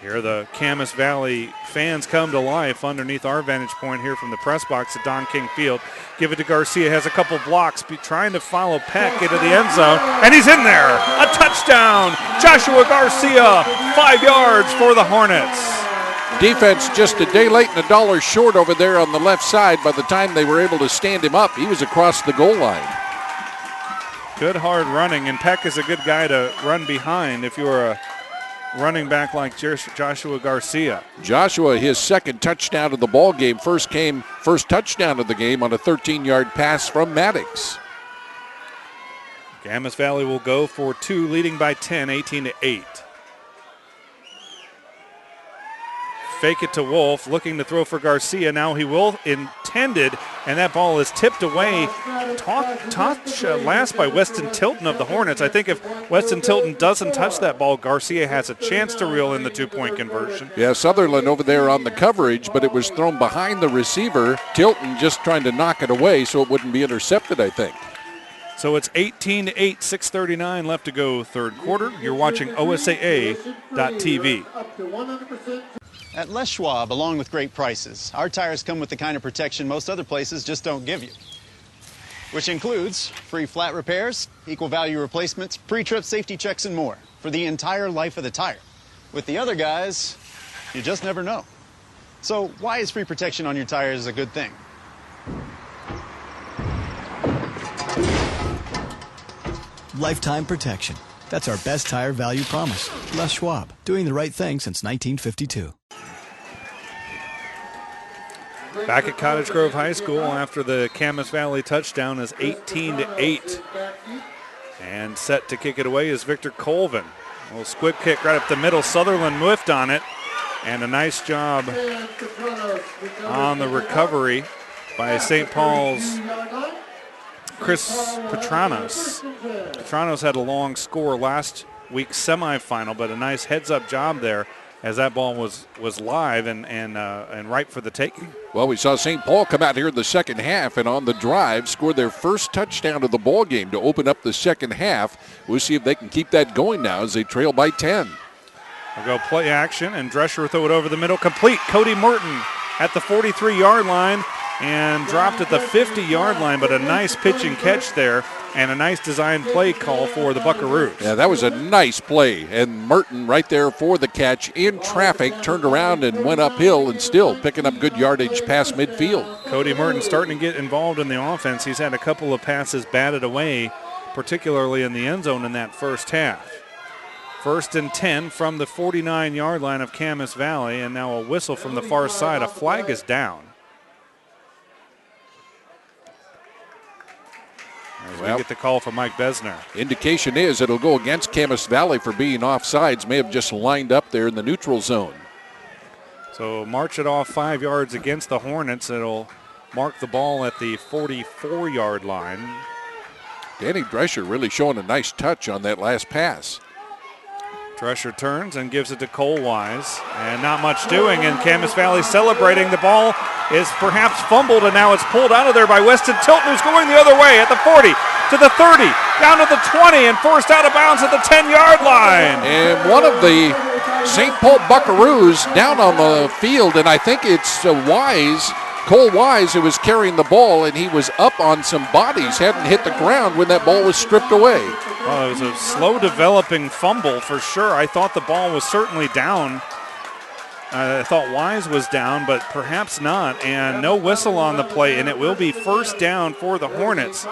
Here the Camas Valley fans come to life underneath our vantage point here from the press box at Don King Field. Give it to Garcia, has a couple blocks, trying to follow Peck into the end zone, and he's in there. A touchdown. Joshua Garcia, 5 yards for the Hornets. Defense just a day late and $1 short over there on the left side. By the time they were able to stand him up, he was across the goal line. Good hard running, and Peck is a good guy to run behind if you're a running back like Joshua Garcia. Joshua, his second touchdown of the ball game, first touchdown of the game on a 13-yard pass from Maddox. Camas Valley will go for 2, leading by 10, 18-8. Fake it to Wolf, looking to throw for Garcia. Now he will, intended, and that ball is tipped away. Touch last by Weston Tilton of the Hornets. I think if Weston Tilton doesn't touch that ball, Garcia has a chance to reel in the 2-point conversion. Yeah, Sutherland over there on the coverage, but it was thrown behind the receiver. Tilton just trying to knock it away so it wouldn't be intercepted, I think. So it's 18-8, 6:39 left to go third quarter. You're watching OSAA.TV. At Les Schwab, along with great prices, our tires come with the kind of protection most other places just don't give you. Which includes free flat repairs, equal value replacements, pre-trip safety checks, and more for the entire life of the tire. With the other guys, you just never know. So why is free protection on your tires a good thing? Lifetime protection. That's our best tire value promise. Les Schwab, doing the right thing since 1952. Back at Cottage Grove High School after the Camas Valley touchdown is 18-8. And set to kick it away is Victor Colvin. A little squib kick right up the middle. Sutherland whiffed on it. And a nice job on the recovery by St. Paul's Chris Petranos. Petranos had a long score last week's semifinal, but a nice heads-up job there as that ball was live and ripe for the taking. Well, we saw St. Paul come out here in the second half and on the drive score their first touchdown of the ball game to open up the second half. We'll see if they can keep that going now as they trail by 10. We'll go play action, and Drescher will throw it over the middle. Complete. Cody Merton at the 43-yard line and dropped at the 50-yard line, but a nice pitch and catch there and a nice design play call for the Buckaroos. Yeah, that was a nice play, and Merton right there for the catch in traffic, turned around and went uphill and still picking up good yardage past midfield. Cody Merton starting to get involved in the offense. He's had a couple of passes batted away, particularly in the end zone in that first half. 1st and 10 from the 49-yard line of Camas Valley, and now a whistle from the far side. A flag is down. As we get the call from Mike Besner. Indication is it'll go against Camas Valley for being offsides. May have just lined up there in the neutral zone. So march it off 5 yards against the Hornets. It'll mark the ball at the 44-yard line. Danny Drescher really showing a nice touch on that last pass. Drescher turns and gives it to Cole Wise, and not much doing, and Camas Valley celebrating. The ball is perhaps fumbled, and now it's pulled out of there by Weston Tilton, who's going the other way at the 40, to the 30, down to the 20, and forced out of bounds at the 10-yard line. And one of the St. Paul Buckaroos down on the field, and I think it's Cole Wise, who was carrying the ball, and he was up on some bodies, hadn't hit the ground when that ball was stripped away. Well, it was a slow-developing fumble for sure. I thought the ball was certainly down. I thought Wise was down, but perhaps not. And no whistle on the play, and it will be first down for the Hornets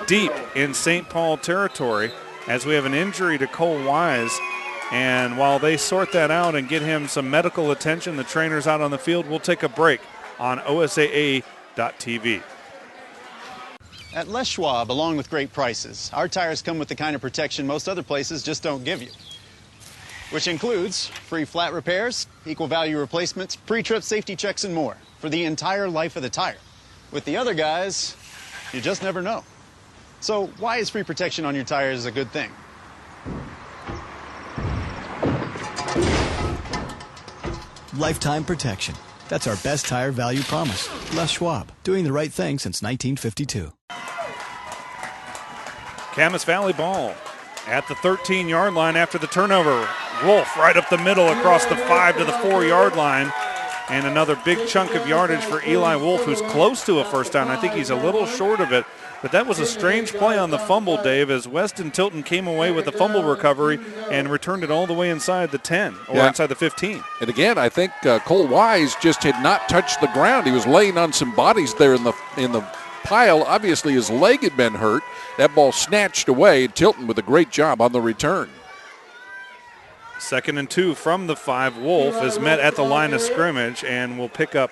deep in St. Paul territory as we have an injury to Cole Wise. And while they sort that out and get him some medical attention, the trainer's out on the field, we'll take a break on OSAA.TV. At Les Schwab, along with great prices, our tires come with the kind of protection most other places just don't give you. Which includes free flat repairs, equal value replacements, pre-trip safety checks, and more for the entire life of the tire. With the other guys, you just never know. So why is free protection on your tires a good thing? Lifetime protection. That's our best tire value promise. Les Schwab, doing the right thing since 1952. Camas Valley ball. at the 13-yard line after the turnover. Wolf right up the middle across the 5 to the 4-yard line. And another big chunk of yardage for Eli Wolf, who's close to a first down. I think he's a little short of it. But that was a strange play on the fumble, Dave, as Weston Tilton came away with the fumble recovery and returned it all the way inside the 10 or inside the 15. And again, I think Cole Wise just had not touched the ground. He was laying on some bodies there in the pile. Obviously, his leg had been hurt. That ball snatched away. Tilton with a great job on the return. 2nd and 2 from the 5. Wolf is met at the line of scrimmage and will pick up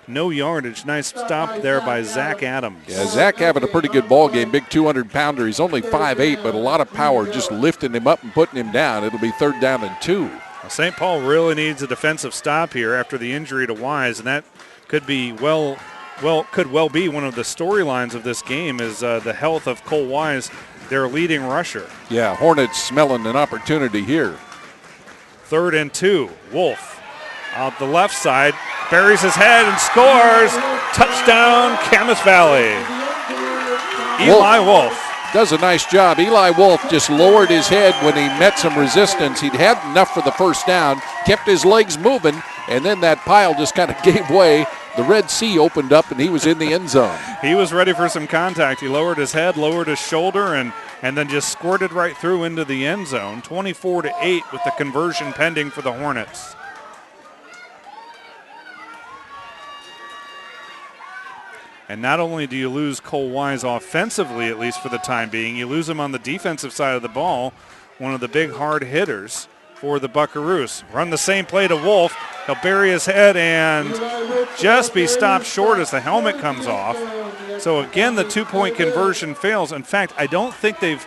no yardage. Nice stop there by Zach Adams. Yeah, Zach having a pretty good ball game. Big 200-pounder. He's only 5'8", but a lot of power just lifting him up and putting him down. It'll be 3rd down and 2. Well, St. Paul really needs a defensive stop here after the injury to Wise, and that could be could well be one of the storylines of this game is the health of Cole Wise, their leading rusher. Yeah, Hornets smelling an opportunity here. 3rd and 2. Wolf out the left side, buries his head and scores. Touchdown, Camas Valley. Eli Wolf does a nice job. Eli Wolf just lowered his head when he met some resistance. He'd had enough for the first down, kept his legs moving, and then that pile just kind of gave way. The Red Sea opened up, and he was in the end zone. He was ready for some contact. He lowered his head, lowered his shoulder, and then just squirted right through into the end zone. 24-8 with the conversion pending for the Hornets. And not only do you lose Cole Wise offensively, at least for the time being, you lose him on the defensive side of the ball, one of the big hard hitters for the Buckaroos. Run the same play to Wolf. He'll bury his head and just be stopped short as the helmet comes off. So again, the 2-point conversion fails. In fact, I don't think they've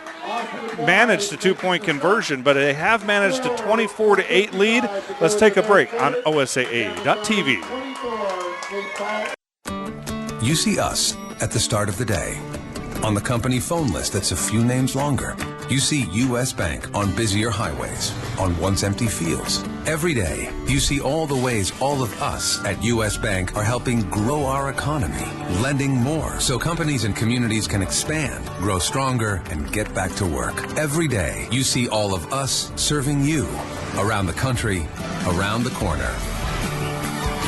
managed a 2-point conversion, but they have managed a 24-8 lead. Let's take a break on OSAA.TV. You see us at the start of the day. On the company phone list that's a few names longer. You see U.S. Bank on busier highways, on once empty fields. Every day, you see all the ways all of us at U.S. Bank are helping grow our economy, lending more so companies and communities can expand, grow stronger, and get back to work. Every day, you see all of us serving you around the country, around the corner.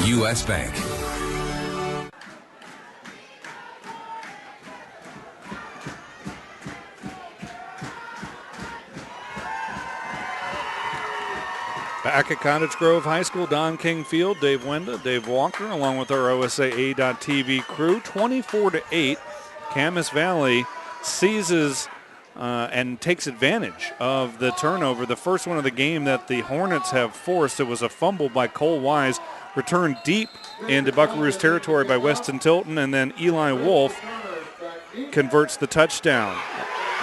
U.S. Bank. Back at Cottage Grove High School, Don King Field, Dave Wenda, Dave Walker, along with our OSAA.TV crew. 24-8, Camas Valley seizes and takes advantage of the turnover. The first one of the game that the Hornets have forced. It was a fumble by Cole Wise, returned deep into Buckaroos territory by Weston Tilton, and then Eli Wolf converts the touchdown.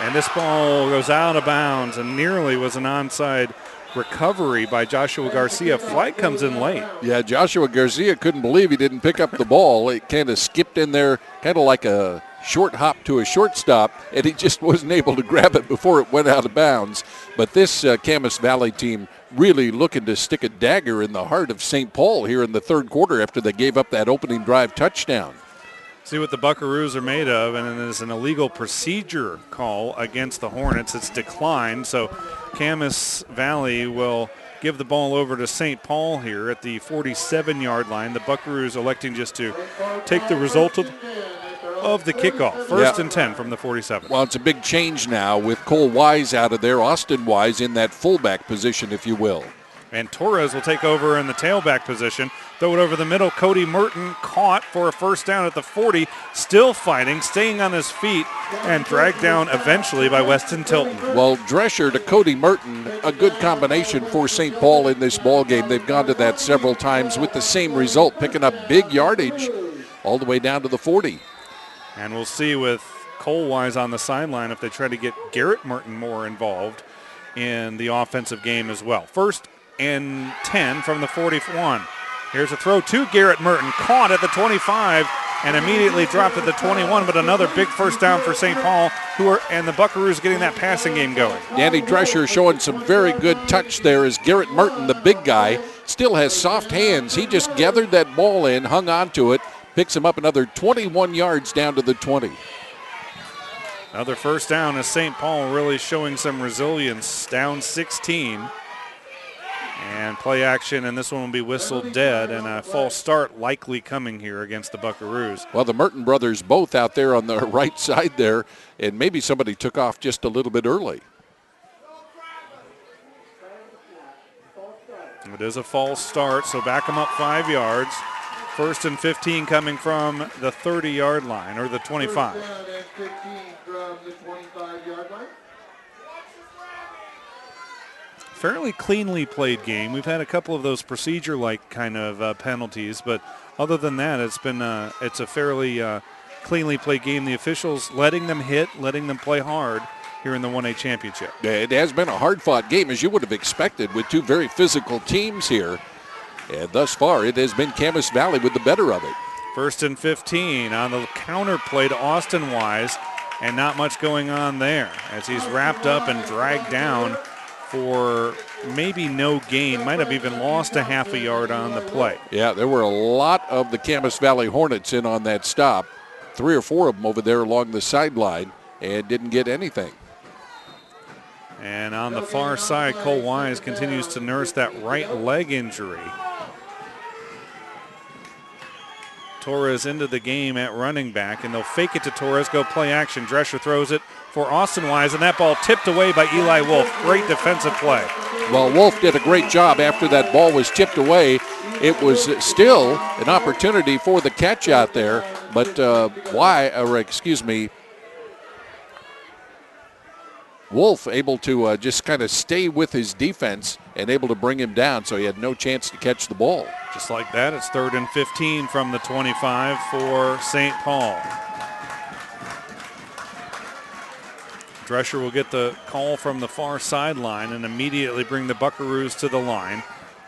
And this ball goes out of bounds and nearly was an onside recovery by Joshua Garcia. Flight comes in late. Yeah, Joshua Garcia couldn't believe he didn't pick up the ball. It kind of skipped in there, kind of like a short hop to a shortstop, and he just wasn't able to grab it before it went out of bounds. But this Camas Valley team really looking to stick a dagger in the heart of St. Paul here in the third quarter after they gave up that opening drive touchdown. See what the Buckaroos are made of, and it is an illegal procedure call against the Hornets. It's declined, so Camas Valley will give the ball over to St. Paul here at the 47-yard line. The Buckaroos electing just to take the result of the kickoff. First and 10 from the 47. Well, it's a big change now with Cole Wise out of there, Austin Wise in that fullback position, if you will. And Torres will take over in the tailback position. Throw it over the middle. Cody Merton caught for a first down at the 40. Still fighting, staying on his feet, and dragged down eventually by Weston Tilton. Well, Drescher to Cody Merton, a good combination for St. Paul in this ball game. They've gone to that several times with the same result, picking up big yardage all the way down to the 40. And we'll see with Cole Wise on the sideline if they try to get Garrett Merton more involved in the offensive game as well. First and 10 from the 41. Here's a throw to Garrett Merton, caught at the 25 and immediately dropped at the 21, but another big first down for St. Paul, and the Buckaroos getting that passing game going. Danny Drescher showing some very good touch there as Garrett Merton, the big guy, still has soft hands. He just gathered that ball in, hung on to it, picks him up another 21 yards down to the 20. Another first down as St. Paul really showing some resilience, down 16. And play action, and this one will be whistled dead, and a false start likely coming here against the Buckaroos. Well, the Merton brothers both out there on the right side there, and maybe somebody took off just a little bit early. It is a false start, so back them up 5 yards. First and 15 coming from the 30-yard line, or the 25. First down and 15 from the 25-yard line. Fairly cleanly played game. We've had a couple of those procedure-like kind of penalties, but other than that, it's a fairly cleanly played game. The officials letting them hit, letting them play hard here in the 1A championship. It has been a hard-fought game, as you would have expected, with two very physical teams here. And thus far, it has been Camas Valley with the better of it. First and 15 on the counter play to Austin Wise, and not much going on there as he's wrapped up and dragged down for maybe no gain. Might have even lost a half a yard on the play. Yeah, there were a lot of the Camas Valley Hornets in on that stop. 3 or 4 of them over there along the sideline, and didn't get anything. And on the far side, Cole Wise continues to nurse that right leg injury. Torres into the game at running back, and they'll fake it to Torres, go play action. Drescher throws it for Austin Wise, and that ball tipped away by Eli Wolf. Great defensive play. Well, Wolf did a great job after that ball was tipped away. It was still an opportunity for the catch out there, but Wolf able to just kind of stay with his defense and able to bring him down, so he had no chance to catch the ball. Just like that, it's 3rd and 15 from the 25 for St. Paul. Drescher will get the call from the far sideline and immediately bring the Buckaroos to the line.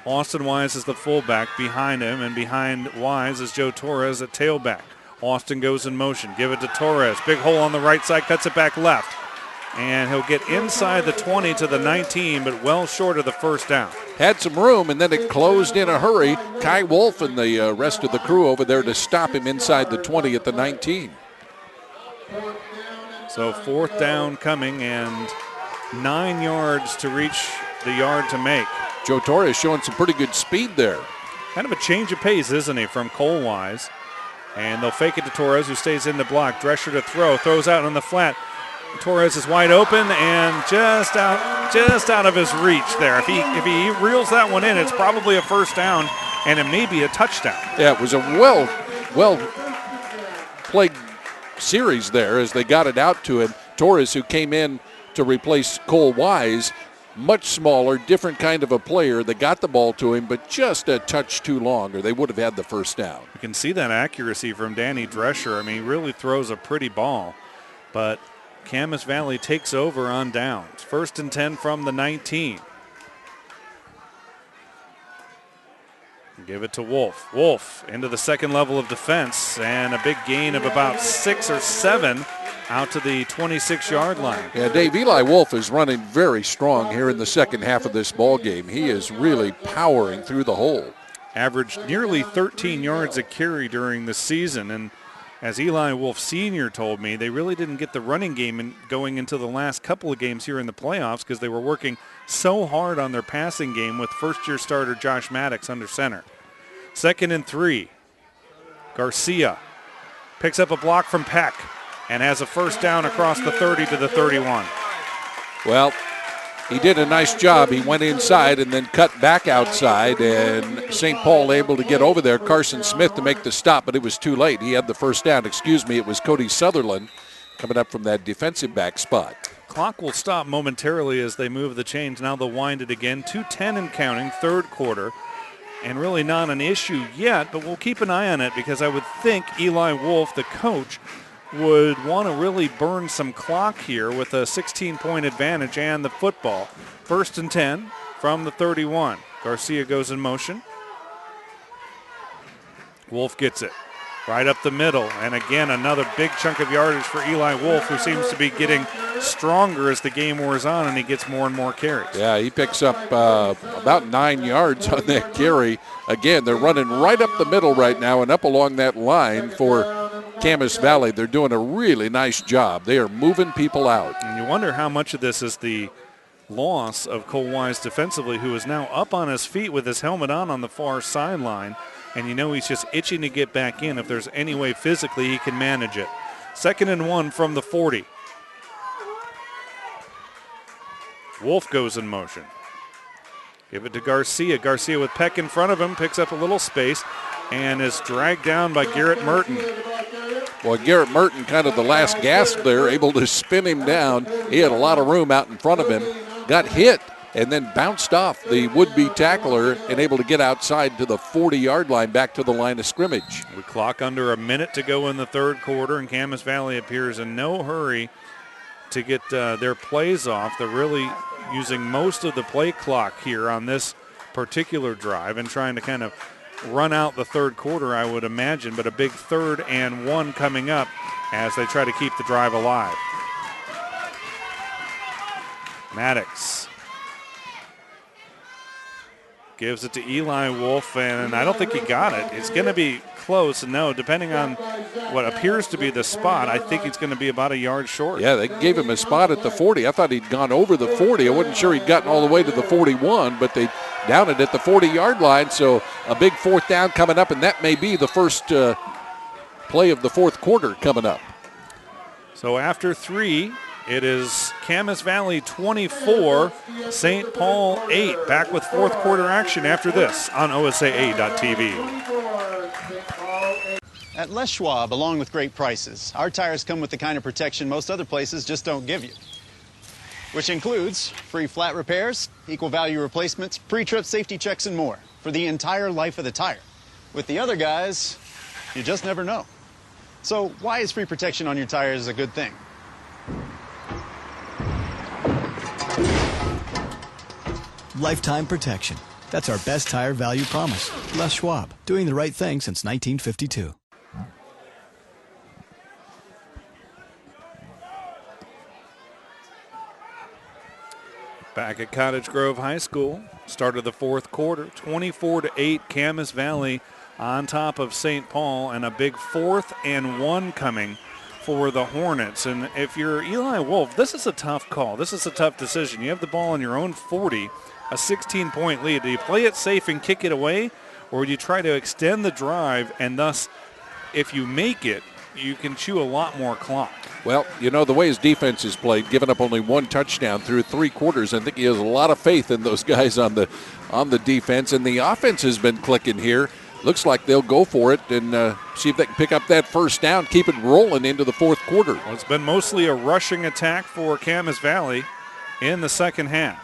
Austin Wise is the fullback behind him, and behind Wise is Joe Torres at tailback. Austin goes in motion. Give it to Torres. Big hole on the right side, cuts it back left. And he'll get inside the 20 to the 19, but well short of the first down. Had some room, and then it closed in a hurry. Kai Wolf and the rest of the crew over there to stop him inside the 20 at the 19. So 4th down coming, and 9 yards to reach the yard to make. Joe Torres showing some pretty good speed there. Kind of a change of pace, isn't he, from Cole Wise? And they'll fake it to Torres, who stays in the block. Drescher to throw, throws out on the flat. Torres is wide open and just out of his reach there. If he reels that one in, it's probably a first down, and it may be a touchdown. Yeah, it was a well played series there as they got it out to him. Torres, who came in to replace Cole Wise, much smaller, different kind of a player. They got the ball to him, but just a touch too long, or they would have had the first down. You can see that accuracy from Danny Drescher. I mean, he really throws a pretty ball, but Camas Valley takes over on downs. 1st and 10 from the 19. Give it to Wolf. Wolf into the second level of defense, and a big gain of about 6 or 7 out to the 26-yard line. Yeah, Dave, Eli Wolf is running very strong here in the second half of this ball game. He is really powering through the hole. Averaged nearly 13 yards a carry during the season, and as Eli Wolf Sr. told me, they really didn't get the running game going into the last couple of games here in the playoffs because they were working so hard on their passing game with first-year starter Josh Maddox under center. 2nd and 3. Garcia picks up a block from Peck and has a first down across the 30 to the 31. Well, he did a nice job. He went inside and then cut back outside, and St. Paul able to get over there. Carson Smith to make the stop, but it was too late. He had the first down. It was Cody Sutherland coming up from that defensive back spot. Clock will stop momentarily as they move the chains. Now they'll wind it again. 2:10 and counting, 3rd quarter. And really not an issue yet, but we'll keep an eye on it because I would think Eli Wolf, the coach, would want to really burn some clock here with a 16-point advantage and the football. 1st and 10 from the 31. Garcia goes in motion. Wolf gets it right up the middle. And again, another big chunk of yardage for Eli Wolf, who seems to be getting stronger as the game wears on and he gets more and more carries. Yeah, he picks up about 9 yards on that carry. Again, they're running right up the middle right now and up along that line for Camas Valley. They're doing a really nice job. They are moving people out. And you wonder how much of this is the loss of Cole Wise defensively, who is now up on his feet with his helmet on the far sideline. And you know he's just itching to get back in. If there's any way physically he can manage it. 2nd and 1 from the 40. Wolf goes in motion. Give it to Garcia. Garcia with Peck in front of him, picks up a little space, and is dragged down by Garrett Merton. Well, Garrett Merton, kind of the last gasp there, able to spin him down. He had a lot of room out in front of him. Got hit and then bounced off the would-be tackler and able to get outside to the 40-yard line, back to the line of scrimmage. We clock under a minute to go in the 3rd quarter, and Camas Valley appears in no hurry to get their plays off. They're really using most of the play clock here on this particular drive and trying to kind of run out the 3rd quarter, I would imagine, but a big 3rd and 1 coming up as they try to keep the drive alive. Maddox gives it to Eli Wolf, and I don't think he got it. It's going to be close. No, depending on what appears to be the spot, I think he's going to be about a yard short. Yeah, they gave him a spot at the 40. I thought he'd gone over the 40. I wasn't sure he'd gotten all the way to the 41, but they downed it at the 40-yard line, so a big 4th down coming up, and that may be the first play of the 4th quarter coming up. So after 3, it is Camas Valley 24, St. Paul 8. Back with 4th quarter action after this on OSAA.tv. At Les Schwab, along with great prices, our tires come with the kind of protection most other places just don't give you, which includes free flat repairs, equal value replacements, pre-trip safety checks, and more for the entire life of the tire. With the other guys, you just never know. So why is free protection on your tires a good thing? Lifetime protection. That's our best tire value promise. Les Schwab, doing the right thing since 1952. Back at Cottage Grove High School, start of the 4th quarter, 24-8, Camas Valley on top of St. Paul, and a big 4th and 1 coming for the Hornets. And if you're Eli Wolf, this is a tough call. This is a tough decision. You have the ball on your own 40, a 16-point lead. Do you play it safe and kick it away, or do you try to extend the drive, and thus, if you make it, you can chew a lot more clock? Well, you know, the way his defense is played, giving up only 1 touchdown through 3 quarters, I think he has a lot of faith in those guys on the defense. And the offense has been clicking here. Looks like they'll go for it and see if they can pick up that 1st down, keep it rolling into the 4th quarter. Well, it's been mostly a rushing attack for Camas Valley in the 2nd half.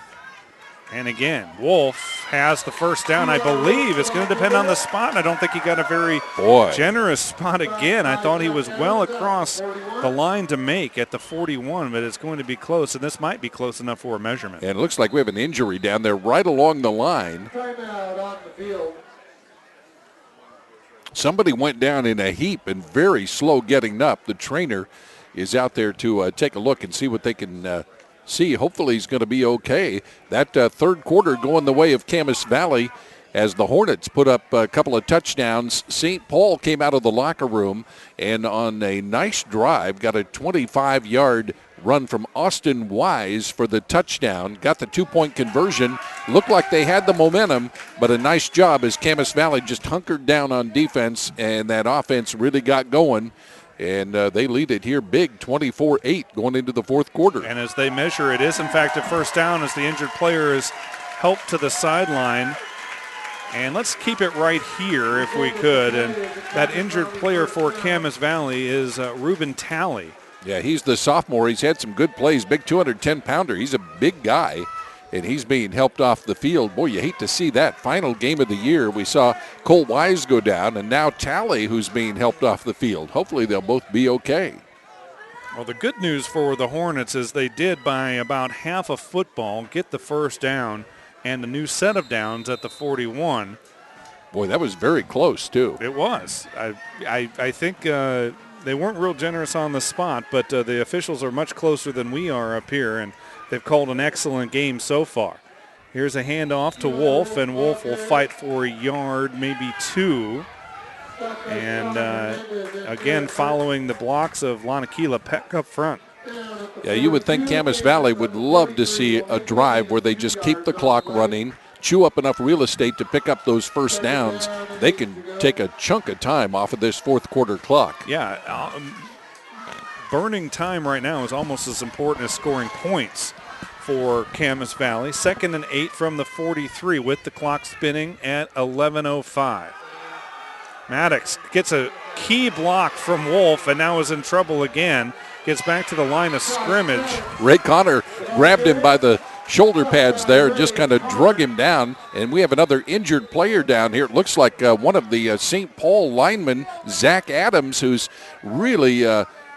And again, Wolf has the 1st down. I believe it's going to depend on the spot. I don't think he got a very generous spot again. I thought he was well across the line to make at the 41, but it's going to be close, and this might be close enough for a measurement. And it looks like we have an injury down there right along the line. Somebody went down in a heap and very slow getting up. The trainer is out there to take a look and see what they can see. Hopefully he's going to be okay. That 3rd quarter going the way of Camas Valley as the Hornets put up a couple of touchdowns. St. Paul came out of the locker room and on a nice drive got a 25-yard run from Austin Wise for the touchdown. Got the 2-point conversion. Looked like they had the momentum, but a nice job as Camas Valley just hunkered down on defense, and that offense really got going. And they lead it here big, 24-8 going into the 4th quarter. And as they measure, it is in fact a 1st down as the injured player is helped to the sideline. And let's keep it right here if we could. And that injured player for Camas Valley is Ruben Talley. Yeah, he's the sophomore. He's had some good plays, big 210-pounder. He's a big guy, and he's being helped off the field. Boy, you hate to see that. Final game of the year, we saw Cole Wise go down, and now Talley, who's being helped off the field. Hopefully they'll both be okay. Well, the good news for the Hornets is they did, by about half a football, get the 1st down and a new set of downs at the 41. Boy, that was very close, too. It was. I think they weren't real generous on the spot, but the officials are much closer than we are up here, and they've called an excellent game so far. Here's a handoff to Wolf, and Wolf will fight for a yard, maybe 2. And again, following the blocks of Lanakila Peck up front. Yeah, you would think Camas Valley would love to see a drive where they just keep the clock running, chew up enough real estate to pick up those first downs. They can take a chunk of time off of this fourth quarter clock. Yeah, burning time right now is almost as important as scoring points for Camas Valley. 2nd and 8 from the 43 with the clock spinning at 11:05. Maddox gets a key block from Wolf and now is in trouble again. Gets back to the line of scrimmage. Ray Connor grabbed him by the shoulder pads there, just kind of drug him down. And we have another injured player down here. It looks like one of the St. Paul linemen, Zach Adams, who's really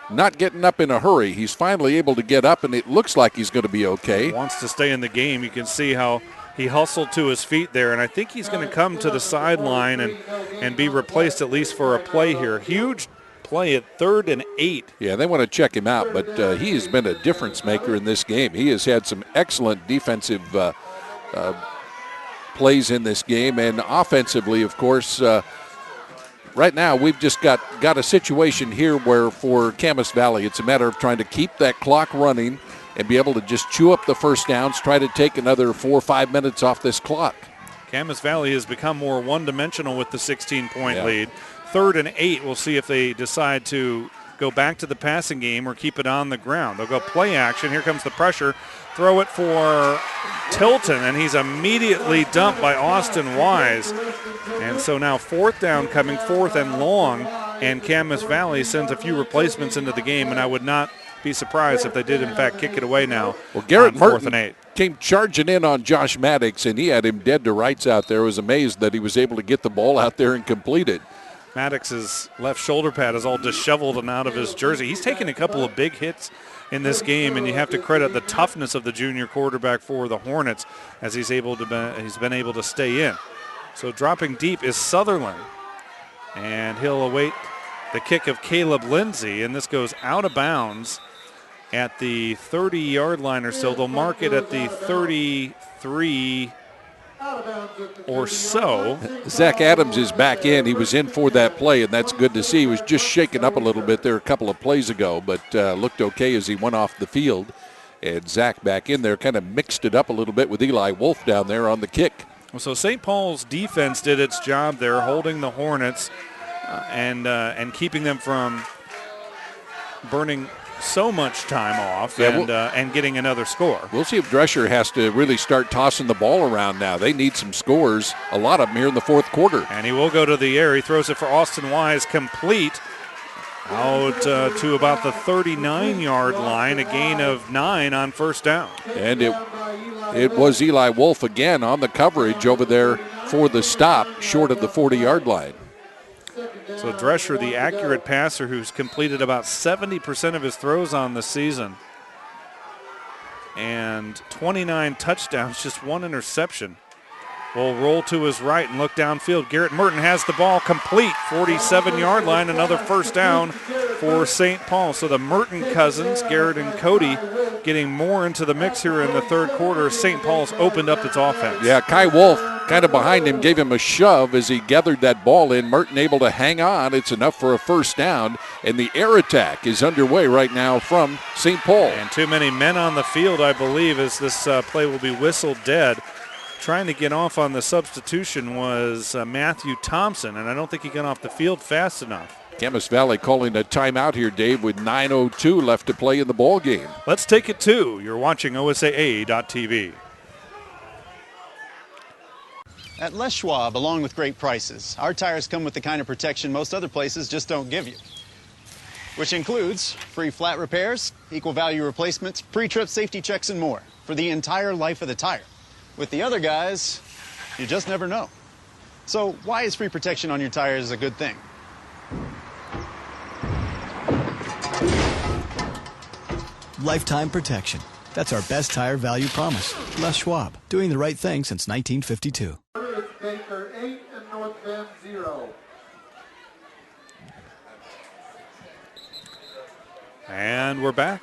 not getting up in a hurry. He's finally able to get up, and it looks like he's going to be okay. Wants to stay in the game. You can see how he hustled to his feet there, and I think he's going to come to the sideline and be replaced at least for a play here. Huge play at 3rd and 8. Yeah, they want to check him out, but he has been a difference maker in this game. He has had some excellent defensive plays in this game, and offensively, of course, right now we've just got a situation here where for Camas Valley, it's a matter of trying to keep that clock running and be able to just chew up the first downs, try to take another 4 or 5 minutes off this clock. Camas Valley has become more one-dimensional with the 16-point lead. 3rd and 8, we'll see if they decide to go back to the passing game or keep it on the ground. They'll go play action. Here comes the pressure. Throw it for Tilton, and he's immediately dumped by Austin Wise. And so now 4th down coming, 4th and long, and Camas Valley sends a few replacements into the game, and I would not be surprised if they did, in fact, kick it away now. Well, Garrett on 4th Merton and 8. came charging in on Josh Maddox, and he had him dead to rights out there. I was amazed that he was able to get the ball out there and complete it. Maddox's left shoulder pad is all disheveled and out of his jersey. He's taken a couple of big hits in this game, and you have to credit the toughness of the junior quarterback for the Hornets as he's been able to stay in. So dropping deep is Sutherland, and he'll await the kick of Caleb Lindsay, and this goes out of bounds at the 30-yard line or so. They'll mark it at the 33 or so. Zach Adams is back in. He was in for that play, and that's good to see. He was just shaken up a little bit there a couple of plays ago, but looked okay as he went off the field. And Zach back in there kind of mixed it up a little bit with Eli Wolf down there on the kick. So St. Paul's defense did its job there, holding the Hornets and keeping them from burning so much time off and getting another score. We'll see if Drescher has to really start tossing the ball around now. They need some scores, a lot of them here in the fourth quarter. And he will go to the air. He throws it for Austin Wise, complete out to about the 39-yard line, a gain of 9 on 1st down. And it was Eli Wolf again on the coverage over there for the stop, short of the 40-yard line. So Drescher, the accurate passer who's completed about 70% of his throws on the season. And 29 touchdowns, just 1 interception. Will roll to his right and look downfield. Garrett Merton has the ball complete, 47-yard line, another 1st down for St. Paul. So the Merton cousins, Garrett and Cody, getting more into the mix here in the 3rd quarter. St. Paul's opened up its offense. Yeah, Kai Wolf kind of behind him, gave him a shove as he gathered that ball in. Merton able to hang on. It's enough for a 1st down, and the air attack is underway right now from St. Paul. And too many men on the field, I believe, as this play will be whistled dead. Trying to get off on the substitution was Matthew Thompson, and I don't think he got off the field fast enough. Camas Valley calling a timeout here, Dave, with 9:02 left to play in the ball game. Let's take it to. You're watching OSAA.tv. At Les Schwab, along with great prices, our tires come with the kind of protection most other places just don't give you, which includes free flat repairs, equal value replacements, pre-trip safety checks, and more for the entire life of the tire. With the other guys, you just never know. So why is free protection on your tires a good thing? Lifetime protection. That's our best tire value promise. Les Schwab, doing the right thing since 1952. It's Baker 8 and North Bend 0. And we're back.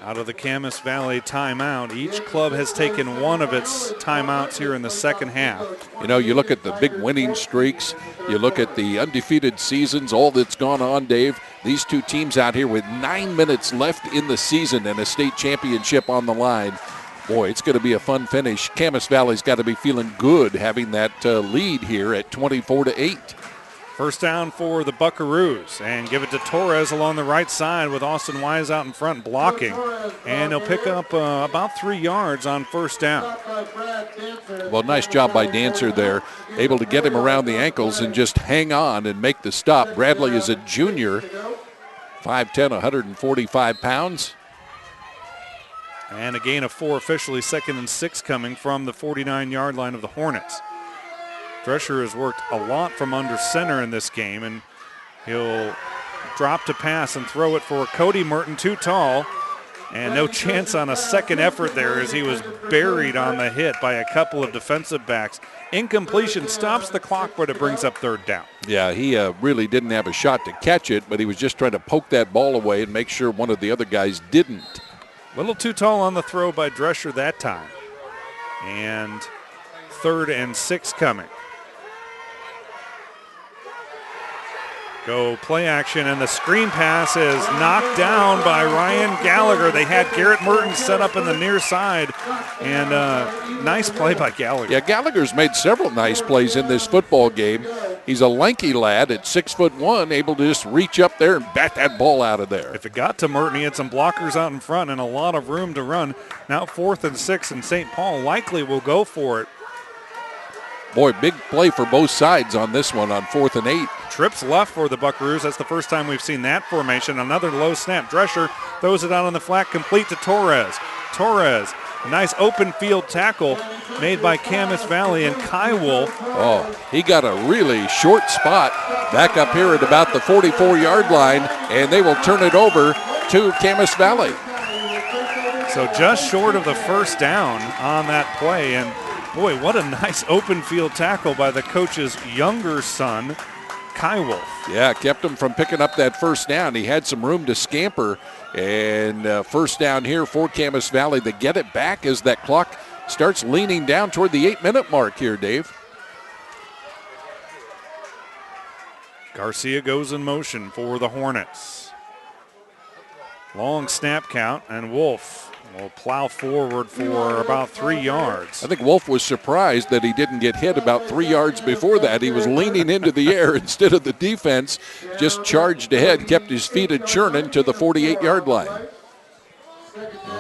Out of the Camas Valley timeout. Each club has taken one of its timeouts here in the second half. You know, you look at the big winning streaks, you look at the undefeated seasons, all that's gone on, Dave. These two teams out here with 9 minutes left in the season and a state championship on the line. Boy, it's going to be a fun finish. Camas Valley's got to be feeling good having that lead here at 24-8. First down for the Buckaroos, and give it to Torres along the right side with Austin Wise out in front blocking. And he'll pick up about 3 yards on first down. Well, nice job by Dancer there, able to get him around the ankles and just hang on and make the stop. Bradley is a junior, 5'10", 145 pounds. And a gain of 4, officially 2nd and 6 coming from the 49-yard line of the Hornets. Drescher has worked a lot from under center in this game, and he'll drop to pass and throw it for Cody Merton, too tall, and no chance on a second effort there as he was buried on the hit by a couple of defensive backs. Incompletion stops the clock, but it brings up third down. Yeah, he really didn't have a shot to catch it, but he was just trying to poke that ball away and make sure one of the other guys didn't. A little too tall on the throw by Drescher that time. And 3rd and 6 coming. Go play action, and the screen pass is knocked down by Ryan Gallagher. They had Garrett Merton set up in the near side, and nice play by Gallagher. Yeah, Gallagher's made several nice plays in this football game. He's a lanky lad at 6'1", able to just reach up there and bat that ball out of there. If it got to Merton, he had some blockers out in front and a lot of room to run. Now 4th and 6, and St. Paul likely will go for it. Boy, big play for both sides on this one on 4th and 8. Trips left for the Buckaroos. That's the first time we've seen that formation. Another low snap. Drescher throws it out on the flat, complete to Torres. Torres, a nice open field tackle made by Camas Valley, and Kai Wolf. Oh, he got a really short spot back up here at about the 44-yard line, and they will turn it over to Camas Valley. So just short of the first down on that play, and boy, what a nice open field tackle by the coach's younger son, Kai Wolf. Yeah, kept him from picking up that first down. He had some room to scamper, and first down here for Camas Valley. They get it back as that clock starts leaning down toward the 8-minute mark here, Dave. Garcia goes in motion for the Hornets. Long snap count, and Wolf will plow forward for about 3 yards. I think Wolf was surprised that he didn't get hit about 3 yards before that. He was leaning into the air instead of the defense, just charged ahead, kept his feet a churning to the 48-yard line.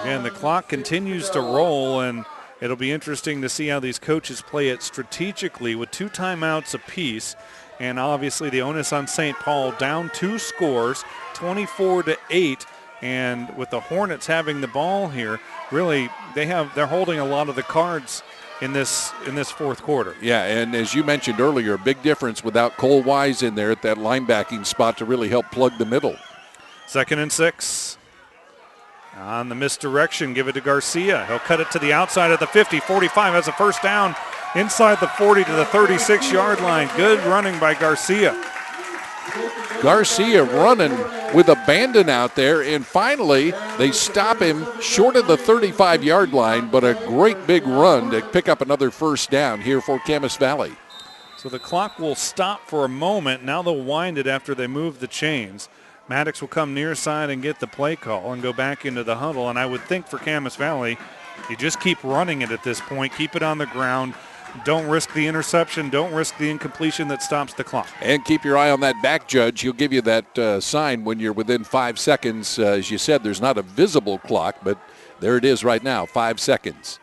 Again, the clock continues to roll, and it'll be interesting to see how these coaches play it strategically with 2 timeouts apiece. And obviously the onus on St. Paul, down 2 scores, 24-8. And with the Hornets having the ball here, really they're holding a lot of the cards in this fourth quarter. Yeah, and as you mentioned earlier, a big difference without Cole Wise in there at that linebacking spot to really help plug the middle. 2nd and 6. On the misdirection, give it to Garcia. He'll cut it to the outside of the 50, 45, has a first down inside the 40 to the 36-yard line. Good running by Garcia. Garcia running with abandon out there, and finally they stop him short of the 35-yard line, but a great big run to pick up another first down here for Camas Valley. So the clock will stop for a moment. Now they'll wind it after they move the chains. Maddox will come near side and get the play call and go back into the huddle, and I would think for Camas Valley, you just keep running it at this point, keep it on the ground. Don't risk the interception. Don't risk the incompletion that stops the clock. And keep your eye on that back judge. He'll give you that sign when you're within 5 seconds. As you said, there's not a visible clock, but there it is right now, 5 seconds.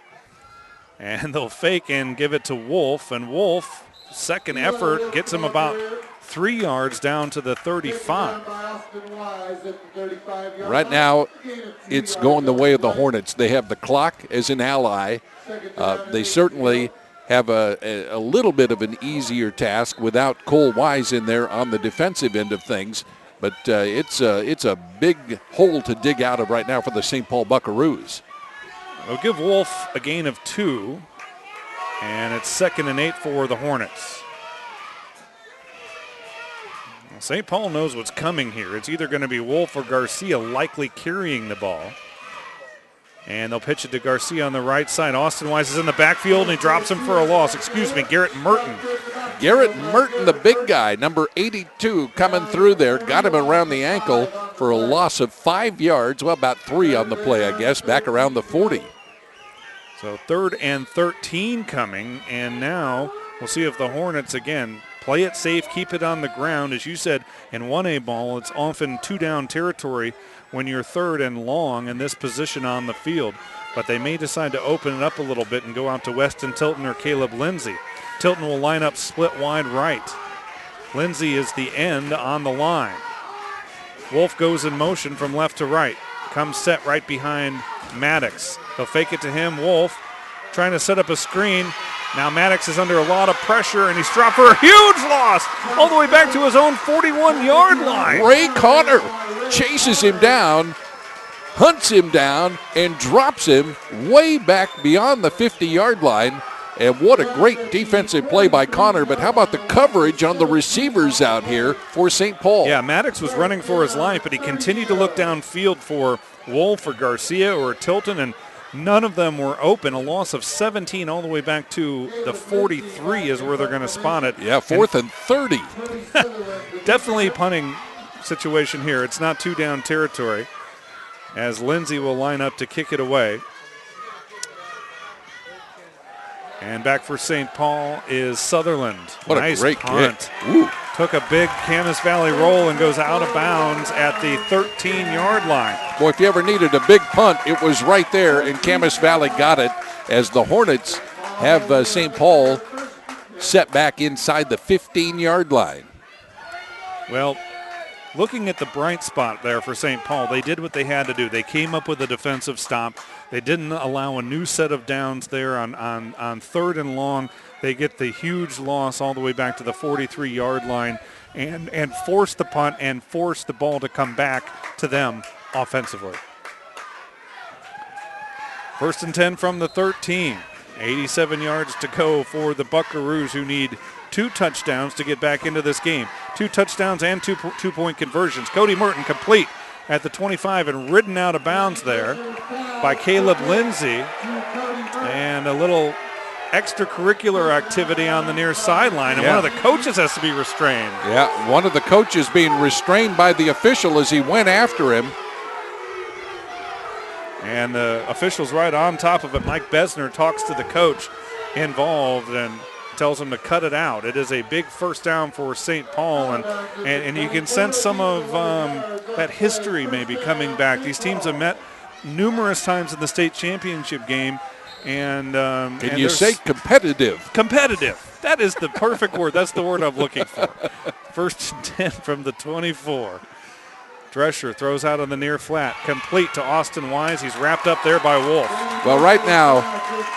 And they'll fake and give it to Wolf. And Wolf, second effort, gets him about 3 yards down to the 35. Right now, it's going the way of the Hornets. They have the clock as an ally. They certainly have a little bit of an easier task without Cole Wise in there on the defensive end of things. But it's a big hole to dig out of right now for the St. Paul Buckaroos. They'll give Wolf a gain of 2, and it's 2nd and 8 for the Hornets. St. Paul knows what's coming here. It's either going to be Wolf or Garcia likely carrying the ball. And they'll pitch it to Garcia on the right side. Austin Wise is in the backfield, and he drops him for a loss. Garrett Merton. Garrett Merton, the big guy, number 82, coming through there. Got him around the ankle for a loss of 5 yards. Well, about 3 on the play, I guess, back around the 40. So 3rd and 13 coming, and now we'll see if the Hornets, again, play it safe, keep it on the ground. As you said, in 1A ball, it's often 2-down territory when you're 3rd and long in this position on the field. But they may decide to open it up a little bit and go out to Weston Tilton or Caleb Lindsay. Tilton will line up split wide right. Lindsay is the end on the line. Wolf goes in motion from left to right. Comes set right behind Maddox. They'll fake it to him. Wolf trying to set up a screen. Now Maddox is under a lot of pressure, and he's dropped for a huge loss all the way back to his own 41-yard line. Ray Connor chases him down, hunts him down, and drops him way back beyond the 50-yard line. And what a great defensive play by Connor, but how about the coverage on the receivers out here for St. Paul? Yeah, Maddox was running for his life, but he continued to look downfield for Wolf or Garcia or Tilton, and none of them were open. A loss of 17 all the way back to the 43 is where they're going to spot it. Yeah, 4th and 30. Definitely punting situation here. It's not 2-down territory, as Lindsay will line up to kick it away. And back for St. Paul is Sutherland. What nice a great punt. kick. Took a big Camas Valley roll and goes out of bounds at the 13-yard line. Boy, if you ever needed a big punt, it was right there, and Camas Valley got it as the Hornets have St. Paul set back inside the 15-yard line. Well, looking at the bright spot there for St. Paul, they did what they had to do. They came up with a defensive stop. They didn't allow a new set of downs there on 3rd and long. They get the huge loss all the way back to the 43-yard line and force the punt and force the ball to come back to them offensively. 1st and 10 from the 13. 87 yards to go for the Buckaroos, who need 2 touchdowns to get back into this game. 2 touchdowns and two-point conversions. Cody Merton complete at the 25 and ridden out of bounds there by Caleb Lindsay. And a little extracurricular activity on the near sideline, and one of the coaches has to be restrained. Yeah, one of the coaches being restrained by the official as he went after him. And the official's right on top of it. Mike Besner talks to the coach involved and tells him to cut it out. It is a big first down for St. Paul, and you can sense some of that history maybe coming back. These teams have met numerous times in the state championship game. And you say competitive? Competitive. That is the perfect word. That's the word I'm looking for. 1st and 10 from the 24. Drescher throws out on the near flat. Complete to Austin Wise. He's wrapped up there by Wolf. Well, right now,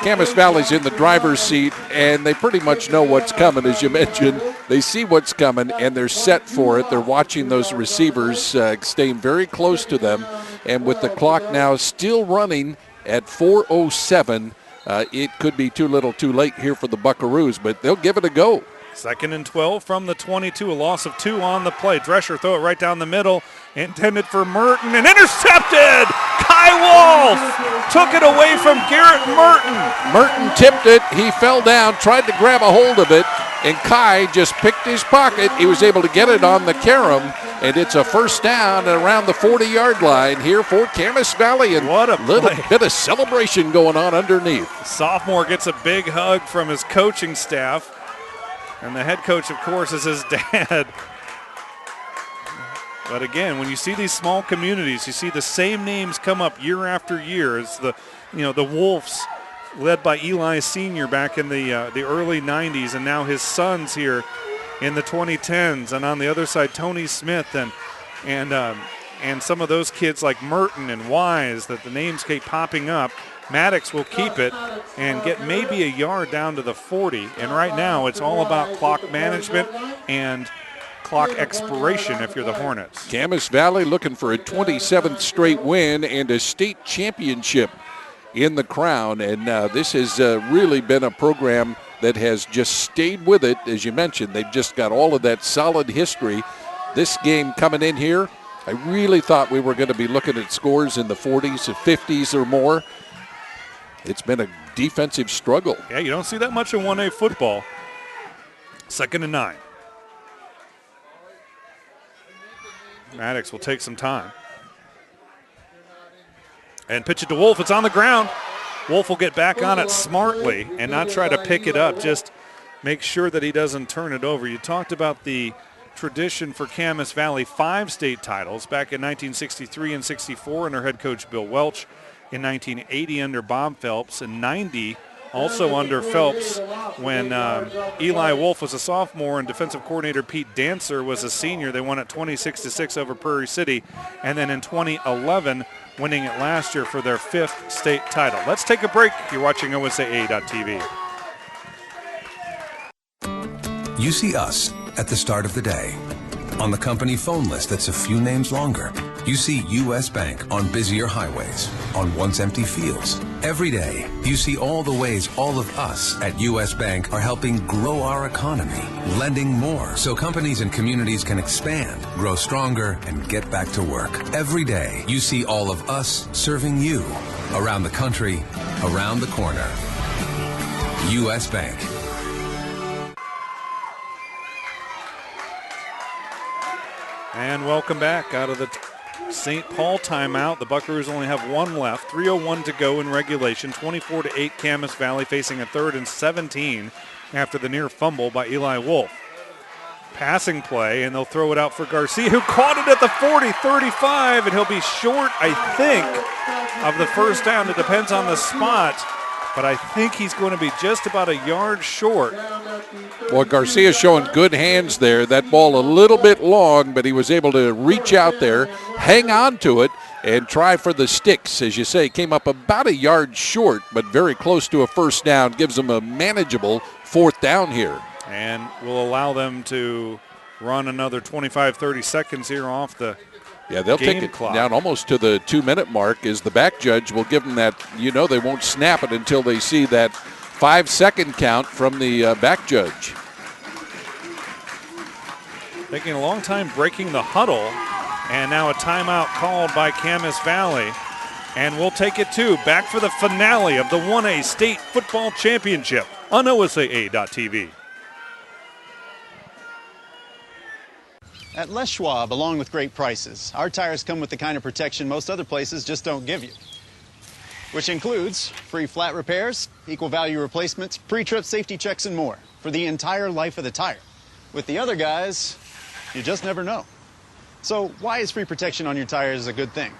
Camas Valley's in the driver's seat, and they pretty much know what's coming, as you mentioned. They see what's coming, and they're set for it. They're watching those receivers, staying very close to them. And with the clock now still running at 4:07, it could be too little too late here for the Buckaroos, but they'll give it a go. 2nd and 12 from the 22, a loss of 2 on the play. Drescher throw it right down the middle, intended for Merton, and intercepted! Kai Wolf took it away from Garrett Merton. Merton tipped it, he fell down, tried to grab a hold of it, and Kai just picked his pocket. He was able to get it on the carom, and it's a first down around the 40-yard line here for Camas Valley. And what a little play. Bit of celebration going on underneath. Sophomore gets a big hug from his coaching staff. And the head coach, of course, is his dad. But again, when you see these small communities, you see the same names come up year after year. It's the Wolves, led by Eli Sr. back in the early 90s, and now his sons here in the 2010s. And on the other side, Tony Smith and some of those kids like Merton and Wise, that the names keep popping up. Maddox will keep it and get maybe a yard down to the 40. And right now it's all about clock management and clock expiration if you're the Hornets. Camas Valley looking for a 27th straight win and a state championship in the crown. And this has really been a program that has just stayed with it. As you mentioned, they've just got all of that solid history. This game coming in here, I really thought we were going to be looking at scores in the 40s, 50s or more. It's been a defensive struggle. Yeah, you don't see that much in 1A football. 2nd and 9. Maddox will take some time. And pitch it to Wolf. It's on the ground. Wolf will get back on it smartly and not try to pick it up. Just make sure that he doesn't turn it over. You talked about the tradition for Camas Valley, 5 state titles back in 1963 and 64 under head coach Bill Welch, in 1980 under Bob Phelps, and 90 also under Phelps when Eli Wolf was a sophomore and defensive coordinator Pete Dancer was a senior. They won it 26-6 over Prairie City, and then in 2011 winning it last year for their 5th state title. Let's take a break. You're watching OSAA.tv. You see us at the start of the day. On the company phone list that's a few names longer. You see U.S. Bank on busier highways, on once empty fields. Every day, you see all the ways all of us at U.S. Bank are helping grow our economy, lending more so companies and communities can expand, grow stronger, and get back to work. Every day, you see all of us serving you around the country, around the corner. U.S. Bank. And welcome back out of the St. Paul timeout. The Buckaroos only have 1 left. 3:01 to go in regulation. 24-8 Camas Valley facing a 3rd and 17 after the near fumble by Eli Wolf. Passing play, and they'll throw it out for Garcia, who caught it at the 40, 35, and he'll be short, I think, of the first down. It depends on the spot, but I think he's going to be just about a yard short. Well, Garcia's showing good hands there. That ball a little bit long, but he was able to reach out there, hang on to it, and try for the sticks. As you say, came up about a yard short, but very close to a first down. Gives them a manageable 4th down here. And will allow them to run another 25, 30 seconds here off the they'll take it clock down almost to the 2-minute mark, as the back judge will give them that. They won't snap it until they see that 5-second count from the back judge. Taking a long time breaking the huddle, and now a timeout called by Camas Valley. And we'll take it too. Back for the finale of the 1A State Football Championship on OSAA.tv. At Les Schwab, along with great prices, our tires come with the kind of protection most other places just don't give you. Which includes free flat repairs, equal value replacements, pre-trip safety checks, and more for the entire life of the tire. With the other guys, you just never know. So why is free protection on your tires a good thing?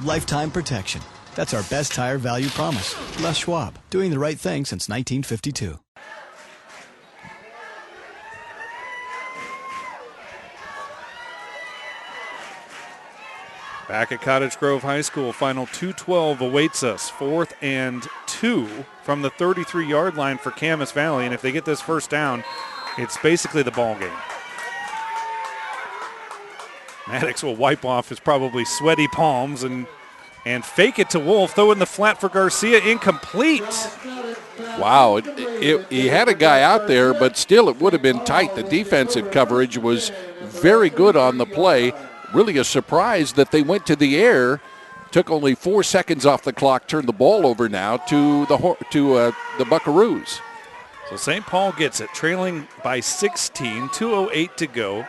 Lifetime protection. That's our best tire value promise. Les Schwab, doing the right thing since 1952. Back at Cottage Grove High School, final 2:12 awaits us. 4th and 2 from the 33-yard line for Camas Valley. And if they get this first down, it's basically the ball game. Maddox will wipe off his probably sweaty palms and fake it to Wolf. Throw in the flat for Garcia, incomplete. Wow, he had a guy out there, but still it would have been tight. The defensive coverage was very good on the play. Really a surprise that they went to the air. Took only 4 seconds off the clock. Turned the ball over now to the Buckaroos. So St. Paul gets it, trailing by 16. 2:08 to go.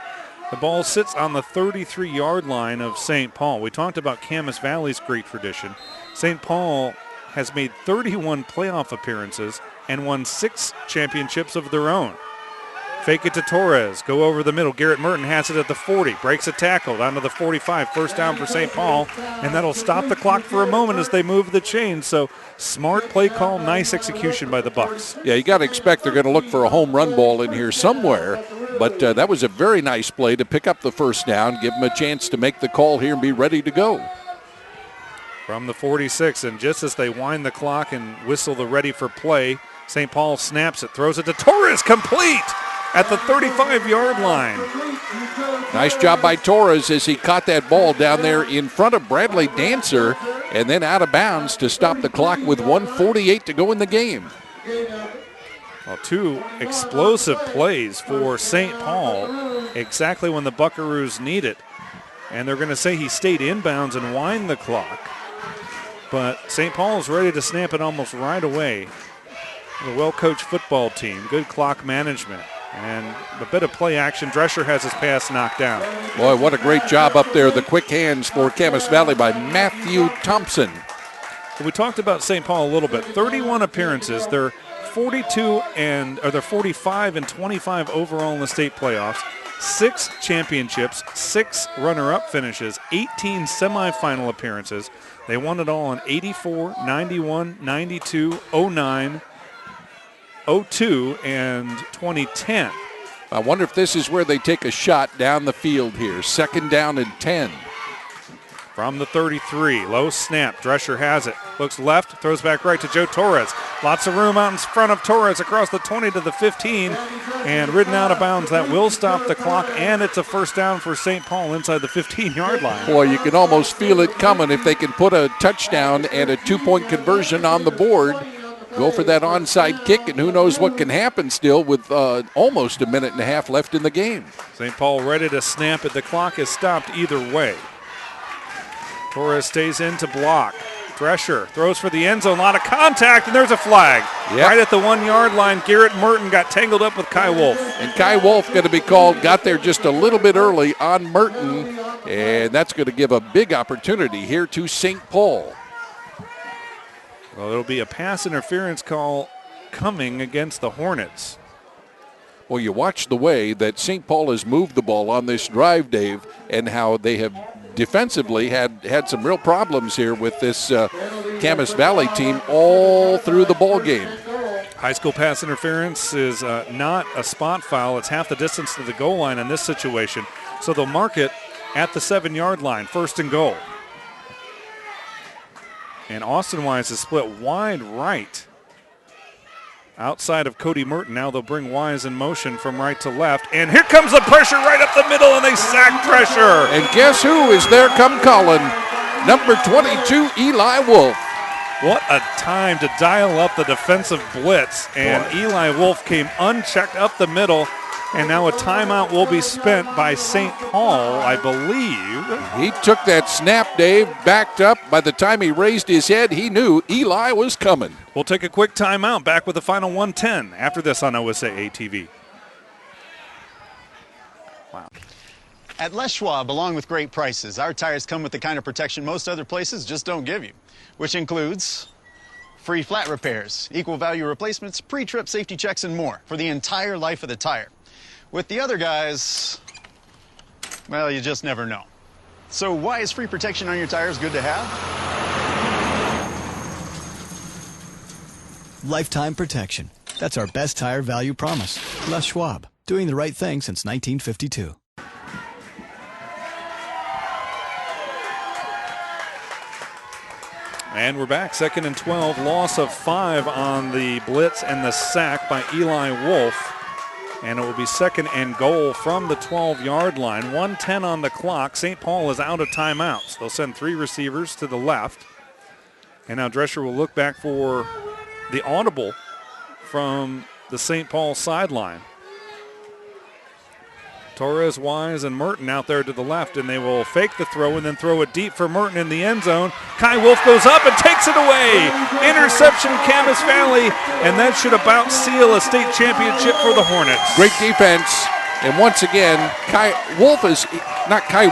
The ball sits on the 33-yard line of St. Paul. We talked about Camas Valley's great tradition. St. Paul has made 31 playoff appearances and won 6 championships of their own. Fake it to Torres. Go over the middle. Garrett Merton has it at the 40. Breaks a tackle down to the 45. First down for St. Paul. And that'll stop the clock for a moment as they move the chains. So smart play call, nice execution by the Bucks. Yeah, you got to expect they're going to look for a home run ball in here somewhere. But that was a very nice play to pick up the first down, give them a chance to make the call here and be ready to go. From the 46, and just as they wind the clock and whistle the ready for play, St. Paul snaps it, throws it to Torres, complete at the 35-yard line. Nice job by Torres as he caught that ball down there in front of Bradley Dancer and then out of bounds to stop the clock with 1:48 to go in the game. Well, two explosive plays for St. Paul, exactly when the Buckaroos need it. And they're going to say he stayed inbounds and wind the clock. But St. Paul is ready to snap it almost right away. A well-coached football team, good clock management, and a bit of play action. Drescher has his pass knocked down. Boy, what a great job up there. The quick hands for Camas Valley by Matthew Thompson. We talked about St. Paul a little bit. 31 appearances. They're 45 and 25 overall in the state playoffs. 6 championships, 6 runner-up finishes, 18 semifinal appearances. They won it all in 84, 91, 92, 09, 02, and 2010. I wonder if this is where they take a shot down the field here. 2nd down and 10. From the 33, low snap. Drescher has it. Looks left, throws back right to Joe Torres. Lots of room out in front of Torres across the 20 to the 15. And ridden out of bounds. That will stop the clock, and it's a first down for St. Paul inside the 15-yard line. Boy, you can almost feel it coming if they can put a touchdown and a 2-point conversion on the board. Go for that onside kick, and who knows what can happen still with almost a minute and a half left in the game. St. Paul ready to snap it. The clock is stopped either way. Torres stays in to block. Drescher throws for the end zone. A lot of contact, and there's a flag. Yep. Right at the 1-yard line, Garrett Merton got tangled up with Kai Wolf. And Kai Wolf going to be called, got there just a little bit early on Merton, and that's going to give a big opportunity here to St. Paul. Well, there'll be a pass interference call coming against the Hornets. Well, you watch the way that St. Paul has moved the ball on this drive, Dave, and how they have defensively had some real problems here with this Camas Valley team all through the ball game. High school pass interference is not a spot foul. It's half the distance to the goal line in this situation. So they'll mark it at the 7-yard line, 1st and goal. And Austin Wise is split wide right outside of Cody Merton. Now they'll bring Wise in motion from right to left. And here comes the pressure right up the middle, and they sack Drescher. And guess who is there come calling? Number 22, Eli Wolf. What a time to dial up the defensive blitz. And Eli Wolf came unchecked up the middle. And now a timeout will be spent by St. Paul, I believe. He took that snap, Dave, backed up. By the time he raised his head, he knew Eli was coming. We'll take a quick timeout. Back with the final 1:10 after this on OSAA TV. Wow. At Les Schwab, along with great prices, our tires come with the kind of protection most other places just don't give you, which includes free flat repairs, equal value replacements, pre-trip safety checks, and more for the entire life of the tire. With the other guys, well, you just never know. So why is free protection on your tires good to have? Lifetime protection. That's our best tire value promise. Les Schwab, doing the right thing since 1952. And we're back, 2nd and 12, loss of 5 on the blitz and the sack by Eli Wolf. And it will be 2nd and goal from the 12-yard line. 1:10 on the clock. St. Paul is out of timeouts. They'll send 3 receivers to the left. And now Drescher will look back for the audible from the St. Paul sideline. Torres, Wise, and Merton out there to the left, and they will fake the throw and then throw it deep for Merton in the end zone. Kai Wolf goes up and takes it away. Interception, Camas Valley, and that should about seal a state championship for the Hornets. Great defense, and once again, Kai Wolf, Kai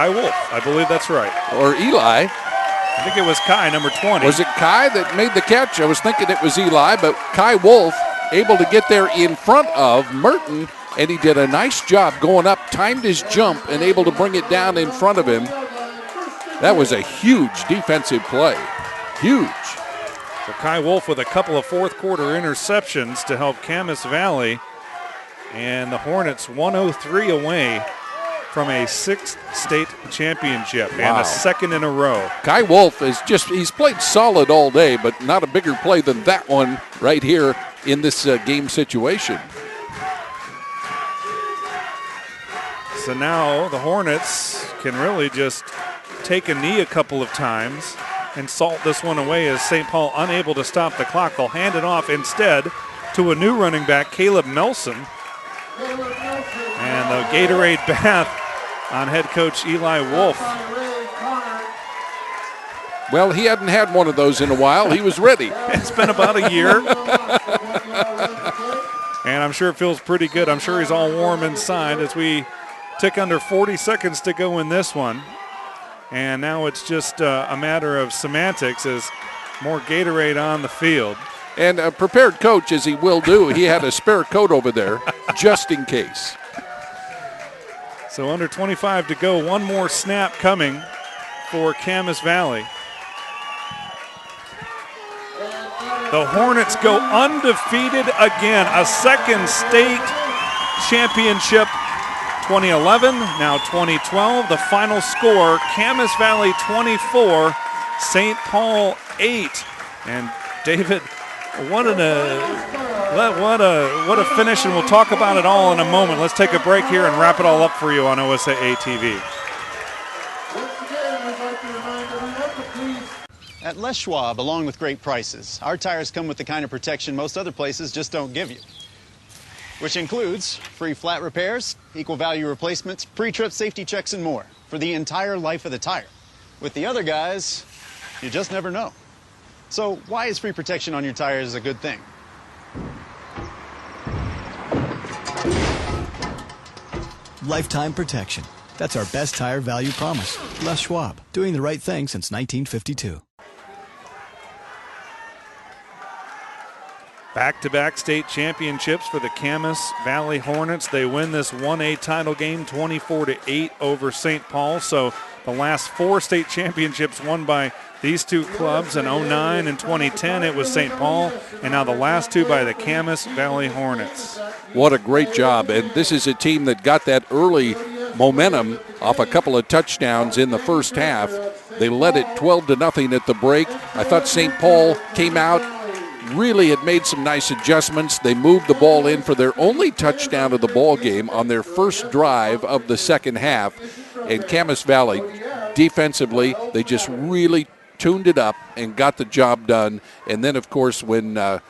Wolf, I believe that's right. Or Eli. I think it was Kai, number 20. Was it Kai that made the catch? I was thinking it was Eli, but Kai Wolf able to get there in front of Merton, and he did a nice job going up, timed his jump, and able to bring it down in front of him. That was a huge defensive play. Huge. So Kai Wolf with a couple of fourth-quarter interceptions to help Camas Valley. And the Hornets 103 away from a 6th state championship and a 2nd in a row. Kai Wolf he's played solid all day, but not a bigger play than that one right here in this game situation. So now the Hornets can really just take a knee a couple of times and salt this one away as St. Paul unable to stop the clock. They'll hand it off instead to a new running back, Caleb Nelson. And the Gatorade bath on head coach Eli Wolf. Well, he hadn't had one of those in a while. He was ready. It's been about a year. And I'm sure it feels pretty good. I'm sure he's all warm inside as we tick under 40 seconds to go in this one. And now it's just a matter of semantics as more Gatorade on the field. And a prepared coach, as he will do, he had a spare coat over there just in case. So under 25 to go. One more snap coming for Camas Valley. The Hornets go undefeated again. A second state championship, 2011, now 2012. The final score, Camas Valley 24, St. Paul 8. And David, what a finish, and we'll talk about it all in a moment. Let's take a break here and wrap it all up for you on OSAA TV. At Les Schwab, along with great prices, our tires come with the kind of protection most other places just don't give you. Which includes free flat repairs, equal value replacements, pre-trip safety checks, and more for the entire life of the tire. With the other guys, you just never know. So why is free protection on your tires a good thing? Lifetime protection. That's our best tire value promise. Les Schwab, doing the right thing since 1952. Back-to-back state championships for the Camas Valley Hornets. They win this 1A title game 24-8 over St. Paul. So the last 4 state championships won by these two clubs. In 09 and 2010, it was St. Paul. And now the last 2 by the Camas Valley Hornets. What a great job. And this is a team that got that early momentum off a couple of touchdowns in the first half. They led it 12-0 at the break. I thought St. Paul came out, really had made some nice adjustments. They moved the ball in for their only touchdown of the ball game on their first drive of the second half. And Camas Valley, defensively, they just really tuned it up and got the job done. And then, of course, when Kai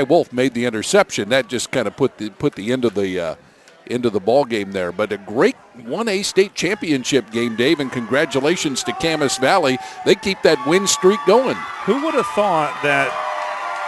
Wolf made the interception, that just kind of put the end of the ball game there. But a great 1A state championship game, Dave, and congratulations to Camas Valley. They keep that win streak going. Who would have thought that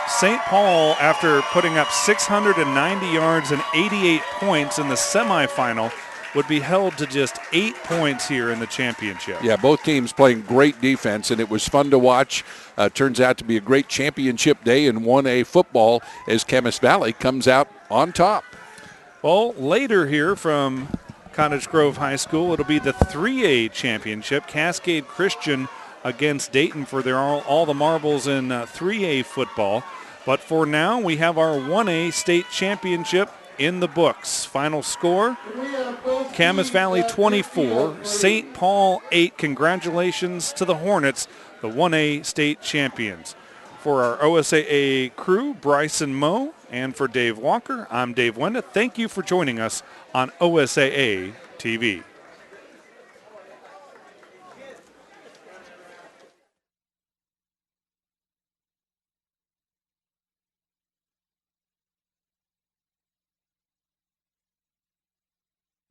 St. Paul, after putting up 690 yards and 88 points in the semifinal, would be held to just 8 points here in the championship? Yeah, both teams playing great defense, and it was fun to watch. Turns out to be a great championship day in 1A football as Camas Valley comes out on top. Well, later here from Cottage Grove High School, it'll be the 3A championship. Cascade Christian against Dayton for their all the marbles in 3A football. But for now, we have our 1A state championship in the books. Final score, Camas Valley 24, St. Paul 8. Congratulations to the Hornets, the 1A state champions. For our OSAA crew, Bryson Moe, and for Dave Walker, I'm Dave Wenda. Thank you for joining us on OSAA TV.